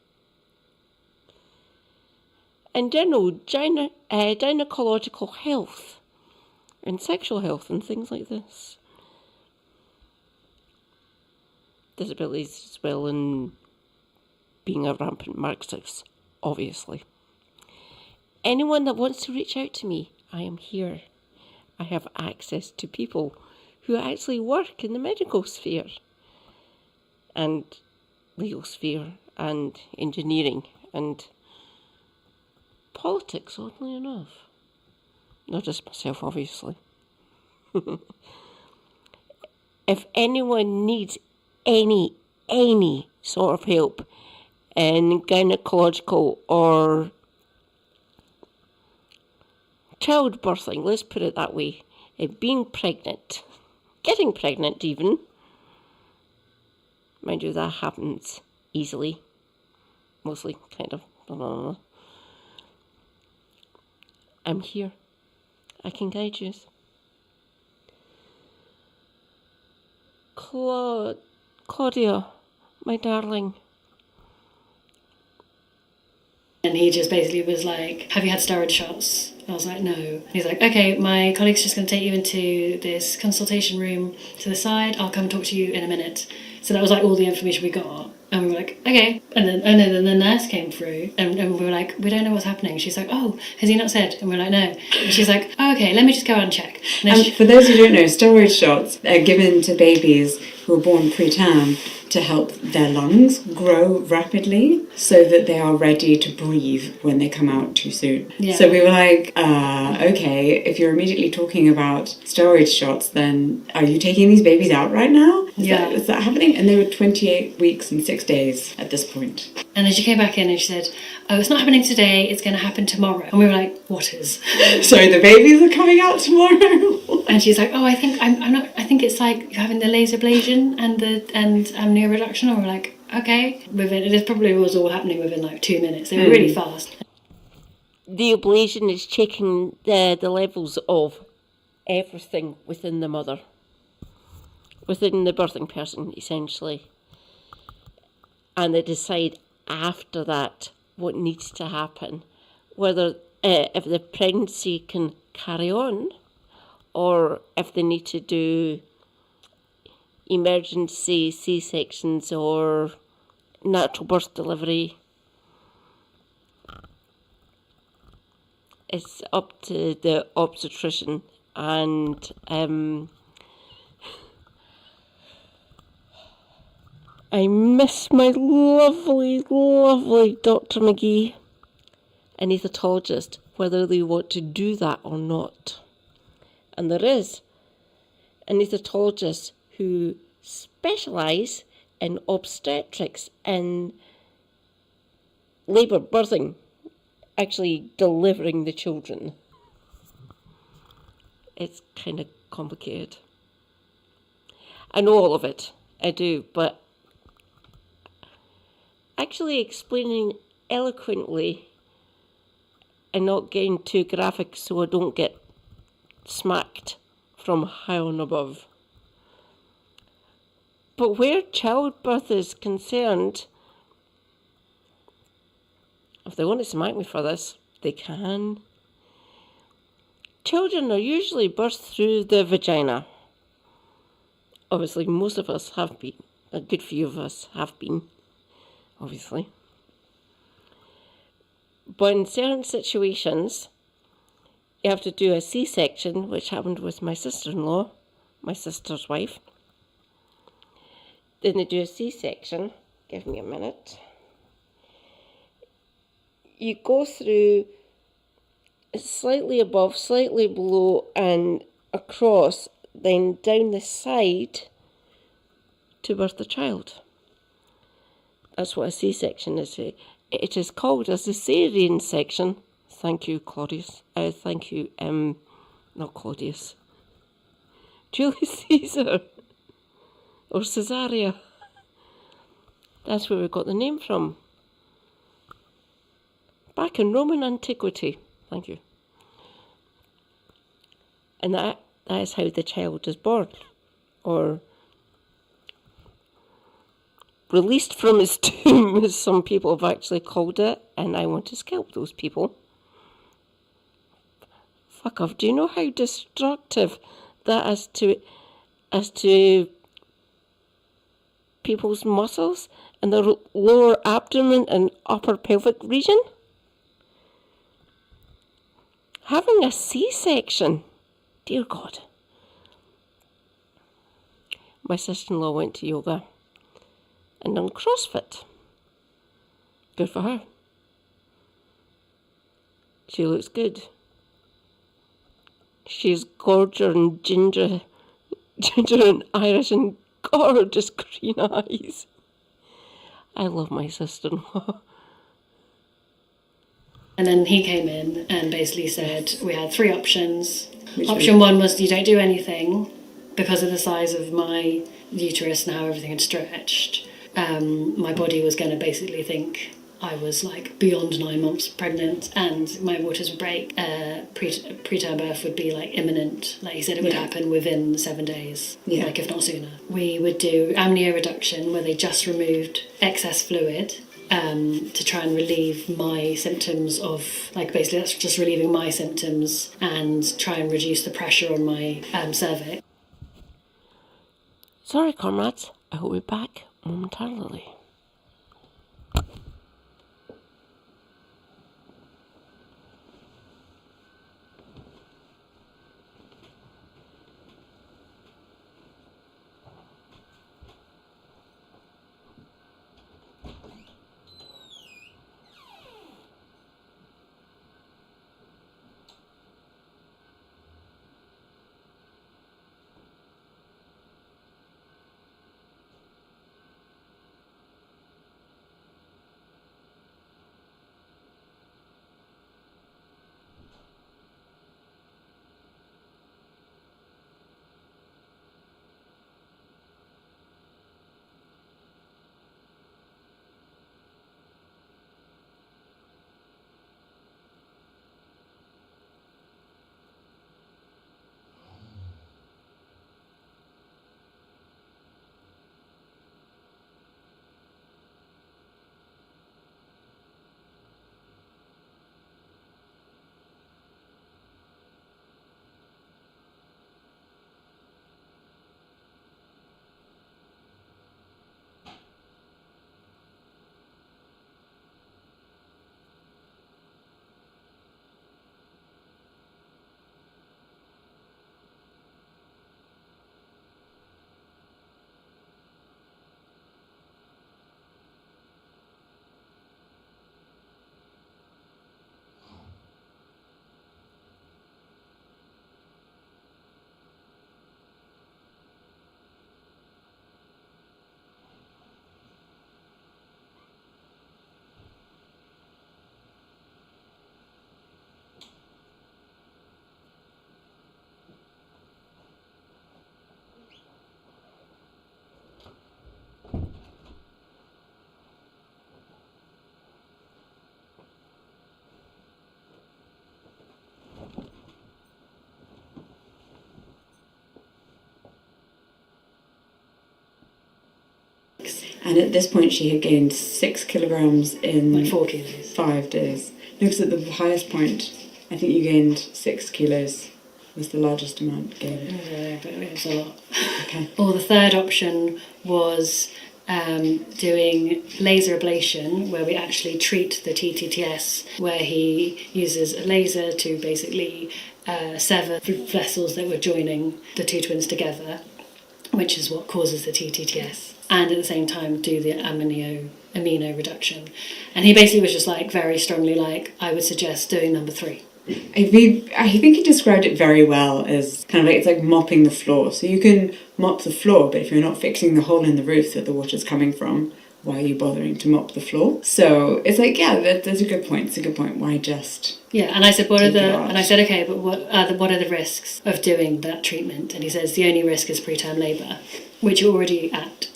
In general, gynecological health and sexual health and things like this. Disabilities as well, and being a rampant Marxist, obviously. Anyone that wants to reach out to me, I am here. I have access to people who actually work in the medical sphere and legal sphere and engineering and politics, oddly enough. Not just myself, obviously. If anyone needs any sort of help in gynecological or childbirthing, let's put it that way, being pregnant, getting pregnant even, mind you, that happens easily, mostly, kind of, I'm here, I can guide you. Claudia, my darling. And he just basically was like, have you had steroid shots? I was like, no. He's like, okay, my colleague's just going to take you into this consultation room to the side. I'll come talk to you in a minute. So that was like all the information we got. And we were like, okay. And then the nurse came through and we were like, we don't know what's happening. She's like, oh, has he not said? And we're like, no. And she's like, oh, okay, let me just go and check. And for those who don't know, steroid shots are given to babies who are born preterm to help their lungs grow rapidly so that they are ready to breathe when they come out too soon. Yeah. So we were like, okay, if you're immediately talking about steroid shots, then are you taking these babies out right now? Is that happening? And they were 28 weeks and 6 days at this point. And then she came back in and she said, oh, it's not happening today, it's going to happen tomorrow. And we were like, what is? Sorry, the babies are coming out tomorrow. And she's like, oh, I think it's like you're having the laser ablation and neuroreduction. And we're like, okay. It probably was all happening within like 2 minutes. They were really fast. The ablation is checking the levels of everything within the mother, within the birthing person, essentially. And they decide after that what needs to happen, whether if the pregnancy can carry on or if they need to do emergency C-sections or natural birth delivery. It's up to the obstetrician, and I miss my lovely, lovely Dr. McGee, anaesthetologist, whether they want to do that or not. And there is anaesthetologists who specialise in obstetrics and labour, birthing, actually delivering the children. It's kind of complicated. I know all of it, I do, but actually explaining eloquently and not getting too graphic so I don't get smacked from high on above. But where childbirth is concerned, if they want to smack me for this, they can. Children are usually birthed through the vagina. Obviously, most of us have been. A good few of us have been, obviously. But in certain situations, you have to do a C-section, which happened with my sister-in-law, my sister's wife. then they do a C-section. Give me a minute. You go through slightly above, slightly below, and across, then down the side to birth the child. That's what a C-section is. It is called a cesarean section. Thank you, Claudius. Thank you, not Claudius. Julius Caesar. Or Caesarea. That's where we got the name from. Back in Roman antiquity. Thank you. And that is how the child is born. Or released from his tomb, as some people have actually called it. And I want to scalp those people. Fuck off. Do you know how destructive that is to people's muscles and their lower abdomen and upper pelvic region? Having a C-section, dear God. My sister-in-law went to yoga and done CrossFit. Good for her. She looks good. She's gorgeous and ginger and Irish and gorgeous green eyes. I love my sister-in-law. And then he came in and basically said we had 3 options. Option 1 was you don't do anything because of the size of my uterus and how everything had stretched. My body was going to basically think I was like beyond 9 months pregnant and my waters would break. Preterm birth would be like imminent. Like he said, it would happen within 7 days, like if not sooner. We would do amnio reduction where they just removed excess fluid to try and relieve my symptoms of, like basically that's just relieving my symptoms and try and reduce the pressure on my cervix. Sorry, comrades. I will be back momentarily. And at this point, she had gained 6 kilograms in like 4 kilos. 5 days. Looks at the highest point. I think you gained 6 kilos. Was the largest amount gained? Yeah, but it was a lot. Okay. Or the third option was doing laser ablation, where we actually treat the TTTS, where he uses a laser to basically sever vessels that were joining the 2 twins together, which is what causes the TTTS. and at the same time do the amino reduction. And he basically was just like very strongly like, I would suggest doing number 3. I think he described it very well as kind of like, it's like mopping the floor. So you can mop the floor, but if you're not fixing the hole in the roof that the water's coming from, why are you bothering to mop the floor? So it's like, yeah, that's a good point. It's a good point. Why just... Yeah, and I said, I said, okay, but what are the risks of doing that treatment? And he says, the only risk is preterm labour, which you're already at,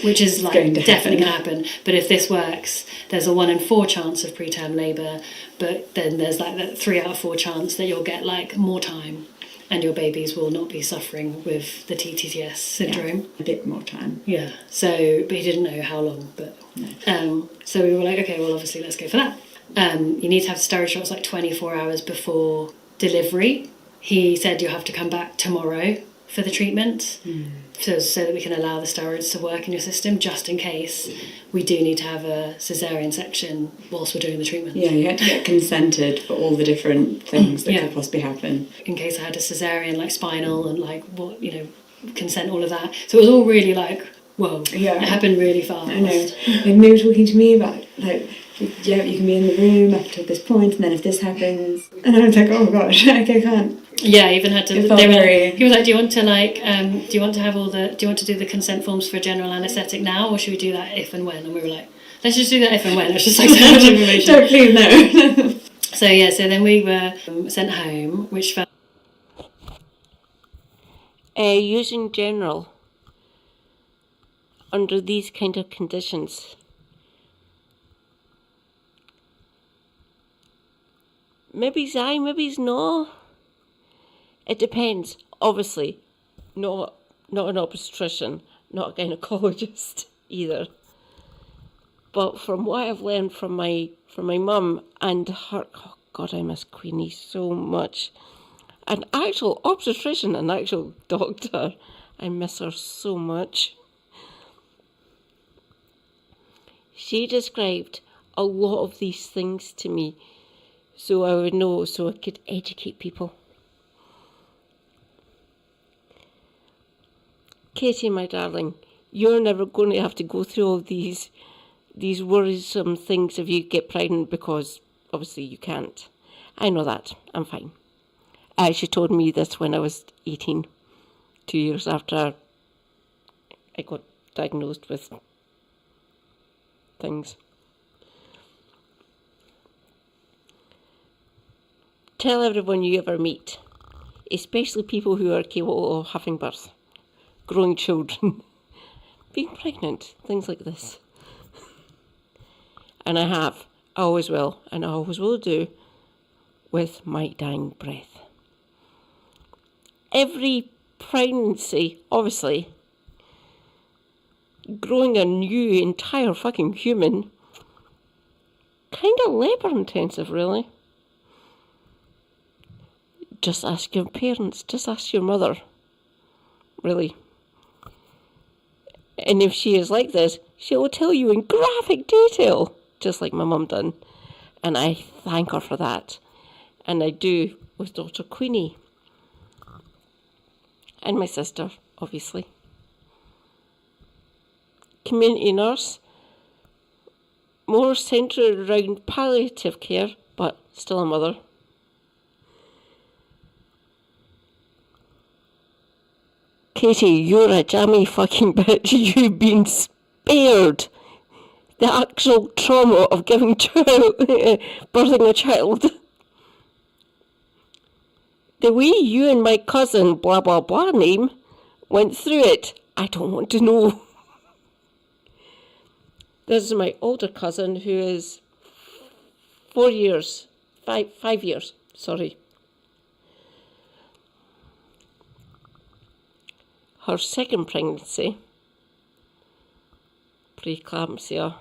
which is like definitely going to happen. But if this works, there's a 1 in 4 chance of preterm labour, but then there's like that 3 out of 4 chance that you'll get like more time and your babies will not be suffering with the TTTS syndrome. Yeah, a bit more time. Yeah, so, but he didn't know how long, but... so we were like, okay, well, obviously, let's go for that. You need to have steroid shots like 24 hours before delivery. He said you'll have to come back tomorrow for the treatment, so that we can allow the steroids to work in your system, just in case we do need to have a cesarean section whilst we're doing the treatment. Yeah, you had to get consented for all the different things that could possibly happen. In case I had a cesarean, like spinal and like what, consent, all of that. So it was all really like, whoa, it happened really fast. I know. And they were talking to me about like, yeah, you can be in the room up to this point, and then if this happens, and I was like, oh gosh, I can't. Yeah, I even had to. He was like, "Do you want to do the consent forms for general anaesthetic now, or should we do that if and when?" And we were like, "Let's just do that if and when." It's just like so much information. Don't please no. So then we were sent home, which felt. Using general under these kind of conditions. Maybe's aye, maybe's no. It depends. Obviously, not an obstetrician, not a gynecologist either. But from what I've learned from my mum and her, oh God, I miss Queenie so much. An actual obstetrician, an actual doctor, I miss her so much. She described a lot of these things to me, so I would know, so I could educate people. Katie, my darling, you're never going to have to go through all these worrisome things if you get pregnant, because obviously you can't. I know that. I'm fine. She told me this when I was 18, 2 years after I got diagnosed with things. Tell everyone you ever meet, especially people who are capable of having birth, growing children, being pregnant, things like this. And I always will, and I always will do, with my dying breath. Every pregnancy, obviously, growing a new entire fucking human, kind of labour intensive, really. Just ask your parents, just ask your mother, really. And if she is like this, she will tell you in graphic detail, just like my mum done. And I thank her for that. And I do with Dr. Queenie. And my sister, obviously. Community nurse, more centred around palliative care, but still a mother. Katie, you're a jammy fucking bitch. You've been spared the actual trauma of giving birthing a child. The way you and my cousin, blah blah blah name, went through it, I don't want to know. This is my older cousin who is 5 years, sorry. Her second pregnancy, preeclampsia,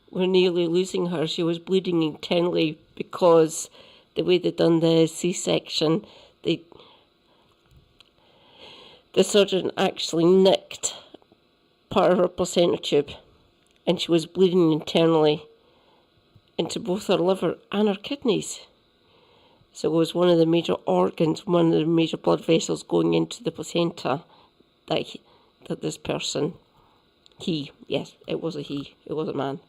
we're nearly losing her. She was bleeding internally because the way they done the C-section, the surgeon actually nicked part of her placenta tube, and she was bleeding internally into both her liver and her kidneys. So it was one of the major organs, one of the major blood vessels going into the placenta that this person He, yes, it was a he. It was a man.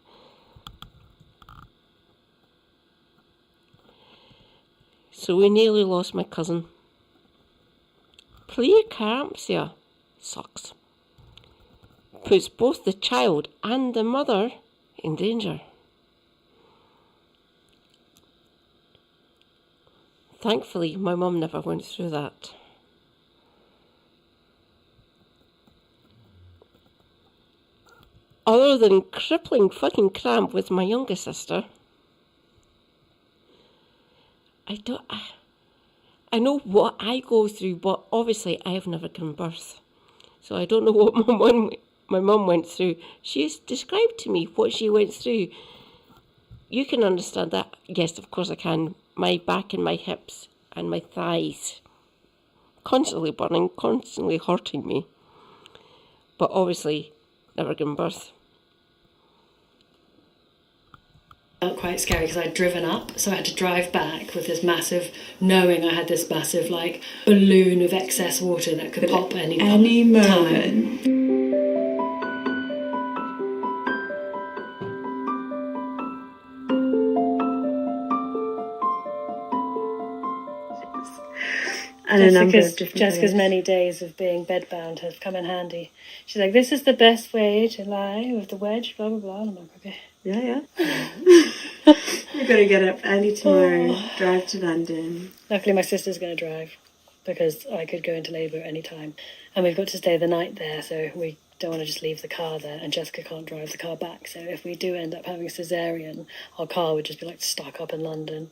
So we nearly lost my cousin. Preeclampsia sucks. Puts both the child and the mother in danger. Thankfully, my mum never went through that. Other than crippling fucking cramp with my younger sister, I know what I go through, but obviously I have never given birth. So I don't know what my mum went through. She's described to me what she went through. You can understand that. Yes, of course I can. My back and my hips and my thighs. Constantly burning, constantly hurting me. But obviously, never given birth. Felt quite scary because I'd driven up, so I had to drive back with this massive, knowing I had this massive like balloon of excess water that could pop any moment. And a number of different Jessica's ways. many days of being bedbound have come in handy. She's like, this is the best way to lie with the wedge, blah, blah, blah. And I'm like, okay. Yeah. You're going to get up early tomorrow, drive to London. Luckily, my sister's going to drive because I could go into labour at any time. And we've got to stay the night there, so we don't want to just leave the car there. And Jessica can't drive the car back. So if we do end up having a cesarean, our car would just be like stuck up in London.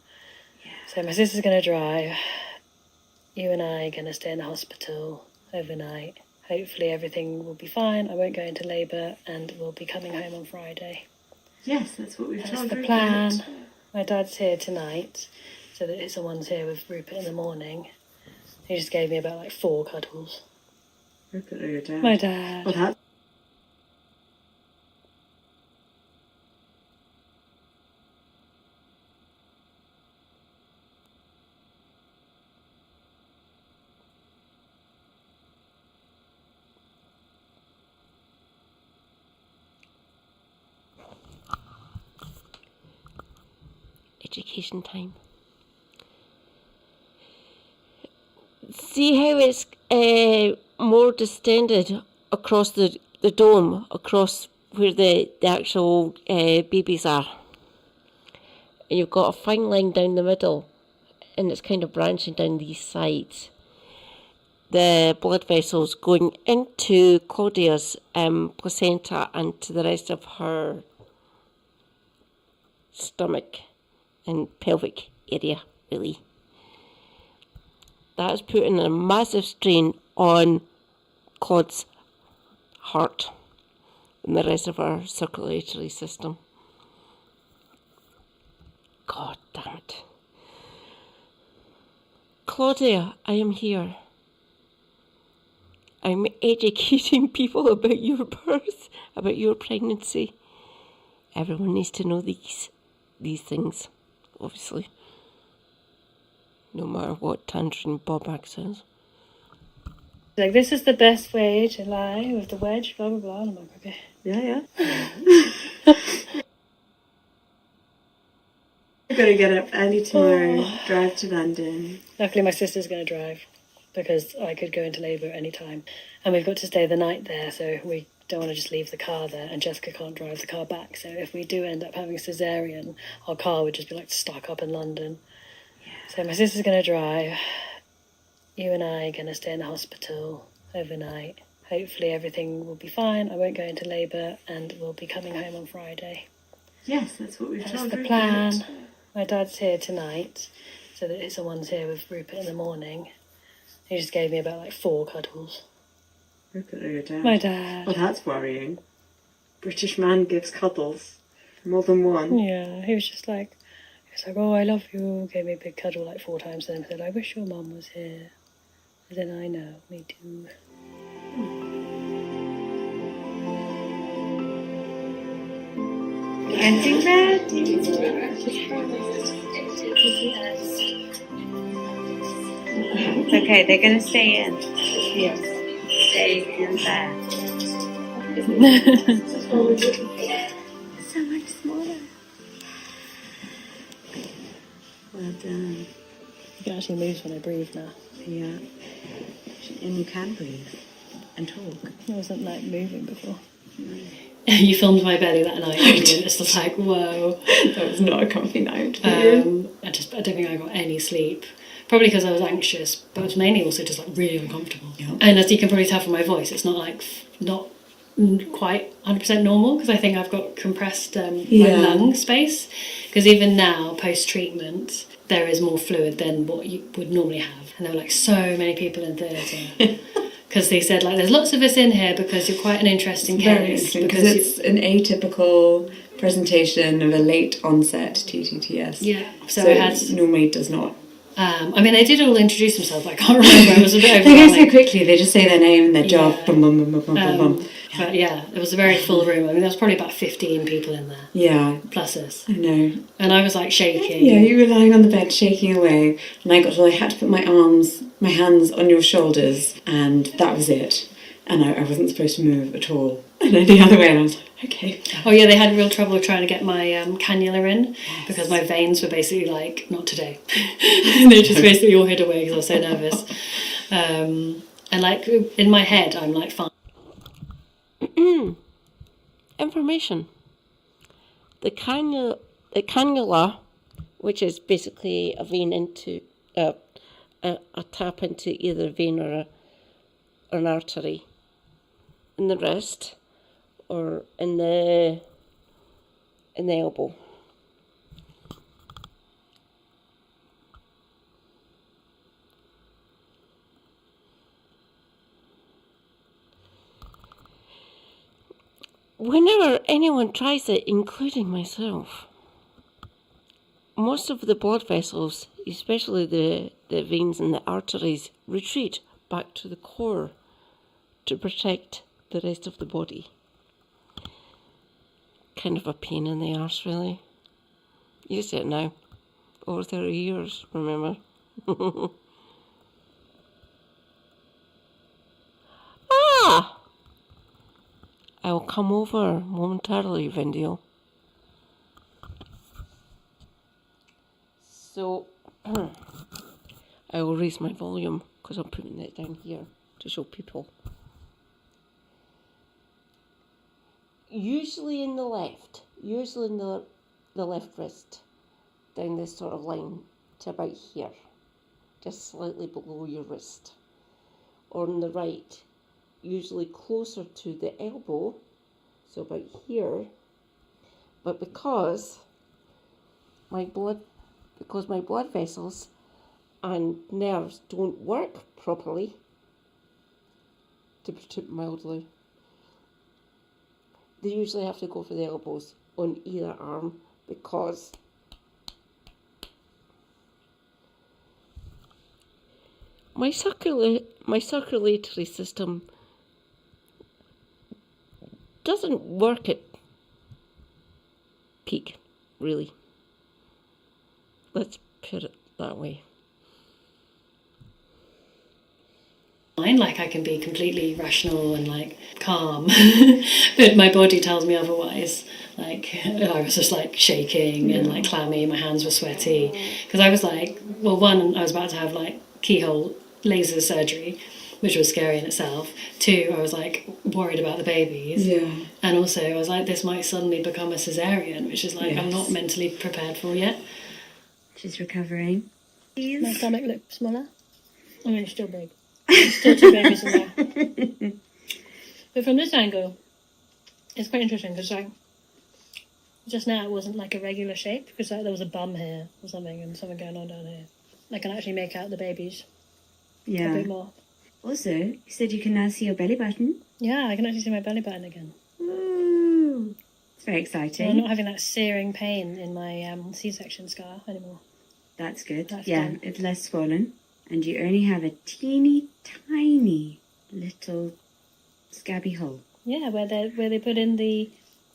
Yeah. So my sister's going to drive. You and I are going to stay in the hospital overnight. Hopefully everything will be fine. I won't go into labour and we'll be coming home on Friday. Yes, that's what we've That's told the Rupert. plan. My dad's here tonight, so that someone's here with Rupert in the morning. He just gave me about like 4 cuddles. Rupert or your dad? My dad. Well, that... Education time. See how it's more distended across the dome, across where the actual babies are. And you've got a fine line down the middle, and it's kind of branching down these sides. The blood vessels going into Claudia's placenta and to the rest of her stomach and pelvic area, really. That is putting a massive strain on Claude's heart and the rest of our circulatory system. God damn it. Claudia, I am here. I'm educating people about your birth, about your pregnancy. Everyone needs to know these things, obviously. No matter what Tangerine Boback says. Like, this is the best way to lie with the wedge, blah, blah, blah. And I'm like, okay. Yeah. You're going to get up early tomorrow, drive to London. Luckily, my sister's going to drive because I could go into labour at any time. And we've got to stay the night there, so we don't want to just leave the car there. And Jessica can't drive the car back. So if we do end up having a cesarean, our car would just be like stuck up in London. Yeah. So my sister's going to drive. You and I are going to stay in the hospital overnight. Hopefully everything will be fine. I won't go into labour and we'll be coming home on Friday. Yes, that's what we've That's told the Rupert. plan. My dad's here tonight, so that someone's here with Rupert in the morning. He just gave me about like 4 cuddles. Rupert or your dad? My dad. Well, that's worrying. British man gives cuddles. More than one. Yeah, he was like, oh, I love you. Gave me a big cuddle like 4 times, and then said, I wish your mum was here. And then I know, me too. Getting ready. Okay, they're going to stay in. Yes. Stay in there. So much smaller. Well done. You can actually move when I breathe now. Yeah. And you can breathe and talk. I wasn't like moving before. You filmed my belly that night, and it's just like, whoa. That was not a comfy night for you. I don't think I got any sleep. Probably because I was anxious, but it was mainly also just like really uncomfortable. Yeah. And as you can probably tell from my voice, it's not like not quite 100% normal, because I think I've got compressed lung space. Because even now, post treatment, there is more fluid than what you would normally have. And there were like so many people in theatre. Because they said, like, there's lots of us in here because you're quite an interesting case. Very interesting, because it's an atypical presentation of a late onset TTTS. Yeah, so it normally does not. I mean, they did all introduce themselves, but I can't remember. It was a bit They go overwhelming. so quickly, they just say their name and their job. Bum, bum, bum, bum, bum, bum. But yeah, it was a very full room. I mean, there was probably about 15 people in there. Yeah. Plus us. I know. And I was like shaking. Yeah, you were lying on the bed shaking away, and I had to put my hands on your shoulders, and that was it. And I wasn't supposed to move at all. And then the other way, and I was like, okay. Oh yeah, they had real trouble trying to get my cannula in, because my veins were basically like, not today. They just basically all hid away because I was so nervous. And like in my head, I'm like fine. Information. The cannula, which is basically a vein into a tap into either a vein or an artery in the wrist or in the elbow. Whenever anyone tries it, including myself, most of the blood vessels, especially the veins and the arteries, retreat back to the core to protect the rest of the body. Kind of a pain in the arse, really. Used to it now. Over 30 years, remember? Ah! I will come over momentarily, Vindio. So, I will raise my volume because I'm putting it down here to show people. Usually in the left, the left wrist, down this sort of line to about here, just slightly below your wrist. Or on the right, usually closer to the elbow, so about here, but because my blood vessels and nerves don't work properly, to put it mildly, they usually have to go for the elbows on either arm, because my circulatory system doesn't work at peak, really. Let's put it that way. Like I can be completely rational and like calm, but my body tells me otherwise. Like I was just like shaking and like clammy, my hands were sweaty, because I was like, well, one, I was about to have like keyhole laser surgery, which was scary in itself. Two, I was like worried about the babies. Yeah. And also I was like, this might suddenly become a cesarean, which is like I'm not mentally prepared for yet. She's recovering. My stomach looked smaller. I mean, it's still big. There's still two babies in there. But from this angle, it's quite interesting, because like just now it wasn't like a regular shape, because like there was a bum here or something and something going on down here. I can actually make out the babies a bit more. Also, you said you can now see your belly button. Yeah, I can actually see my belly button again. Ooh, it's very exciting. I'm not having that searing pain in my C-section scar anymore. That's good. That's yeah, done. it's less swollen. And you only have a teeny tiny little scabby hole. Yeah, where they put in the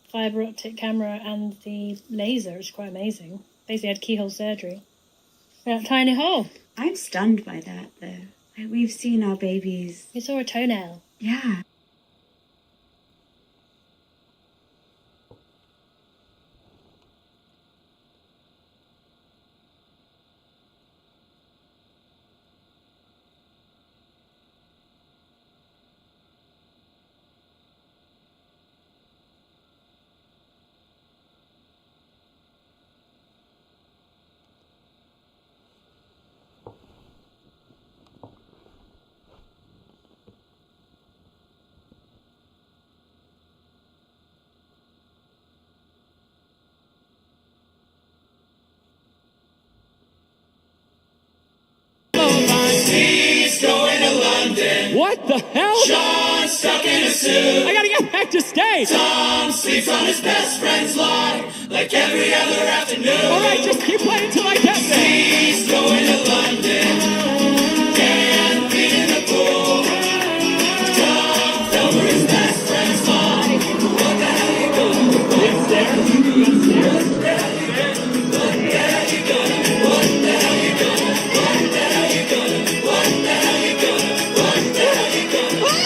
fibre optic camera and the laser. It's quite amazing. Basically had keyhole surgery. That tiny hole. I'm stunned by that, though. We've seen our babies. You saw a toenail. Yeah. What the hell? Sean stuck in a suit. I gotta get back to stage. Tom sleeps on his best friend's lawn like every other afternoon. Alright, just keep playing till I get there. He's going to London. Can't beat in the pool. Tom fell for his best friend's lawn. What the hell you gonna do? What the hell you gonna do? What the hell you gonna do? What the hell you gonna do? What the hell you gonna do? What the hell you gonna do? What the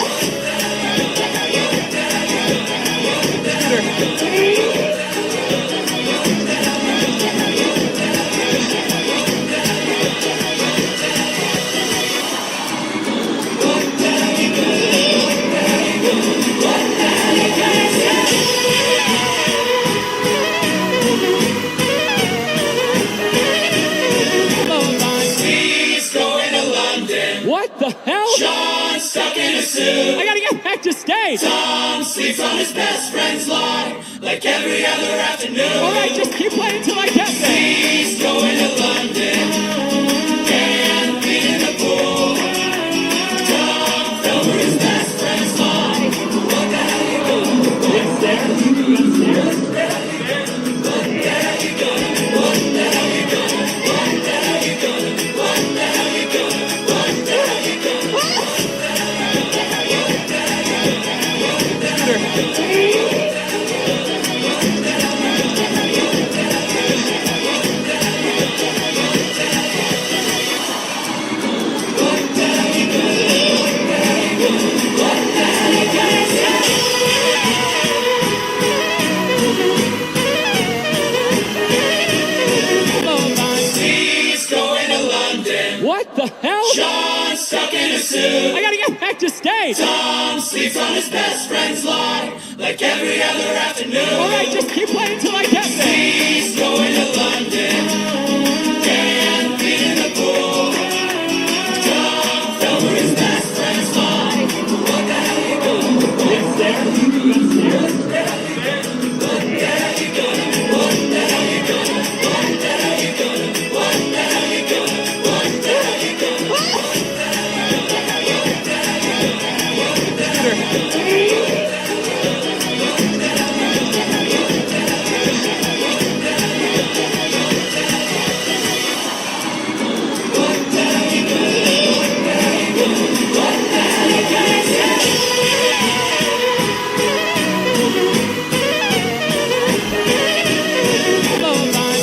hell you gonna do? What the hell you gonna do? He's going to London. What the hell? Sean stuck in a suit. I gotta get back to stage. Tom sleeps on his best friend's lawn like every other afternoon. Alright, just keep playing till I get there. He's going to London. Can't beat in the pool. Tom fell for his best friend's lawn. What the hell you gonna do? What the hell you gonna do? What the hell you gonna do? What the hell you gonna do? What the hell you gonna do? What the hell you gonna do? What the hell you gonna do? What the hell you gonna do? He's going to London. What the hell? Sean stuck in a suit. I gotta get back to stage. Tom sleeps on his best friend's lawn like every other afternoon. Alright, just keep playing till I get there. He's going to London. Can't beat in the pool. Tom fell for his best friend's lawn. What the hell you gonna do? What the hell you gonna do? What the hell you gonna do? What the hell you gonna do? What the hell you gonna do? What the hell you gonna do? What the hell you gonna do? What the hell you gonna do?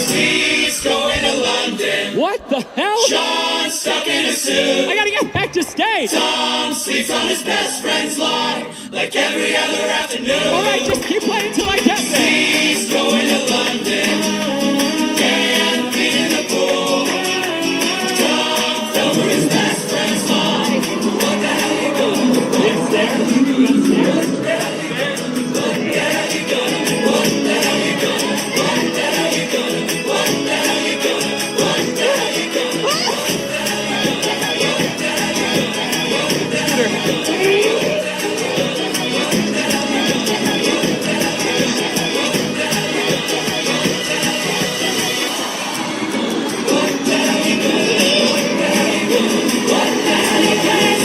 He's going to London. What the hell? Sean stuck in a suit. I gotta get back to stage. Tom sleeps on his best friend's lawn like every other afternoon. Alright, just keep playing till I get there. He's going to London. Can't beat in the pool. Tom fell for his best friend's lawn. What the hell you gonna do? What the hell you gonna do? What the hell you gonna do? What the hell you gonna do? What the hell you gonna do? What the hell you gonna do? What the hell you gonna do? What the hell you gonna do?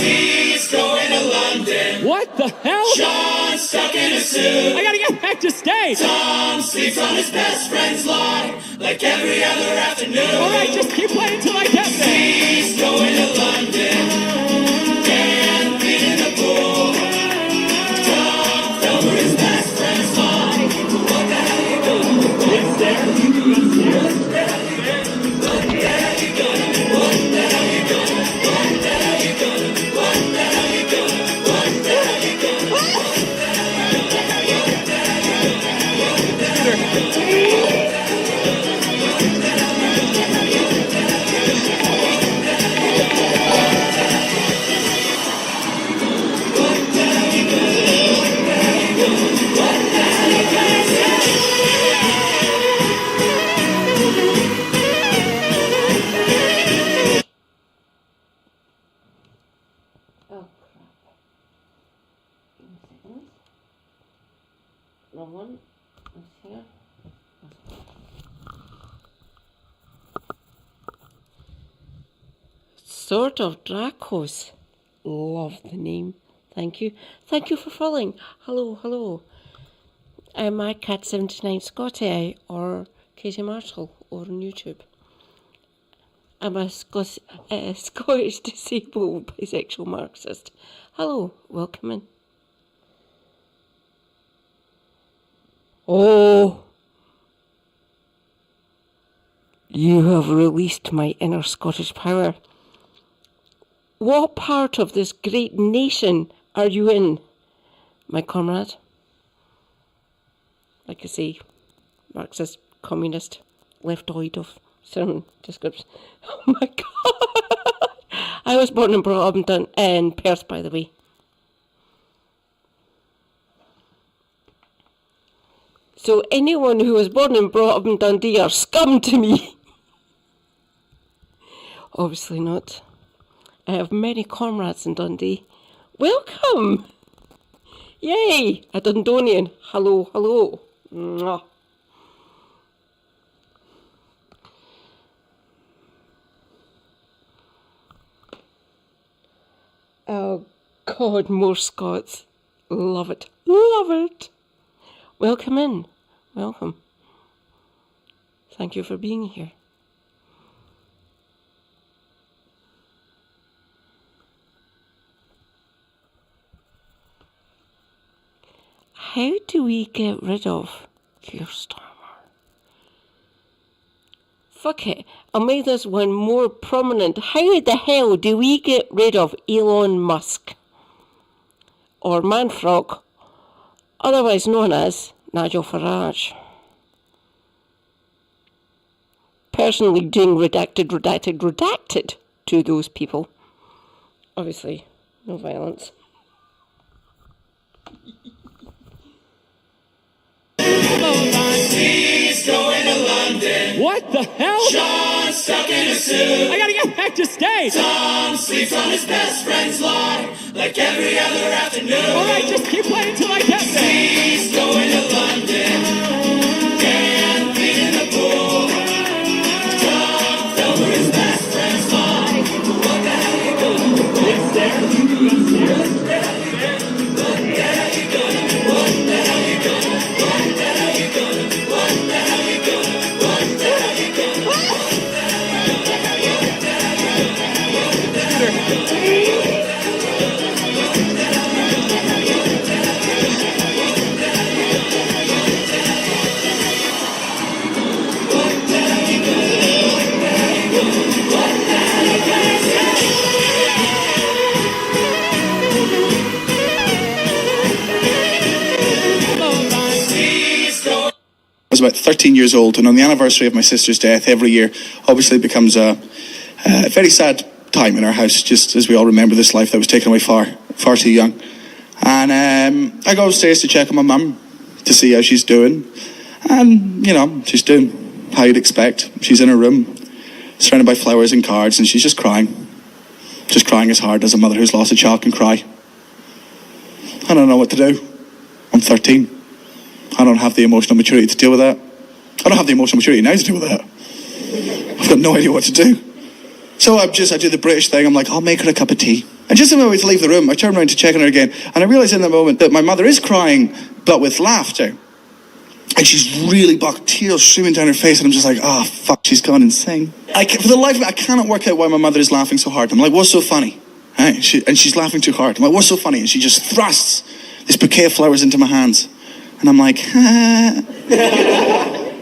He's going to London. What the hell? Sean stuck in a suit. I gotta get back to stage. Tom sleeps on his best friend's lawn like every other afternoon. Alright, just keep playing till I get there. He's going to London. Can't beat in the pool. Tom fell for his best friend's lawn. What the hell you gonna do? What the hell you gonna do? What the hell you gonna do? What the hell you gonna do? What the hell you gonna do? What the hell you gonna do? What the hell you gonna do? What the hell you gonna do? Wrong one. That's here. Sword of Dracos. Love the name. Thank you. Thank you for following. Hello, hello. I'm MyCat79 Scotty or Katie Marshall over on YouTube. I'm a Scottish disabled bisexual Marxist. Hello, welcome in. Oh, you have released my inner Scottish power. What part of this great nation are you in, my comrade? Like I say, Marxist, communist, leftoid of certain description. Oh my god! I was born and brought up in Perth, by the way. So anyone who was born and brought up in Dundee are scum to me. Obviously not. I have many comrades in Dundee. Welcome! Yay! A Dundonian. Hello, hello. Mwah. Oh God, more Scots. Love it. Love it. Welcome in. Welcome. Thank you for being here. How do we get rid of Keir Starmer? Fuck it, I'll make this one more prominent. How the hell do we get rid of Elon Musk? Or Manfrog, otherwise known as Nigel Farage? Personally doing redacted to those people. Obviously, no violence. He's going to London. What the hell? Sean's stuck in a suit. I gotta get back to stage. Tom sleeps on his best friend's lawn like every other afternoon. Alright, just keep playing till I get there. He's going to London. Can't be in the pool. Tom fell for his best friend's lawn. What the hell you gonna do? What the hell you gonna do? What the hell you gonna do? What the hell you gonna do? What the hell you gonna do? What the hell you gonna do? What the hell you gonna do? What the hell you gonna do? I was about 13 years old, and on the anniversary of my sister's death, every year obviously becomes a very sad time in our house, just as we all remember this life that was taken away far too young. And I go upstairs to check on my mum to see how she's doing, and you know, she's doing how you'd expect. She's in her room, surrounded by flowers and cards, and she's just crying as hard as a mother who's lost a child can cry. I don't know what to do. I'm 13. I don't have the emotional maturity to deal with that. I don't have the emotional maturity now to deal with that. I've got no idea what to do. So I do the British thing. I'm like, I'll make her a cup of tea. And just on my way to leave the room, I turn around to check on her again, and I realise in the moment that my mother is crying, but with laughter. And she's really bucked, tears streaming down her face, and I'm just like, oh, fuck, she's gone insane. For the life of me, I cannot work out why my mother is laughing so hard. I'm like, what's so funny? Right? And she's laughing too hard. I'm like, what's so funny? And she just thrusts this bouquet of flowers into my hands. And I'm like,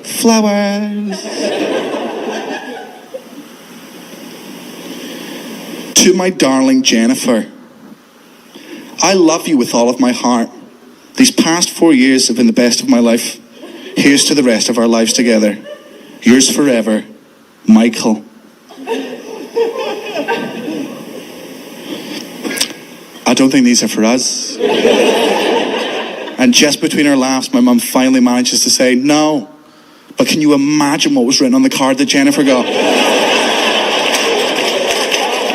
flowers. To my darling Jennifer, I love you with all of my heart. These past 4 years have been the best of my life. Here's to the rest of our lives together. Yours forever, Michael. I don't think these are for us. And just between our laughs, my mum finally manages to say, no. But can you imagine what was written on the card that Jennifer got?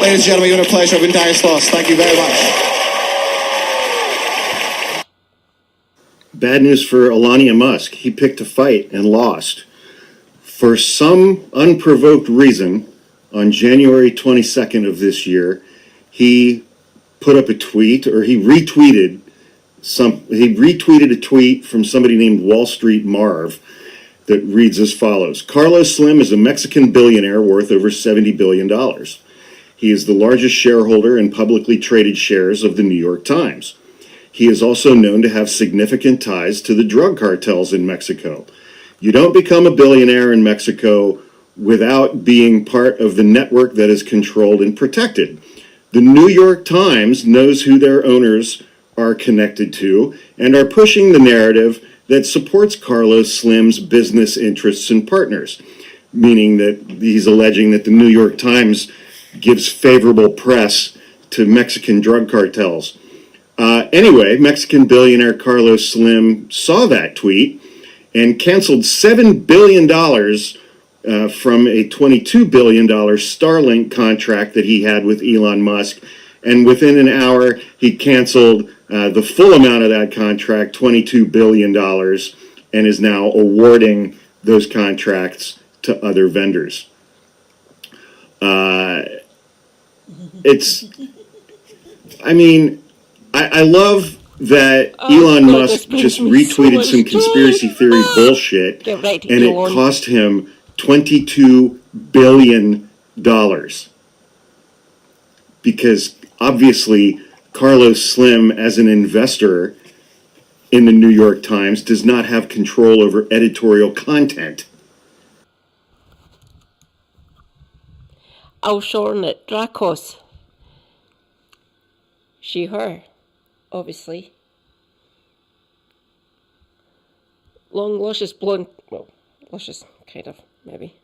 Ladies and gentlemen, you've been a pleasure. I've been Darius Loss. Thank you very much. Bad news for Elon Musk. He picked a fight and lost. For some unprovoked reason, on January 22nd of this year, he put up a tweet, or he retweeted a tweet from somebody named Wall Street Marv that reads as follows. Carlos Slim is a Mexican billionaire worth over $70 billion. He is the largest shareholder in publicly traded shares of the New York Times. He is also known to have significant ties to the drug cartels in Mexico. You don't become a billionaire in Mexico without being part of the network that is controlled and protected. The New York Times knows who their owners are connected to and are pushing the narrative that supports Carlos Slim's business interests and partners, meaning that he's alleging that the New York Times gives favorable press to Mexican drug cartels. Anyway, Mexican billionaire Carlos Slim saw that tweet and canceled $7 billion from a $22 billion Starlink contract that he had with Elon Musk. And within an hour, he canceled the full amount of that contract, $22 billion, and is now awarding those contracts to other vendors. I love that Elon Musk just retweeted some conspiracy theory bullshit, and it cost him $22 billion. Because obviously, Carlos Slim, as an investor in the New York Times, does not have control over editorial content. I'll shorten it. Dracos. She, her, obviously. Long, luscious, blonde. Well, luscious, kind of, maybe.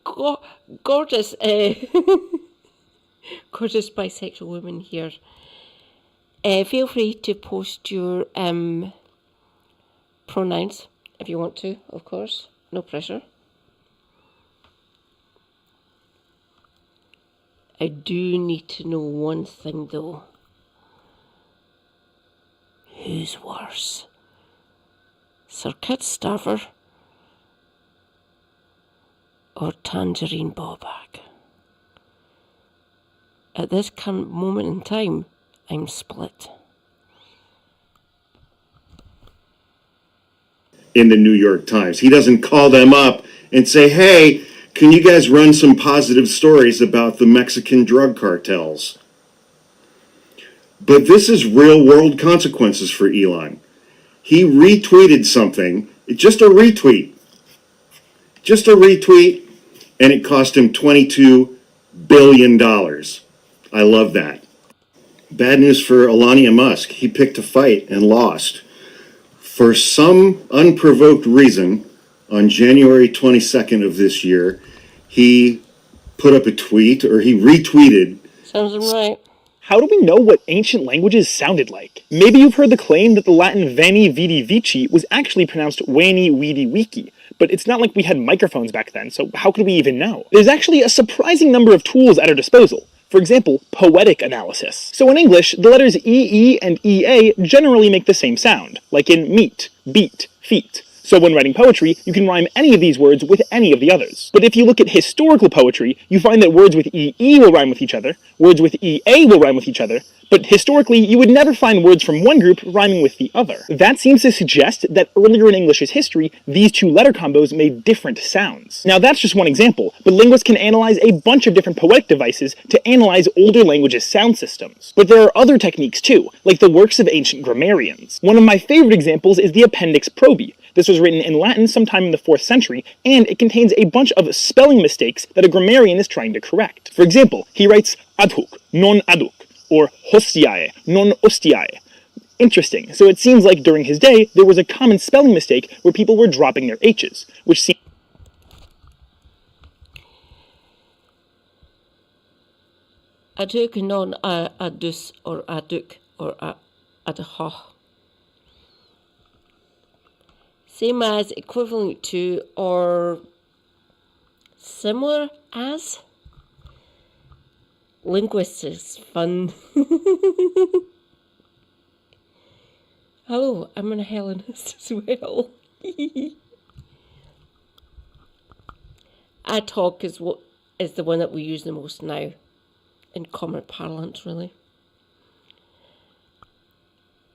Gorgeous, gorgeous bisexual woman here. Feel free to post your pronouns if you want to, of course. No pressure. I do need to know one thing though. Who's worse? Sir Kit Starver or Tangerine Bobak? At this current moment in time, I'm split. In the New York Times. He doesn't call them up and say, hey, can you guys run some positive stories about the Mexican drug cartels? But this is real world consequences for Elon. He retweeted something, just a retweet, and it cost him $22 billion. I love that. Bad news for Elon Musk. He picked a fight and lost. For some unprovoked reason, on January 22nd of this year, he put up a tweet, or he retweeted. Sounds right. How do we know what ancient languages sounded like? Maybe you've heard the claim that the Latin veni vidi vici was actually pronounced weni weedi wiki, but it's not like we had microphones back then, so how could we even know? There's actually a surprising number of tools at our disposal. For example, poetic analysis. So in English, the letters EE and EA generally make the same sound, like in meet, beat, feet. So when writing poetry, you can rhyme any of these words with any of the others. But if you look at historical poetry, you find that words with EE will rhyme with each other, words with EA will rhyme with each other, but historically, you would never find words from one group rhyming with the other. That seems to suggest that earlier in English's history, these two letter combos made different sounds. Now that's just one example, but linguists can analyze a bunch of different poetic devices to analyze older languages' sound systems. But there are other techniques too, like the works of ancient grammarians. One of my favorite examples is the Appendix Probi. This was written in Latin sometime in the 4th century, and it contains a bunch of spelling mistakes that a grammarian is trying to correct. For example, he writes adhuc, non aduc, or hostiae, non ostiae. Interesting. So it seems like during his day, there was a common spelling mistake where people were dropping their H's, which seems... Aduk, non adus, or aduk, or adha. Same as, equivalent to, or similar as. Linguists is fun. Hello, I'm an Hellenist as well. Ad hoc is the one that we use the most now, in common parlance, really.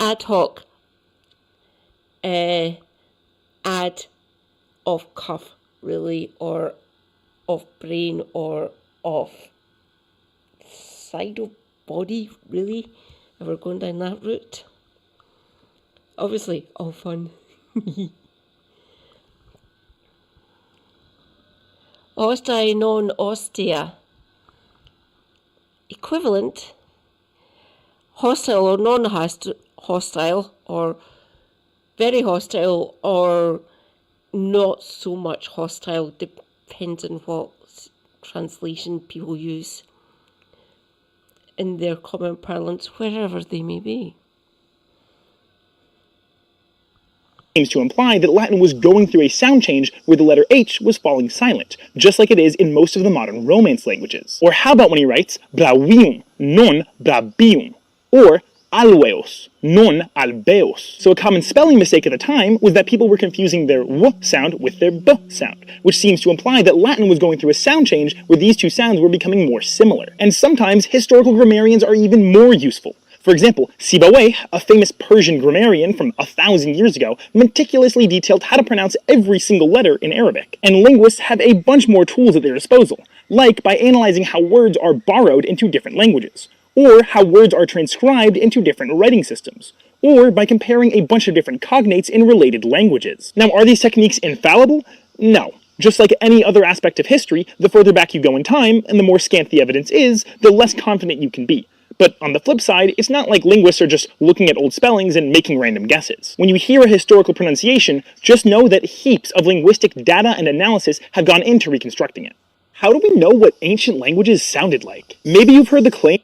Ad hoc, ad off cuff, really, or off brain, or off side of body, really, if we're going down that route. Obviously, all fun. Ostia, non ostia. Equivalent. Hostile or non-hostile, or very hostile, or not so much hostile, depends on what translation people use in their common parlance, wherever they may be. Seems to imply that Latin was going through a sound change where the letter H was falling silent, just like it is in most of the modern Romance languages. Or how about when he writes bravium, non brabium, or alveos, non alveos. So a common spelling mistake at the time was that people were confusing their W sound with their B sound, which seems to imply that Latin was going through a sound change where these two sounds were becoming more similar. And sometimes historical grammarians are even more useful. For example, Sibawayh, a famous Persian grammarian from 1,000 years ago, meticulously detailed how to pronounce every single letter in Arabic. And linguists have a bunch more tools at their disposal, like by analyzing how words are borrowed into different languages, or how words are transcribed into different writing systems, or by comparing a bunch of different cognates in related languages. Now, are these techniques infallible? No. Just like any other aspect of history, the further back you go in time, and the more scant the evidence is, the less confident you can be. But on the flip side, it's not like linguists are just looking at old spellings and making random guesses. When you hear a historical pronunciation, just know that heaps of linguistic data and analysis have gone into reconstructing it. How do we know what ancient languages sounded like? Maybe you've heard the claim...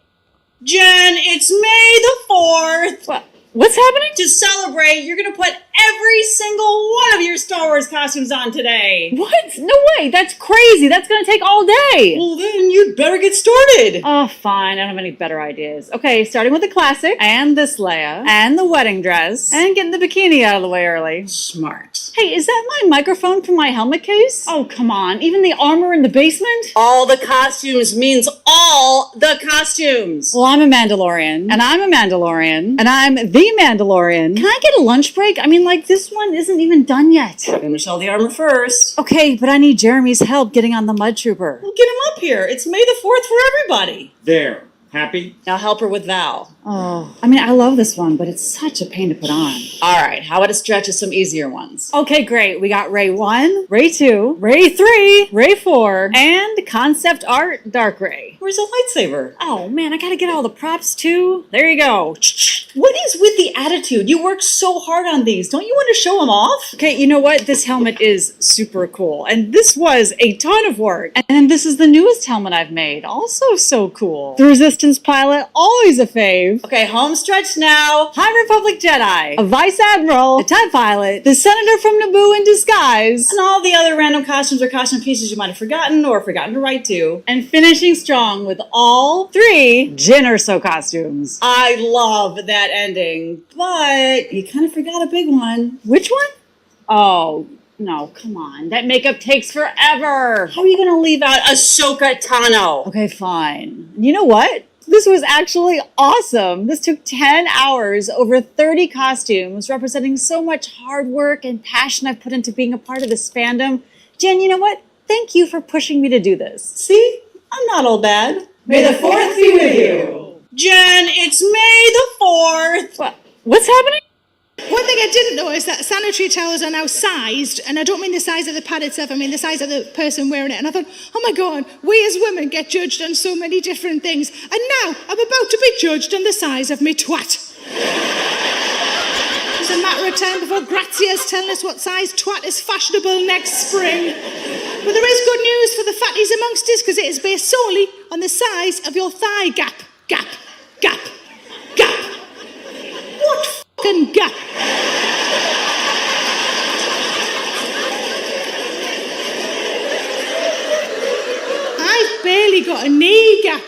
Jen, it's May the 4th. What's happening? To celebrate, you're going to put every single one of your Star Wars costumes on today. What? No way. That's crazy. That's going to take all day. Well, then you'd better get started. Oh, fine. I don't have any better ideas. Okay, starting with the classic, and this Leia, and the wedding dress, and getting the bikini out of the way early. Smart. Hey, is that my microphone from my helmet case? Oh, come on. Even the armor in the basement? All the costumes means all the costumes. Well, I'm a Mandalorian, and I'm a Mandalorian, and I'm the Mandalorian. Can I get a lunch break? I mean, like, this one isn't even done yet. Finish all the armor first. Okay, but I need Jeremy's help getting on the Mud Trooper. Well, get him up here. It's May the 4th for everybody. There. Happy? Now help her with Val. Oh, I mean, I love this one, but it's such a pain to put on. All right, how about a stretch of some easier ones? Okay, great. We got Ray 1, Ray 2, Ray 3, Ray 4, and concept art Dark Ray. Where's the lightsaber? Oh, man, I gotta get all the props, too. There you go. What is with the attitude? You worked so hard on these. Don't you want to show them off? Okay, you know what? This helmet is super cool, and this was a ton of work. And this is the newest helmet I've made. Also so cool. The Resistance pilot, always a fave. Okay, home stretch now. High Republic Jedi, a Vice Admiral, a TIE pilot, the Senator from Naboo in disguise, and all the other random costumes or costume pieces you might have forgotten or forgotten to write to. And finishing strong with all 3 Jyn Erso costumes. I love that ending, but you kind of forgot a big one. Which one? Oh, no, come on. That makeup takes forever. How are you going to leave out Ahsoka Tano? Okay, fine. You know what? This was actually awesome. This took 10 hours, over 30 costumes, representing so much hard work and passion I've put into being a part of this fandom. Jen, you know what? Thank you for pushing me to do this. See? I'm not all bad. May the 4th be with you. Jen, it's May the 4th. What's happening? One thing I didn't know is that sanitary towels are now sized, and I don't mean the size of the pad itself, I mean the size of the person wearing it. And I thought, oh my God, we as women get judged on so many different things. And now I'm about to be judged on the size of me twat. It's a matter of time before Grazia's telling us what size twat is fashionable next spring. But there is good news for the fatties amongst us, because it is based solely on the size of your thigh gap. Gap. Gap. Gap. What fucking gap? I've barely got a knee gap.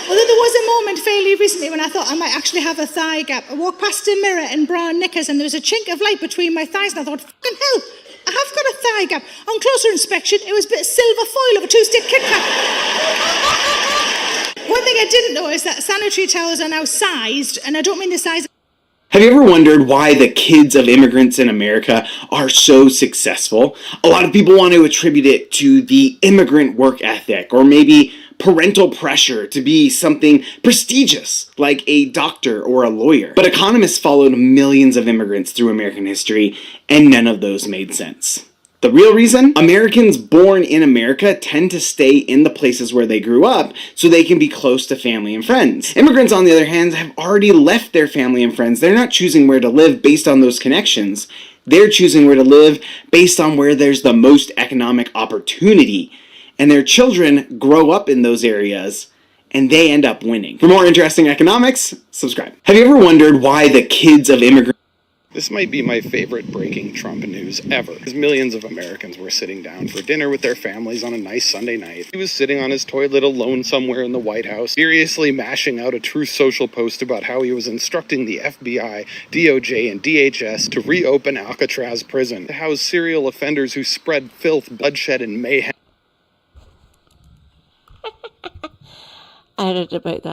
Although there was a moment fairly recently when I thought I might actually have a thigh gap. I walked past a mirror in brown knickers and there was a chink of light between my thighs and I thought, fucking hell, I have got a thigh gap. On closer inspection, it was a bit of silver foil of a two-stick Kit Kat. One thing I didn't know is that sanitary towels are now sized, and I don't mean the size. Have you ever wondered why the kids of immigrants in America are so successful? A lot of people want to attribute it to the immigrant work ethic, or maybe parental pressure to be something prestigious, like a doctor or a lawyer. But economists followed millions of immigrants through American history, and none of those made sense. The real reason? Americans born in America tend to stay in the places where they grew up so they can be close to family and friends. Immigrants, on the other hand, have already left their family and friends. They're not choosing where to live based on those connections. They're choosing where to live based on where there's the most economic opportunity. And their children grow up in those areas, and they end up winning. For more interesting economics, subscribe. Have you ever wondered why the kids of immigrants... This might be my favorite breaking Trump news ever, because millions of Americans were sitting down for dinner with their families on a nice Sunday night. He was sitting on his toilet alone somewhere in the White House, furiously mashing out a Truth Social post about how he was instructing the FBI, DOJ, and DHS to reopen Alcatraz prison to house serial offenders who spread filth, bloodshed, and mayhem. I read about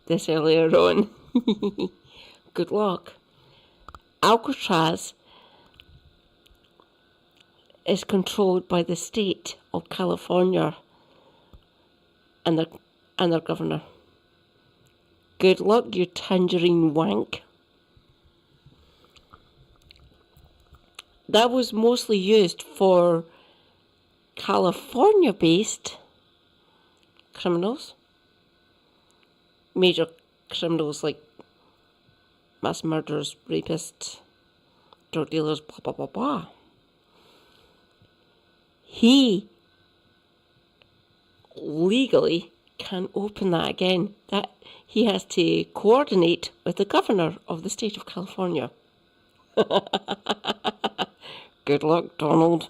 this earlier on. Good luck. Alcatraz is controlled by the state of California and their governor. Good luck, you tangerine wank. That was mostly used for California-based criminals. Major criminals like mass murderers, rapists, drug dealers, blah, blah, blah, blah. He legally can't open that again. That he has to coordinate with the governor of the state of California. Good luck, Donald.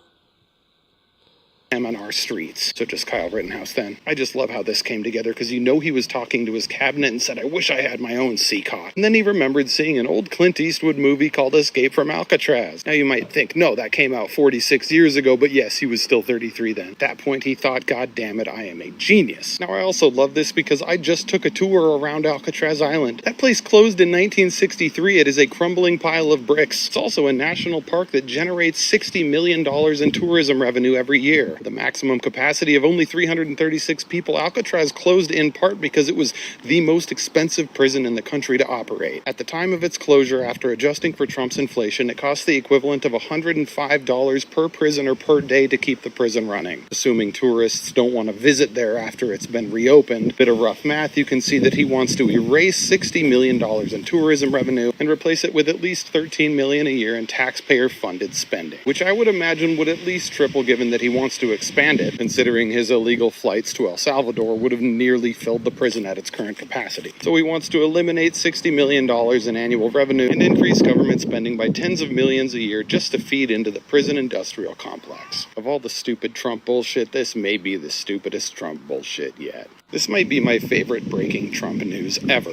On our streets, such as Kyle Rittenhouse then. I just love how this came together, because you know he was talking to his cabinet and said, I wish I had my own Seacot. And then he remembered seeing an old Clint Eastwood movie called Escape from Alcatraz. Now you might think, no, that came out 46 years ago, but yes, he was still 33 then. At that point he thought, God damn it, I am a genius. Now I also love this because I just took a tour around Alcatraz Island. That place closed in 1963. It is a crumbling pile of bricks. It's also a national park that generates $60 million in tourism revenue every year. The maximum capacity of only 336 people, Alcatraz closed in part because it was the most expensive prison in the country to operate. At the time of its closure, after adjusting for Trump's inflation, it cost the equivalent of $105 per prisoner per day to keep the prison running. Assuming tourists don't want to visit there after it's been reopened, bit of rough math, you can see that he wants to erase $60 million in tourism revenue and replace it with at least $13 million a year in taxpayer-funded spending, which I would imagine would at least triple given that he wants to expand it, considering his illegal flights to El Salvador would have nearly filled the prison at its current capacity. So he wants to eliminate $60 million in annual revenue and increase government spending by tens of millions a year just to feed into the prison industrial complex. Of all the stupid Trump bullshit, this may be the stupidest Trump bullshit yet. This might be my favorite breaking Trump news ever.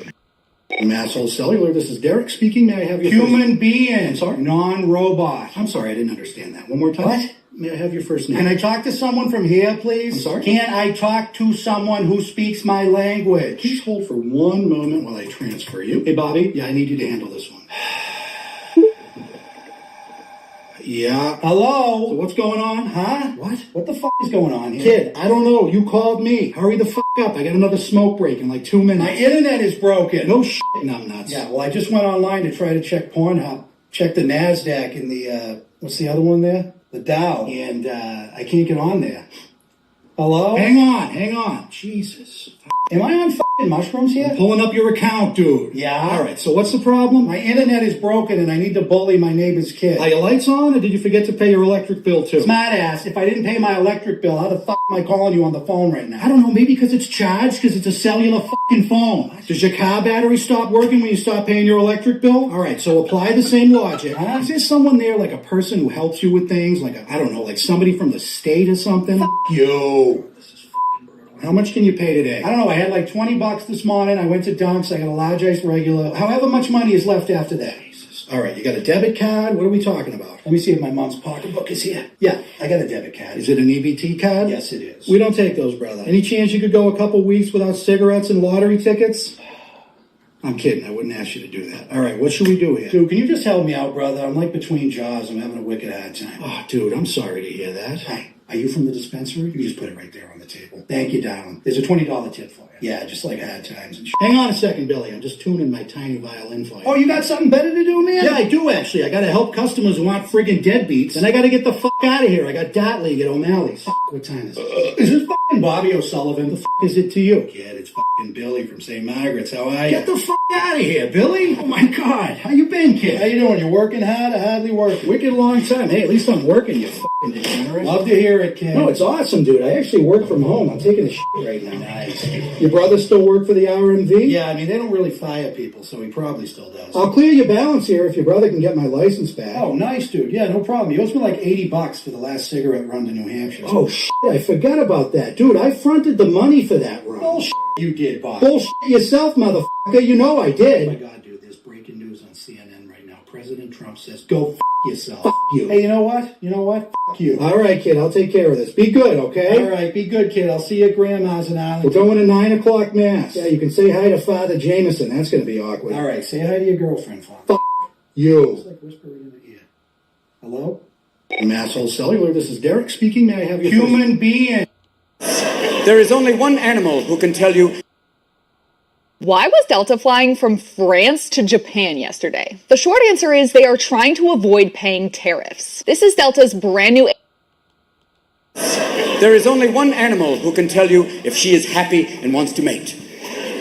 Masshole Cellular, this is Derek speaking. May I have your human being? I'm sorry? Non-robot. I'm sorry, I didn't understand that. One more time. What? May I have your first name? Can I talk to someone from here, please? I'm sorry? Can I talk to someone who speaks my language? Please hold for one moment while I transfer you. Hey, Bobby. Yeah, I need you to handle this one. Yeah. Hello? So what's going on, huh? What the fuck is going on here? Kid, I don't know. You called me. Hurry the fuck up. I got another smoke break in like 2 minutes. My internet is broken. No shit, numbnuts. Yeah, well, I just went online to try to check Pornhub. Check the NASDAQ and the, what's the other one there? The Dow. And, I can't get on there. Hello? Hang on. Jesus. Am I on fucking mushrooms here? I'm pulling up your account, dude. Yeah? Alright, so what's the problem? My internet is broken and I need to bully my neighbor's kid. Are your lights on or did you forget to pay your electric bill too? Smartass, if I didn't pay my electric bill, how the fuck am I calling you on the phone right now? I don't know, maybe because it's charged, because it's a cellular fucking phone. What? Does your car battery stop working when you stop paying your electric bill? Alright, so apply the same logic. Is there someone there, like a person who helps you with things? Like, I don't know, like somebody from the state or something? Fuck you. How much can you pay today? I don't know. I had like $20 this morning. I went to Dunks. I got a large ice regular. However much money is left after that. Jesus. All right, you got a debit card? What are we talking about? Let me see if my mom's pocketbook is here. Yeah, I got a debit card. Is it an EBT card? Yes, it is. We don't take those, brother. Any chance you could go a couple weeks without cigarettes and lottery tickets? I'm kidding. I wouldn't ask you to do that. All right, what should we do here? Dude, can you just help me out, brother? I'm like between jaws. I'm having a wicked hard time. Oh, dude, I'm sorry to hear that. Hey, are you from the dispensary? You just put it right there on the table. Thank you, darling. There's a $20 tip for you. Yeah, just like hard times and shit. Hang on a second, Billy. I'm just tuning my tiny violin for you. Oh, you got something better to do, man? Yeah, I do, actually. I gotta help customers who aren't friggin' deadbeats. And I gotta get the fuck out of here. I got Dart League at O'Malley's. Fuck, what time is it? Is this fucking Bobby O'Sullivan? The fuck is it to you? Kid, it's fucking Billy from St. Margaret's. How are you? Get the fuck out of here, Billy. Oh, my God. How you been, kid? How you doing? You working hard or hardly working? Wicked long time. Hey, at least I'm working, you fucking degenerate. Love to hear it, kid. No, it's awesome, dude. I actually work from home. I'm taking a shit right now. Nice. Your brother still work for the RMV? Yeah, I mean, they don't really fire people, so he probably still does. I'll clear your balance here if your brother can get my license back. Oh, nice, dude. Yeah, no problem. He owes me like $80 for the last cigarette run to New Hampshire. Oh, shit. I forgot about that. Dude, I fronted the money for that run. Bullshit you did, Bob. Bullshit yourself, motherfucker. You know I did. Oh, my God, dude. There's breaking news on CNN right now. President Trump says, go f*** yourself. F*** you. Hey, you know what? You know what? F*** you. All right, kid. I'll take care of this. Be good, okay? All right, be good, kid. I'll see you at Grandma's in Arlington. We're going to 9 o'clock mass. Yeah, you can say hi to Father Jameson. That's going to be awkward. All right, say hi to your girlfriend, Father. F*** you. It's like whispering in the ear. Hello? Masshole Cellular, this is Derek speaking. May I have your human being? There is only one animal who can tell you. Why was Delta flying from France to Japan yesterday? The short answer is they are trying to avoid paying tariffs. This is Delta's brand new... There is only one animal who can tell you if she is happy and wants to mate.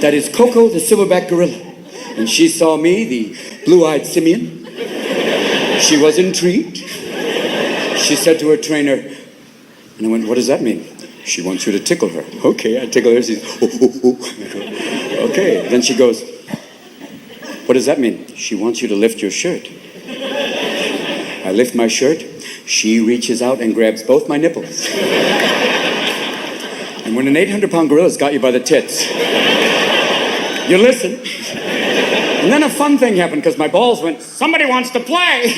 That is Coco, the silverback gorilla. And she saw me, the blue-eyed simian. She was intrigued. She said to her trainer, and I went, what does that mean? She wants you to tickle her. Okay, I tickle her. She's, okay. Then she goes, what does that mean? She wants you to lift your shirt. I lift my shirt. She reaches out and grabs both my nipples. And when an 800-pound gorilla's got you by the tits, you listen. And then a fun thing happened because my balls went, somebody wants to play.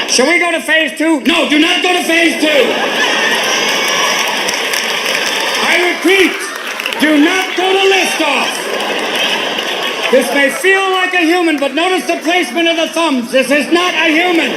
Shall we go to phase 2? No, do not go to phase 2. I repeat, do not go to liftoff. This may feel like a human, but notice the placement of the thumbs. This is not a human.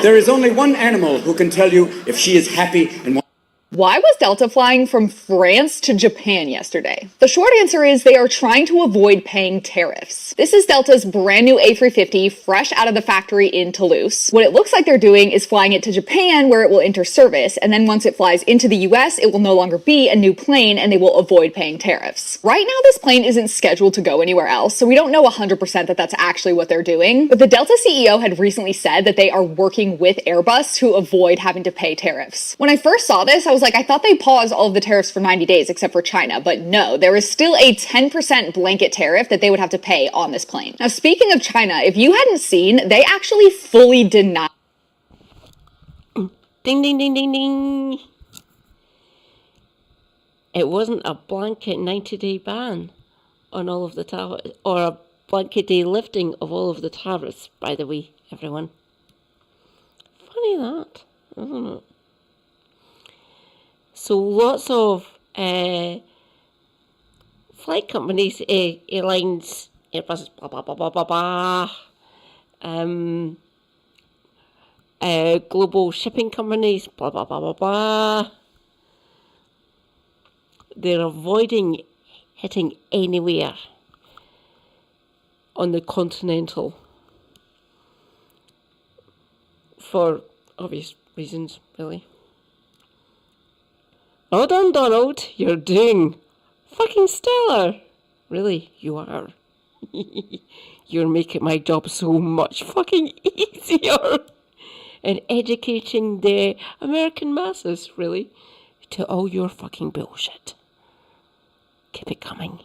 There is only one animal who can tell you if she is happy and Why was Delta flying from France to Japan yesterday? The short answer is they are trying to avoid paying tariffs. This is Delta's brand new A350, fresh out of the factory in Toulouse. What it looks like they're doing is flying it to Japan, where it will enter service, and then once it flies into the US, it will no longer be a new plane, and they will avoid paying tariffs. Right now, this plane isn't scheduled to go anywhere else, so we don't know 100% that that's actually what they're doing. But the Delta CEO had recently said that they are working with Airbus to avoid having to pay tariffs. When I first saw this, I was like, I thought they paused all of the tariffs for 90 days except for China, but no, there is still a 10% blanket tariff that they would have to pay on this plane. Now, speaking of China, if you hadn't seen, they actually fully deny. Ding, ding, ding, ding, ding. It wasn't a blanket 90-day ban on all of the tariffs, or a blanket day lifting of all of the tariffs, by the way, everyone. Funny that, isn't it? So lots of flight companies, airlines, Airbus, blah, blah, blah, blah, blah, blah, global shipping companies, blah, blah, blah, blah, blah. They're avoiding hitting anywhere on the continental for obvious reasons, really. Well done, Donald. You're doing fucking stellar. Really, you are. You're making my job so much fucking easier. And educating the American masses, really, to all your fucking bullshit. Keep it coming.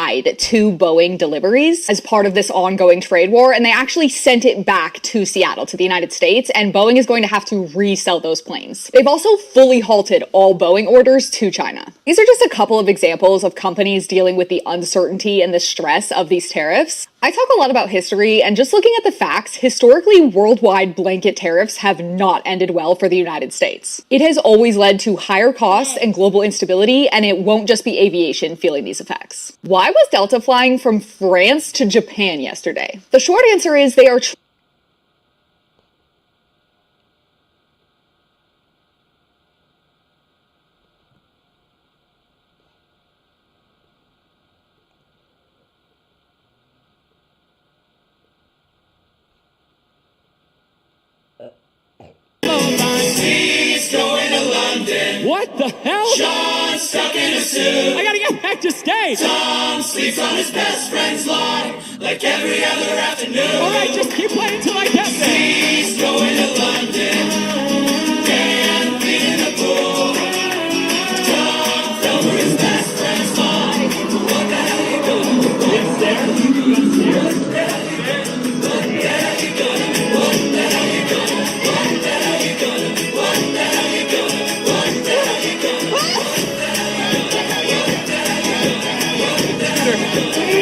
denied 2 Boeing deliveries as part of this ongoing trade war, and they actually sent it back to Seattle, to the United States, and Boeing is going to have to resell those planes. They've also fully halted all Boeing orders to China. These are just a couple of examples of companies dealing with the uncertainty and the stress of these tariffs. I talk a lot about history, and just looking at the facts, historically, worldwide blanket tariffs have not ended well for the United States. It has always led to higher costs and global instability, and it won't just be aviation feeling these effects. Why was Delta flying from France to Japan yesterday? The short answer is they are He's going to London. What the hell? Sean's stuck in a suit. I gotta get back to stage. Tom sleeps on his best friend's lawn like every other afternoon. Alright, just keep playing till I get there. He's going to London. Dan feet in the pool. Tom fell for his best friend's lawn. What the hell you gonna do? What the hell you gonna do? What the hell you gonna do? What the hell you gonna do? What the hell you gonna do? What the hell you gonna do? What the hell you gonna do? What the hell you gonna do?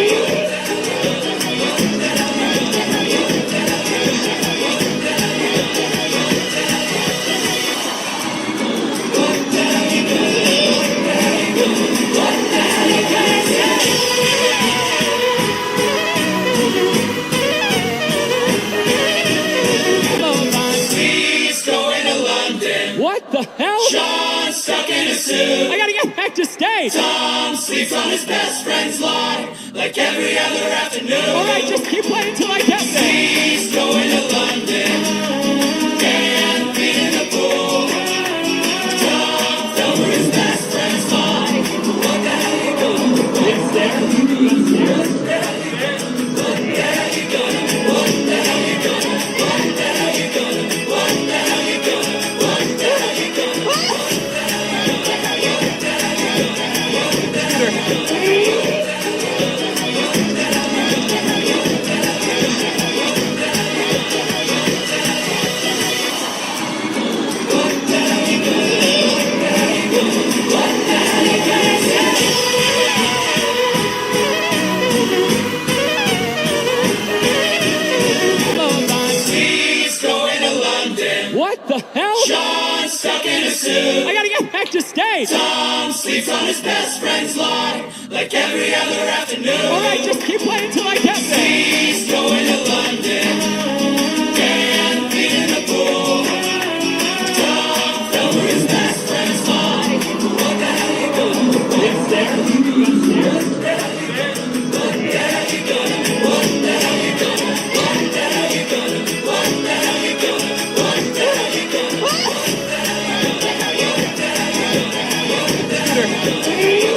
He's going to London. What the hell? Sean's stuck in a suit. I gotta get back to stage. Tom sleeps on his best friend's lawn like every other afternoon. Alright, just keep playing till I get there. He's going to London. Dan feet in the pool. Tom fell for his best friend's lawn. What the hell you gonna do? What the hell you gonna do? What the hell you gonna do? What the hell you gonna do? What the hell you gonna do? What the hell you gonna do? What the hell you gonna do? What the hell you gonna do? He's going to London. What the hell? Sean's stuck in a suit. I gotta get back to stage. Tom sleeps on his best friend's lawn like every other afternoon. Alright, just keep playing till I get there. He's going to London. Dan feet in the pool. Tom fell for his best friend's lawn. What the hell you gonna do? What the hell you gonna do? What the hell you gonna do? What the hell you gonna do? What the hell you gonna do? What the hell you gonna do? What the hell you gonna do? What the hell you gonna do?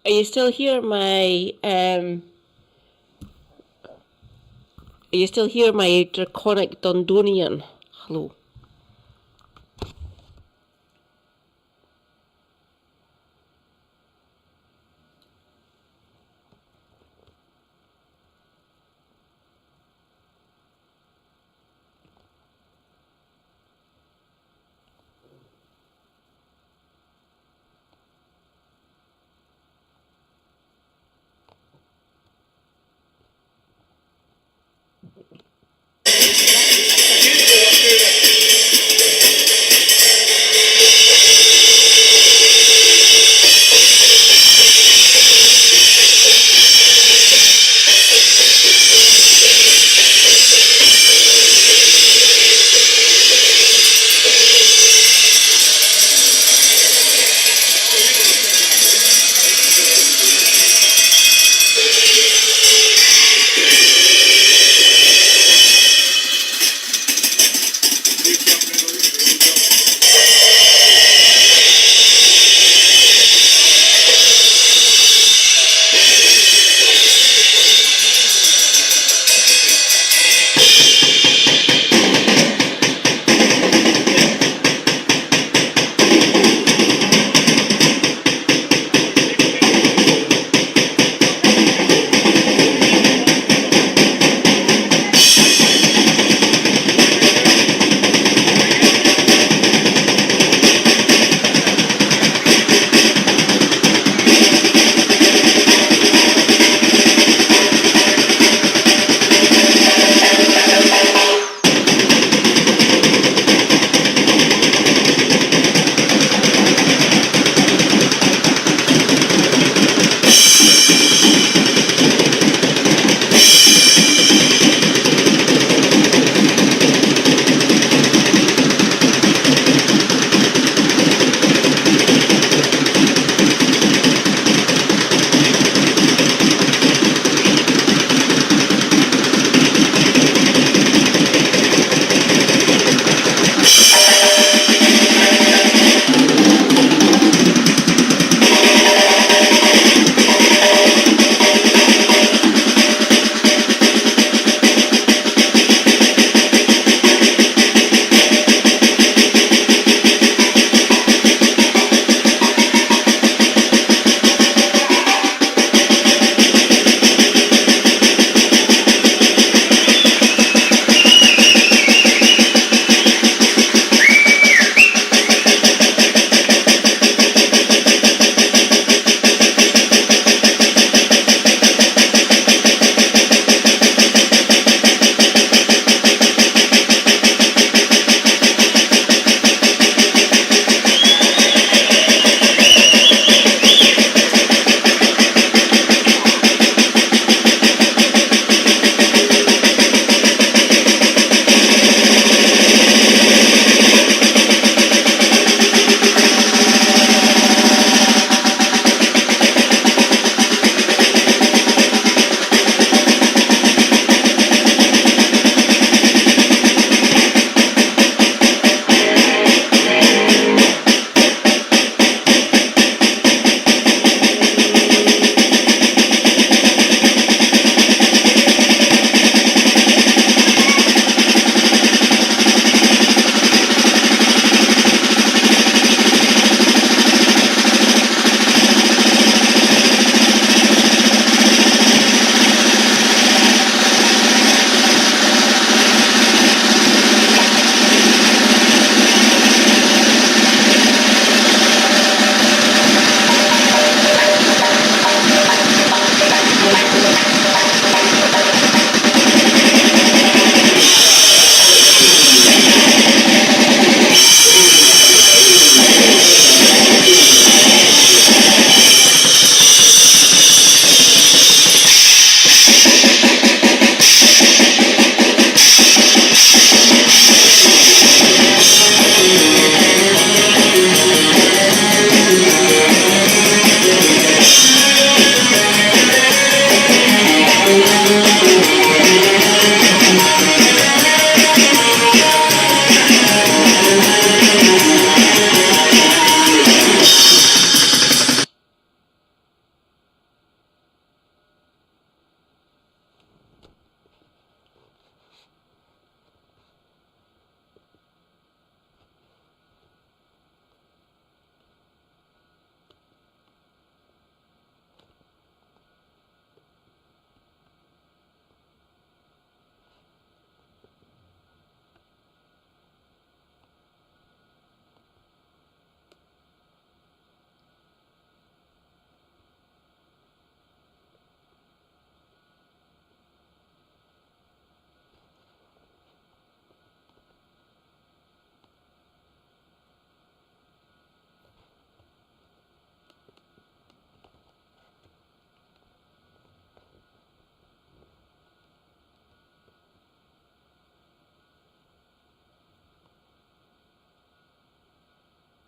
Are you still here, my Are you still here, my draconic Dundonian? Hello.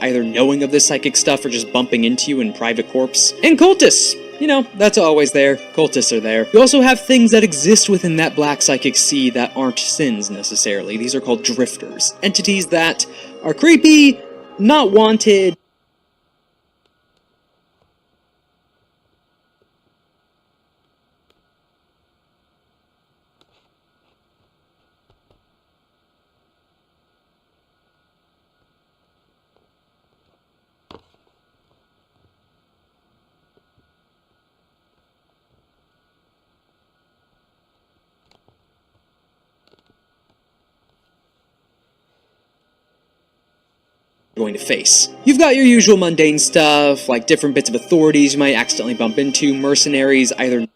either knowing of this psychic stuff or just bumping into you in private corpse. And cultists! You know, that's always there. Cultists are there. You also have things that exist within that black psychic sea that aren't sins necessarily. These are called drifters. Entities that are creepy, not wanted. Going to face. You've got your usual mundane stuff, like different bits of authorities you might accidentally bump into, mercenaries, either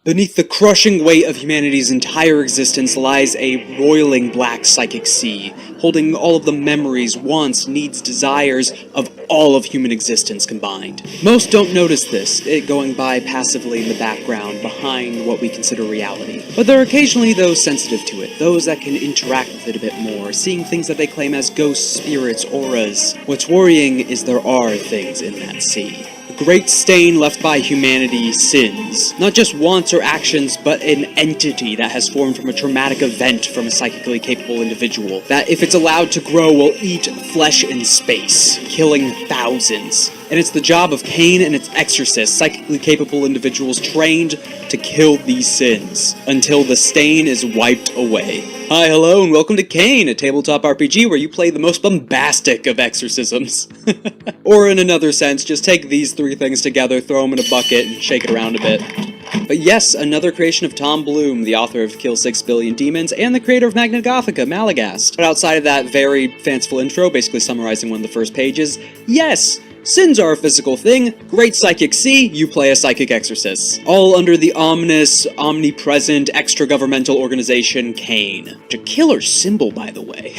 beneath the crushing weight of humanity's entire existence lies a roiling black psychic sea, holding all of the memories, wants, needs, desires of all of human existence combined. Most don't notice this, it going by passively in the background, behind what we consider reality. But there are occasionally those sensitive to it, those that can interact with it a bit more, seeing things that they claim as ghosts, spirits, auras. What's worrying is there are things in that sea. Great stain left by humanity, sins. Not just wants or actions, but an entity that has formed from a traumatic event from a psychically capable individual, that if it's allowed to grow will eat flesh in space, killing thousands. And it's the job of Cain and its exorcists, psychically capable individuals trained to kill these sins, until the stain is wiped away. Hi, hello, and welcome to Cain, a tabletop RPG where you play the most bombastic of exorcisms. Or in another sense, just take these three things together, throw them in a bucket, and shake it around a bit. But yes, another creation of Tom Bloom, the author of Kill 6 Billion Demons, and the creator of Magna Gothica, Malagast. But outside of that very fanciful intro, basically summarizing one of the first pages, yes! Sins are a physical thing, great psychic sea, you play a psychic exorcist. All under the ominous, omnipresent, extra-governmental organization, Cain. A killer symbol, by the way.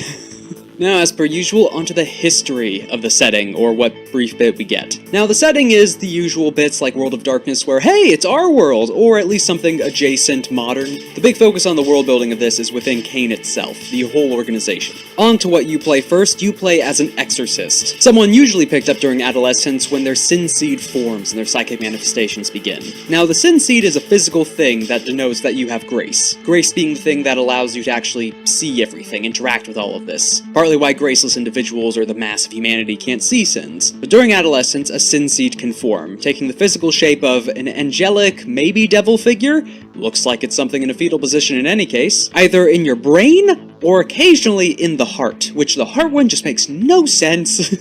Now, as per usual, onto the history of the setting, or what brief bit we get. Now, the setting is the usual bits like World of Darkness where, hey, it's our world, or at least something adjacent modern. The big focus on the world building of this is within Cain itself, the whole organization. On to what you play first, you play as an exorcist. Someone usually picked up during adolescence when their sin seed forms and their psychic manifestations begin. Now, the sin seed is a physical thing that denotes that you have grace. Grace being the thing that allows you to actually see everything, interact with all of this. Partly why graceless individuals or the mass of humanity can't see sins. But during adolescence, a sin seed can form, taking the physical shape of an angelic, maybe devil figure, looks like it's something in a fetal position in any case, either in your brain or occasionally in the heart, which the heart one just makes no sense.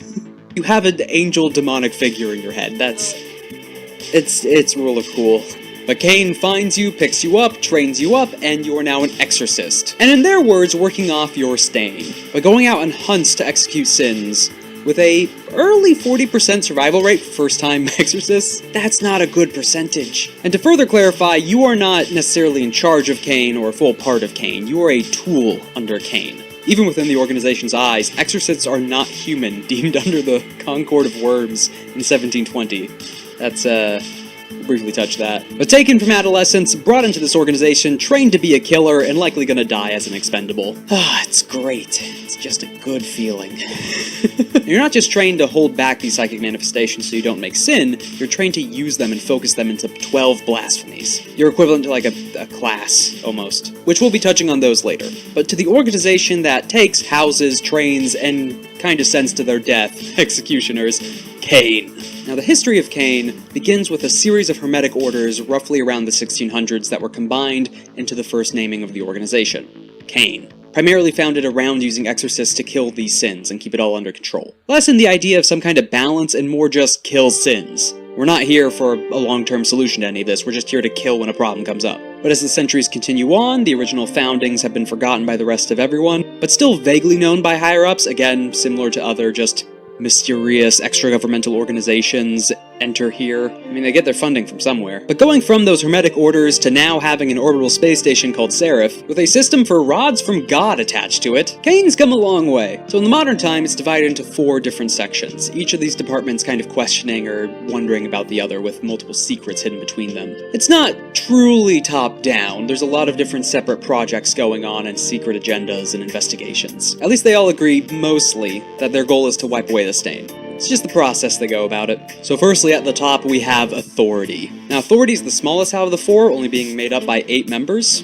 You have an angel demonic figure in your head, it's really cool. But Cain finds you, picks you up, trains you up, and you are now an exorcist. And in their words, working off your stain. By going out on hunts to execute sins, with a early 40% survival rate for first-time exorcists, that's not a good percentage. And to further clarify, you are not necessarily in charge of Cain or a full part of Cain, you are a tool under Cain. Even within the organization's eyes, exorcists are not human, deemed under the Concord of Worms in 1720. That's, briefly touch that. But taken from adolescence, brought into this organization, trained to be a killer, and likely gonna die as an expendable. Ah, it's great. It's just a good feeling. You're not just trained to hold back these psychic manifestations so you don't make sin, you're trained to use them and focus them into 12 blasphemies. You're equivalent to like a class, almost. Which we'll be touching on those later. But to the organization that takes, houses, trains, and kinda sends to their death, executioners, Cain. Now, the history of Cain begins with a series of hermetic orders roughly around the 1600s that were combined into the first naming of the organization, Cain. Primarily founded around using exorcists to kill these sins and keep it all under control. Less in the idea of some kind of balance and more just kill sins. We're not here for a long-term solution to any of this, we're just here to kill when a problem comes up. But as the centuries continue on, the original foundings have been forgotten by the rest of everyone, but still vaguely known by higher-ups, again, similar to other just mysterious extra-governmental organizations, enter here. I mean, they get their funding from somewhere. But going from those hermetic orders to now having an orbital space station called Seraph, with a system for rods from God attached to it, Kane's come a long way. So in the modern time, it's divided into 4 different sections, each of these departments kind of questioning or wondering about the other with multiple secrets hidden between them. It's not truly top-down. There's a lot of different separate projects going on and secret agendas and investigations. At least they all agree, mostly, that their goal is to wipe away the stain. It's just the process they go about it. So firstly, at the top, we have Authority. Now, Authority is the smallest out of the 4, only being made up by 8 members.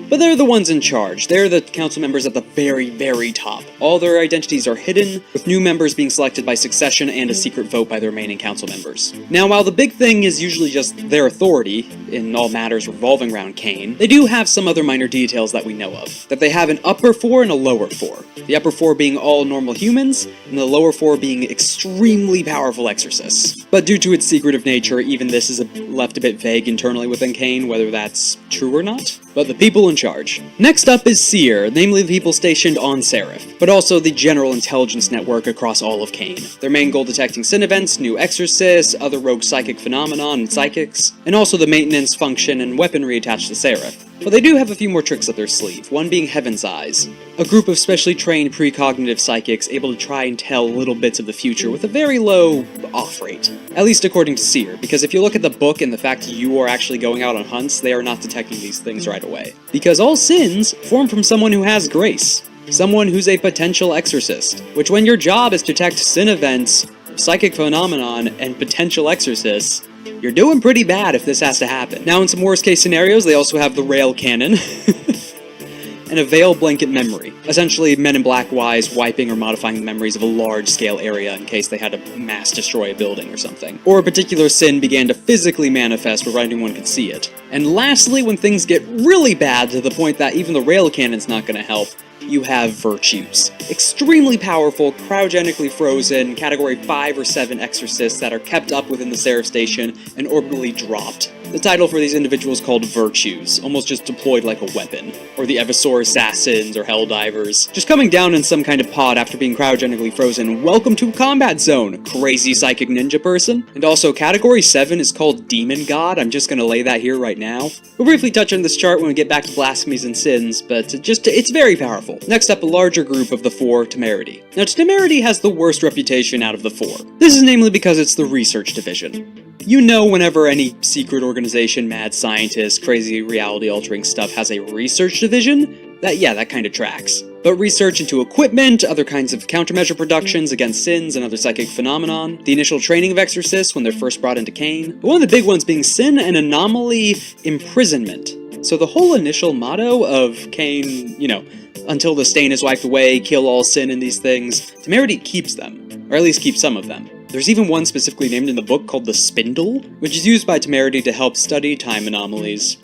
But they're the ones in charge. They're the council members at the very, very top. All their identities are hidden, with new members being selected by succession and a secret vote by the remaining council members. Now, while the big thing is usually just their authority, in all matters revolving around Kane, they do have some other minor details that we know of. That they have an upper 4 and a lower 4. The upper 4 being all normal humans, and the lower 4 being extremely powerful exorcists. But due to its secretive nature, even this is left a bit vague internally within Kane, whether that's true or not. But the people in charge. Next up is Seer, namely the people stationed on Seraph, but also the general intelligence network across all of Kane. Their main goal detecting sin events, new exorcists, other rogue psychic phenomenon and psychics, and also the maintenance function and weaponry attached to Seraph. But they do have a few more tricks up their sleeve, one being Heaven's Eyes, a group of specially trained precognitive psychics able to try and tell little bits of the future with a very low off rate. At least according to Seer, because if you look at the book and the fact you are actually going out on hunts, they are not detecting these things right away. Because all sins form from someone who has grace, someone who's a potential exorcist, which when your job is to detect sin events, psychic phenomenon, and potential exorcists, you're doing pretty bad if this has to happen. Now, in some worst-case scenarios, they also have the rail cannon, and a veil blanket memory. Essentially, Men in Black-wise, wiping or modifying the memories of a large-scale area in case they had to mass destroy a building or something. Or a particular sin began to physically manifest where anyone could see it. And lastly, when things get really bad to the point that even the rail cannon's not gonna help, you have Virtues. Extremely powerful, cryogenically frozen, category 5 or 7 exorcists that are kept up within the Seraph Station and orbitally dropped. The title for these individuals called Virtues, almost just deployed like a weapon. Or the Evisor Assassins or Helldivers. Just coming down in some kind of pod after being cryogenically frozen. Welcome to Combat Zone, crazy psychic ninja person. And also, category 7 is called Demon God. I'm just gonna lay that here right now. We'll briefly touch on this chart when we get back to blasphemies and sins, but it's very powerful. Next up, a larger group of the 4, Temerity. Now, Temerity has the worst reputation out of the 4. This is namely because it's the research division. You know, whenever any secret organization, mad scientist, crazy reality-altering stuff has a research division, that kind of tracks. But research into equipment, other kinds of countermeasure productions against sins and other psychic phenomenon, the initial training of exorcists when they're first brought into Kane, but one of the big ones being sin and anomaly imprisonment. So the whole initial motto of Kane, until the stain is wiped away, kill all sin in these things, Temerity keeps them, or at least keeps some of them. There's even one specifically named in the book called the Spindle, which is used by Temerity to help study time anomalies.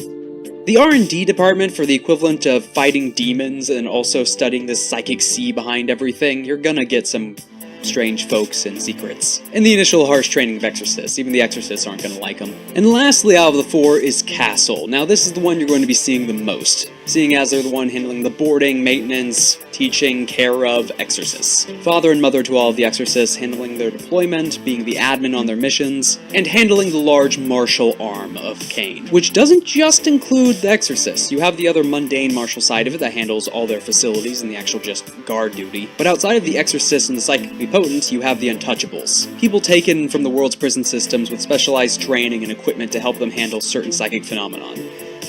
The R&D department for the equivalent of fighting demons and also studying the psychic sea behind everything, you're gonna get some strange folks and secrets. And the initial harsh training of exorcists, even the exorcists aren't gonna like them. And lastly out of the 4 is Castle. Now this is the one you're going to be seeing the most, seeing as they're the one handling the boarding, maintenance, teaching, care of exorcists. Father and mother to all of the exorcists, handling their deployment, being the admin on their missions, and handling the large martial arm of Kane, which doesn't just include the exorcists. You have the other mundane martial side of it that handles all their facilities and the actual just guard duty. But outside of the exorcists and the psychically potent, you have the untouchables. People taken from the world's prison systems with specialized training and equipment to help them handle certain psychic phenomenon.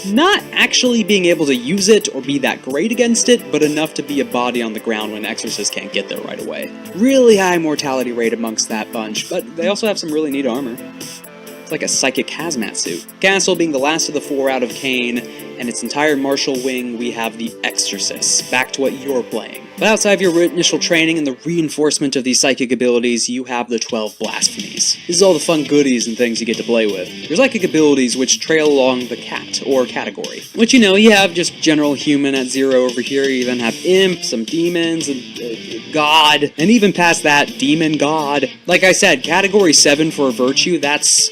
Not actually being able to use it or be that great against it, but enough to be a body on the ground when exorcists can't get there right away. Really high mortality rate amongst that bunch, but they also have some really neat armor. It's like a psychic hazmat suit. Castle being the last of the 4 out of Kane, and its entire martial wing, we have the Exorcists, back to what you're playing. But outside of your initial training and the reinforcement of these psychic abilities, you have the 12 blasphemies. This is all the fun goodies and things you get to play with. Your psychic abilities which trail along the cat, or category. Which, you have just general human at 0 over here, you then have imp, some demons, and god, and even past that, demon god. Like I said, category 7 for virtue, that's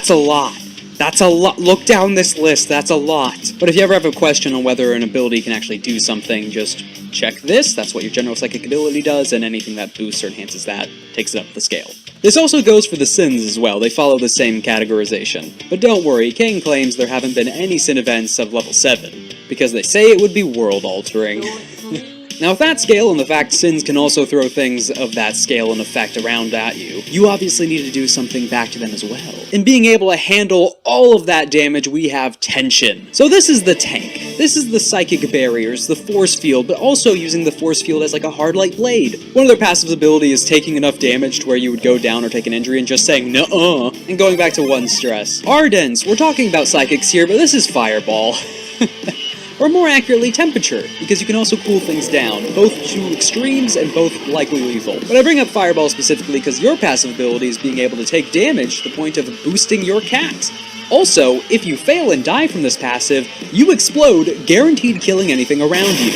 a lot. That's a lot. Look down this list, that's a lot. But if you ever have a question on whether an ability can actually do something, just check this, that's what your general psychic ability does, and anything that boosts or enhances that takes it up the scale. This also goes for the sins as well, they follow the same categorization. But don't worry, Kane claims there haven't been any sin events of level 7, because they say it would be world-altering. Now with that scale and the fact sins can also throw things of that scale and effect around at you, you obviously need to do something back to them as well. In being able to handle all of that damage, we have tension. So this is the tank. This is the psychic barriers, the force field, but also using the force field as like a hard light blade. One of their passive ability is taking enough damage to where you would go down or take an injury and just saying nuh-uh, and going back to 1 stress. Ardents, we're talking about psychics here, but this is fireball. Or more accurately, temperature, because you can also cool things down, both to extremes and both likely lethal. But I bring up Fireball specifically because your passive ability is being able to take damage to the point of boosting your cat. Also, if you fail and die from this passive, you explode, guaranteed killing anything around you.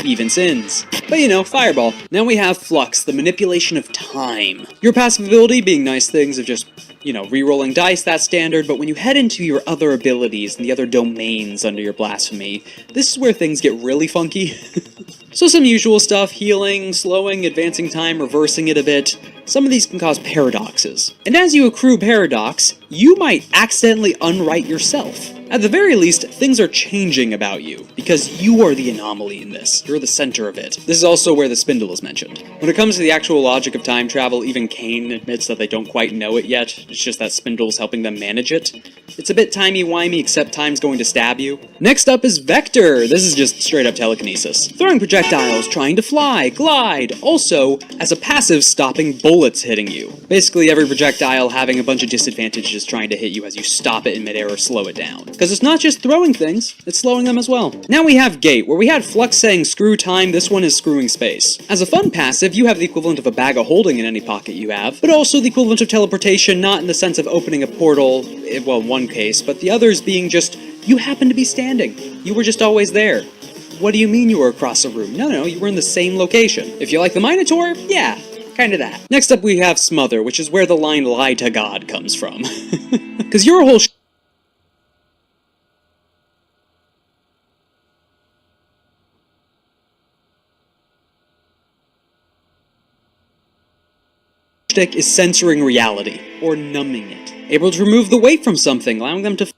Even sins. But you know, Fireball. Now we have Flux, the manipulation of time. Your passive ability being nice things of just, you know, re-rolling dice, that's standard, but when you head into your other abilities and the other domains under your blasphemy, this is where things get really funky. So some usual stuff, healing, slowing, advancing time, reversing it a bit. Some of these can cause paradoxes. And as you accrue paradox, you might accidentally unwrite yourself. At the very least, things are changing about you, because you are the anomaly in this. You're the center of it. This is also where the spindle is mentioned. When it comes to the actual logic of time travel, even Kane admits that they don't quite know it yet. It's just that spindle's helping them manage it. It's a bit timey-wimey, except time's going to stab you. Next up is Vector. This is just straight-up telekinesis. Throwing projectiles, trying to fly, glide. Also, as a passive, stopping bullets hitting you. Basically, every projectile having a bunch of disadvantages trying to hit you as you stop it in midair or slow it down. Because it's not just throwing things, it's slowing them as well. Now we have Gate, where we had Flux saying screw time, this one is screwing space. As a fun passive, you have the equivalent of a bag of holding in any pocket you have, but also the equivalent of teleportation, not in the sense of opening a portal, well, in one case, but the others being just, you happen to be standing. You were just always there. What do you mean you were across a room? No, you were in the same location. If you like the Minotaur, yeah, kinda that. Next up we have Smother, which is where the line lie to God comes from. Cause your whole shtick is censoring reality, or numbing it. Able to remove the weight from something, allowing them to